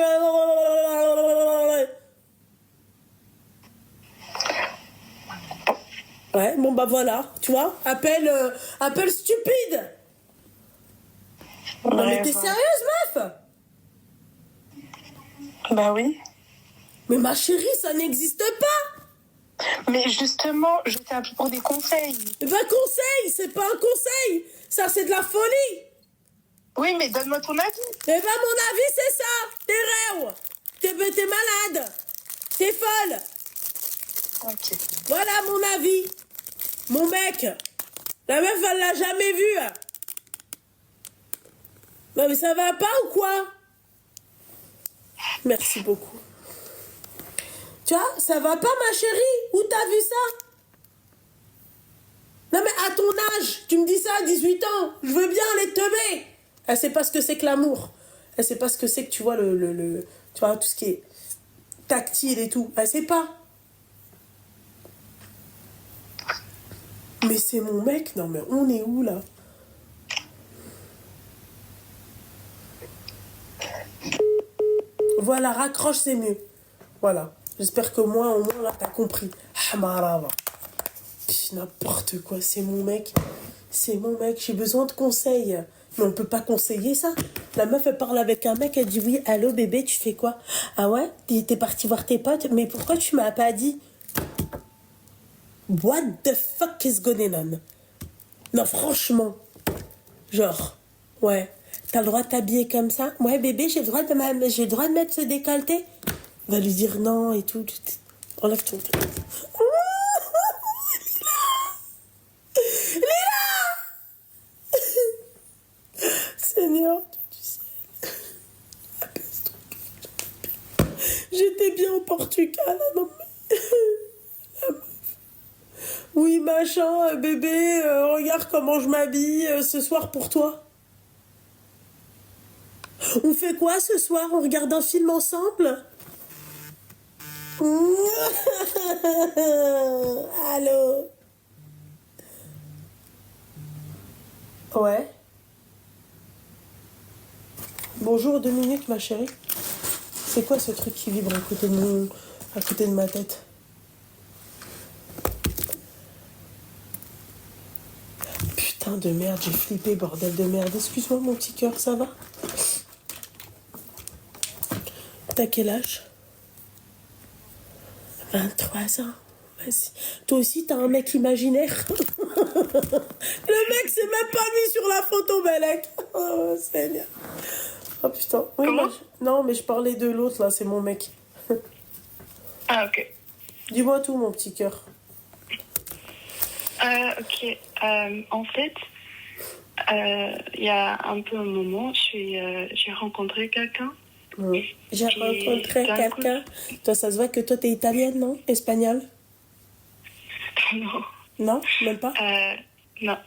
Ouais, bon bah voilà, tu vois, appelle stupide. Non mais t'es sérieuse, meuf? Bah oui. Mais ma chérie, ça n'existe pas. Mais justement, je t'ai appelé pour des conseils. Eh ben conseil, c'est pas un conseil. Ça, c'est de la folie. Oui, mais donne-moi ton avis. Eh ben mon avis, c'est ça. T'es rêve. T'es malade. T'es folle. Ok. Voilà mon avis. Mon mec. La meuf, elle l'a jamais vu. Non mais ça va pas ou quoi? Merci beaucoup. Tu vois, ça va pas ma chérie? Où t'as vu ça? Non mais à ton âge, tu me dis ça à 18 ans, je veux bien aller te teuber. Elle sait pas ce que c'est que l'amour. Elle sait pas ce que c'est que tu vois tu vois, tout ce qui est tactile et tout. Elle sait pas. Mais c'est mon mec, non mais on est où là? Voilà, raccroche, c'est mieux. Voilà. J'espère que moi, au moins, là, t'as compris. Hamarava. N'importe quoi, c'est mon mec. C'est mon mec, j'ai besoin de conseils. Mais on peut pas conseiller ça. La meuf, elle parle avec un mec, elle dit oui, allô bébé, tu fais quoi? Ah ouais? T'es parti voir tes potes? Mais pourquoi tu m'as pas dit? What the fuck is going on? Non, franchement. Genre, ouais. T'as le droit de t'habiller comme ça? Ouais, bébé, j'ai le droit de mettre ce décolleté? Va lui dire non et tout. Enlève ton truc. Seigneur du ciel. Apaise-toi. J'étais bien au Portugal, hein, non mais... La meuf. Oui, machin, bébé, regarde comment je m'habille ce soir pour toi. On fait quoi ce soir? On regarde un film ensemble? Allô? Ouais. Bonjour, 2 minutes, ma chérie. C'est quoi ce truc qui vibre à côté de ma tête? Putain de merde, j'ai flippé, bordel de merde. Excuse-moi, mon petit cœur, ça va? T'as quel âge? 23 ans. Vas-y. Toi aussi, t'as un mec imaginaire. Le mec s'est même pas mis sur la photo, Belek. Oh, Seigneur. Oh, putain. Oui, non, mais je parlais de l'autre, là. C'est mon mec. Ah, ok. Dis-moi tout, mon petit cœur. Ok. En fait, il y a un peu un moment, j'ai rencontré quelqu'un. Oui. J'ai rencontré d'un quelqu'un. Toi, ça se voit que toi, t'es italienne, non? Espagnole? Non. Non? Même pas? Non.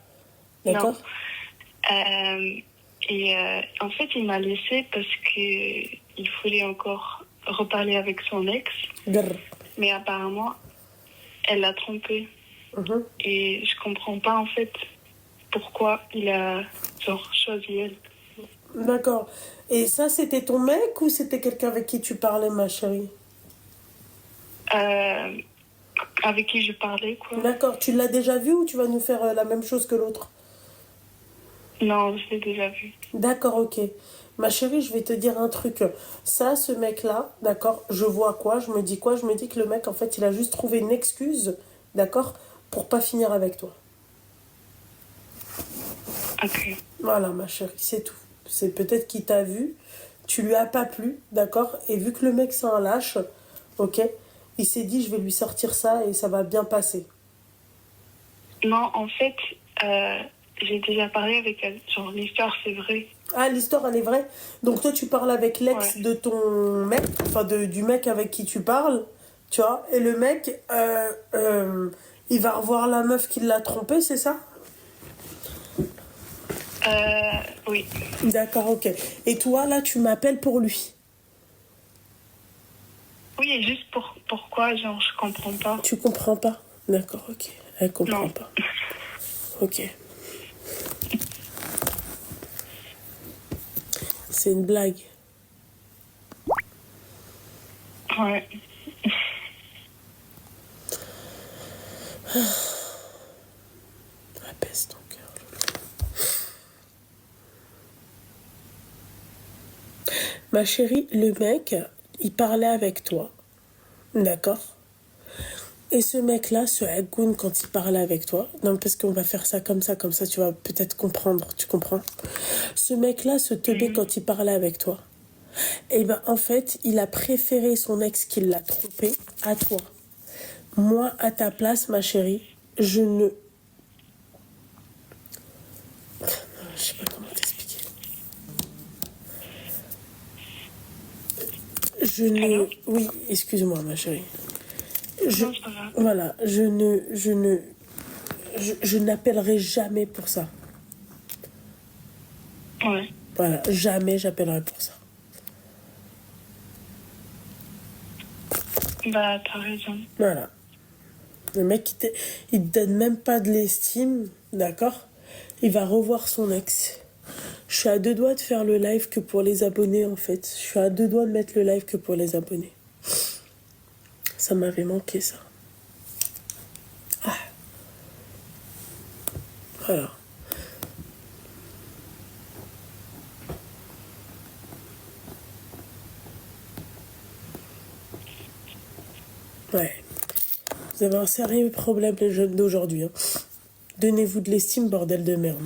D'accord. En fait, il m'a laissé parce que il voulait encore reparler avec son ex. Grrr. Mais apparemment, elle l'a trompé. Mhm. Et je comprends pas, en fait, pourquoi il a choisi elle. D'accord. Et ça, c'était ton mec ou c'était quelqu'un avec qui tu parlais, ma chérie? Avec qui je parlais, quoi. D'accord. Tu l'as déjà vu ou tu vas nous faire la même chose que l'autre? Non, je l'ai déjà vu. D'accord, ok. Ma chérie, je vais te dire un truc. Ça, ce mec-là, d'accord, je vois quoi? Je me dis quoi? Je me dis que le mec, en fait, il a juste trouvé une excuse, d'accord, pour pas finir avec toi. Ok. Voilà, ma chérie, c'est tout. C'est peut-être qu'il t'a vu, tu lui as pas plu, d'accord? Et vu que le mec, c'est un lâche, ok, il s'est dit, je vais lui sortir ça et ça va bien passer. Non, en fait, j'ai déjà parlé avec elle. L'histoire, c'est vrai. Ah, l'histoire, elle est vraie? Donc toi, tu parles avec l'ex Ouais. de ton mec, enfin du mec avec qui tu parles, tu vois, et le mec, il va revoir la meuf qui l'a trompé, c'est ça? Oui. D'accord, ok. Et toi, là, tu m'appelles pour lui? Oui, et juste pourquoi, je comprends pas. Tu comprends pas? D'accord, ok. Elle comprend Non. pas. Ok. C'est une blague. Ouais. Apaise ton cœur, Loulou. Ma chérie, le mec, il parlait avec toi. D'accord? Et ce mec-là, ce Hagoun, quand il parlait avec toi, non, parce qu'on va faire ça, tu vas peut-être comprendre, tu comprends? Ce mec-là, ce teubé, quand il parlait avec toi, eh ben, en fait, il a préféré son ex qui l'a trompé à toi. Moi, à ta place, ma chérie, je ne... Je sais pas comment t'expliquer. Je ne... Allô? Oui, excuse-moi, ma chérie. Non, c'est pas grave. Voilà, je n'appellerai jamais pour ça. Ouais. Voilà, jamais j'appellerai pour ça. Bah, t'as raison. Voilà. Le mec, il te donne même pas de l'estime, d'accord? Il va revoir son ex. Je suis à 2 doigts de faire le live que pour les abonnés, en fait. Je suis à 2 doigts de mettre le live que pour les abonnés. Ça m'avait manqué, ça. Ah. Voilà. Ouais. Vous avez un sérieux problème, les jeunes d'aujourd'hui. Hein. Donnez-vous de l'estime, bordel de merde.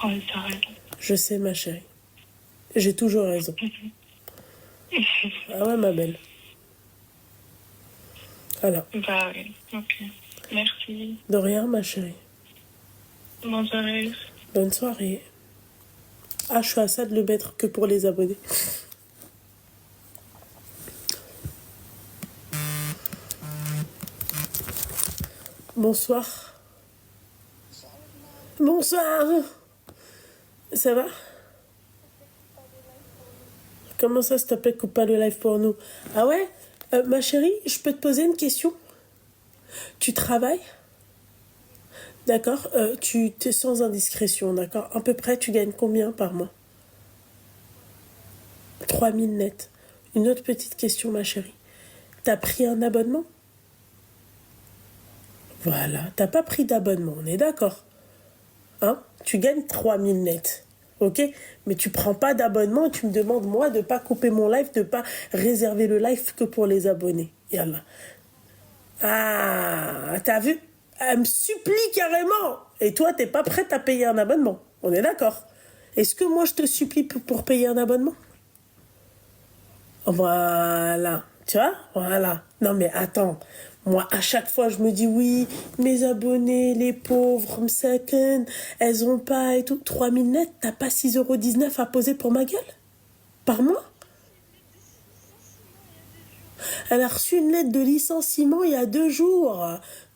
Ouais, t'as raison. Je sais, ma chérie. J'ai toujours raison. Ah ouais, ma belle. Voilà. Bah oui, ok. Merci. De rien, ma chérie. Bonne soirée. Bonne soirée. Ah, je suis à ça de le mettre que pour les abonnés. Bonsoir. Bonsoir. Ça va? Comment ça, s'il te plaît, coupe pas le live pour nous? Ah ouais? Ma chérie, je peux te poser une question? Tu travailles? D'accord? Tu t'es sans indiscrétion, d'accord? À peu près, tu gagnes combien par mois? 3000 net. Une autre petite question, ma chérie. T'as pris un abonnement? Voilà, t'as pas pris d'abonnement, on est d'accord? Hein? Tu gagnes 3000 net. Ok? Mais tu prends pas d'abonnement et tu me demandes, moi, de pas couper mon live, de pas réserver le live que pour les abonnés. Yallah. Ah, t'as vu? Elle me supplie carrément. Et toi, t'es pas prête à payer un abonnement. On est d'accord? Est-ce que moi, je te supplie pour payer un abonnement? Voilà. Tu vois? Voilà. Non, mais attends. Moi, à chaque fois, je me dis oui, mes abonnés, les pauvres, msaken, elles ont pas et tout. 3000 net, t'as pas 6,19 € à poser pour ma gueule? Par mois? Elle a reçu une lettre de licenciement il y a 2 jours.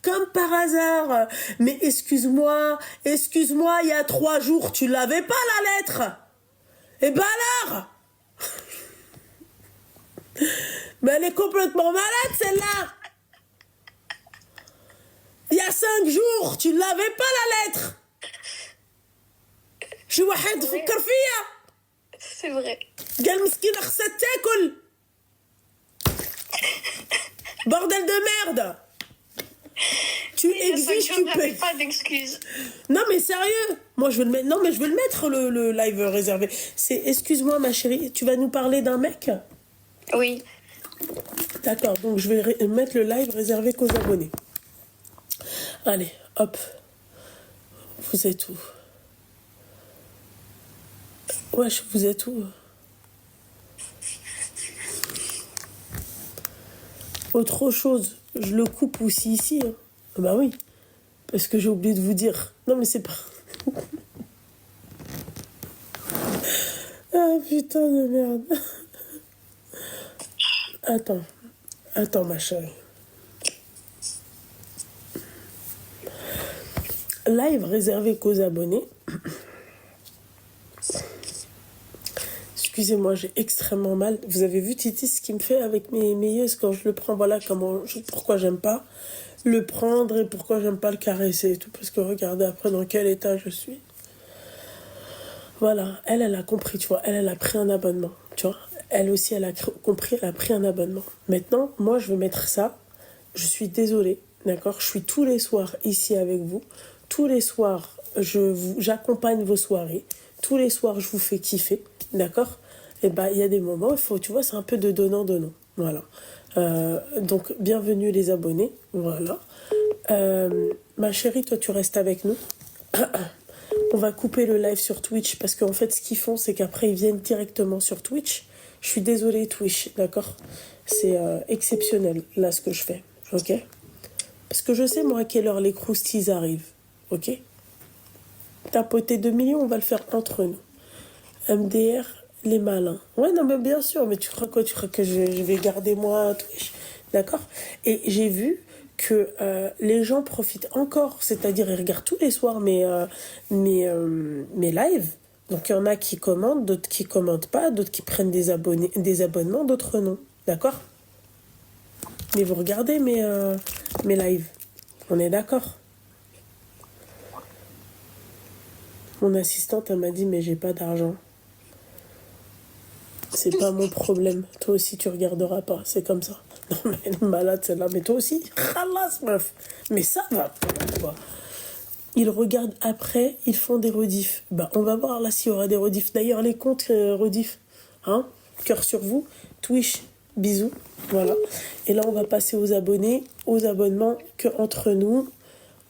Comme par hasard. Mais excuse-moi, il y a 3 jours, tu l'avais pas la lettre? Eh ben alors? Mais elle est complètement malade celle-là. Il y a 5 jours, tu l'avais pas la lettre. شي واحد فكر فيا. C'est vrai. قال مسكينة خصها تاكل. Bordel de merde. Tu exiges, tu payes. Pas d'excuses. Non mais sérieux. Moi je vais le mettre. Non mais je vais le mettre le live réservé. C'est excuse-moi ma chérie, tu vas nous parler d'un mec? Oui. D'accord, donc je vais mettre le live réservé qu'aux abonnés. Allez, hop. Vous êtes où? Wesh, vous êtes où? Autre chose, je le coupe aussi ici. Hein. Bah oui, parce que j'ai oublié de vous dire. Non mais c'est pas... Ah putain de merde. Attends ma chérie. Live réservé qu'aux abonnés. Excusez-moi, j'ai extrêmement mal. Vous avez vu Titi ce qu'il me fait avec mes yeux quand je le prends. Voilà pourquoi j'aime pas le prendre et pourquoi j'aime pas le caresser et tout. Parce que regardez après dans quel état je suis. Voilà, elle a compris, tu vois. Elle a pris un abonnement, tu vois. Elle aussi, elle a compris, elle a pris un abonnement. Maintenant, moi, je veux mettre ça. Je suis désolée, d'accord? Je suis tous les soirs ici avec vous. Tous les soirs, j'accompagne vos soirées. Tous les soirs, je vous fais kiffer, d'accord? Et bah, il y a des moments, il faut, tu vois, c'est un peu de donnant-donnant. Voilà. Donc, bienvenue les abonnés. Voilà. Ma chérie, toi, tu restes avec nous. On va couper le live sur Twitch parce qu'en fait, ce qu'ils font, c'est qu'après, ils viennent directement sur Twitch. Je suis désolée, Twitch, d'accord? C'est exceptionnel, là, ce que je fais, ok? Parce que je sais, moi, à quelle heure les croustilles arrivent, ok? Tapoter 2 millions, on va le faire entre nous. MDR, les malins. Ouais, non, mais bien sûr, mais tu crois quoi? Tu crois que je vais garder, moi, Twitch, d'accord? Et j'ai vu que les gens profitent encore, c'est-à-dire ils regardent tous les soirs mes lives. Donc il y en a qui commandent, d'autres qui commandent pas, d'autres qui prennent des abonnements, d'autres non. D'accord? Mais vous regardez mes lives. On est d'accord? Mon assistante, elle m'a dit, mais j'ai pas d'argent. C'est pas mon problème. Toi aussi, tu regarderas pas. C'est comme ça. Non, mais elle est malade, celle-là. Mais toi aussi, khalas, meuf. Mais ça va, quoi. Ils regardent après, ils font des rediffs. Bah, on va voir, là, s'il y aura des rediffs. D'ailleurs, les comptes rediffs. Hein? Cœur sur vous. Twitch, bisous. Voilà. Et là, on va passer aux abonnés, aux abonnements que entre nous.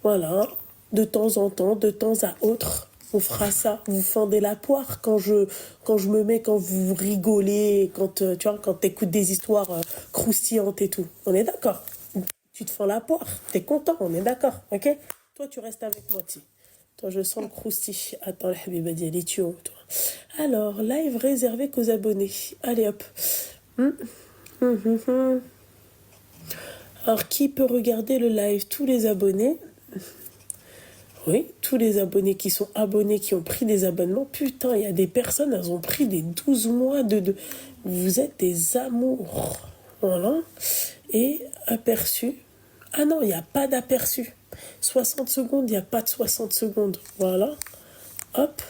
Voilà. De temps en temps, de temps à autre. On fera ça. Vous fendez la poire quand je me mets, quand vous rigolez, quand tu vois, quand t'écoutes des histoires croustillantes et tout. On est d'accord? Tu te fends la poire. T'es content, on est d'accord, ok? Toi, tu restes avec moi, Ti. Toi, je sens le croustille. Attends, la Habiba dit, elle est tuyau, toi. Alors, live réservé qu'aux abonnés. Allez, hop. Alors, qui peut regarder le live? Tous les abonnés. Oui, tous les abonnés qui sont abonnés, qui ont pris des abonnements. Putain, il y a des personnes, elles ont pris des 12 mois de... Vous êtes des amours. Voilà. Et aperçu. Ah non, il n'y a pas d'aperçu. 60 secondes, il n'y a pas de 60 secondes. Voilà. Hop.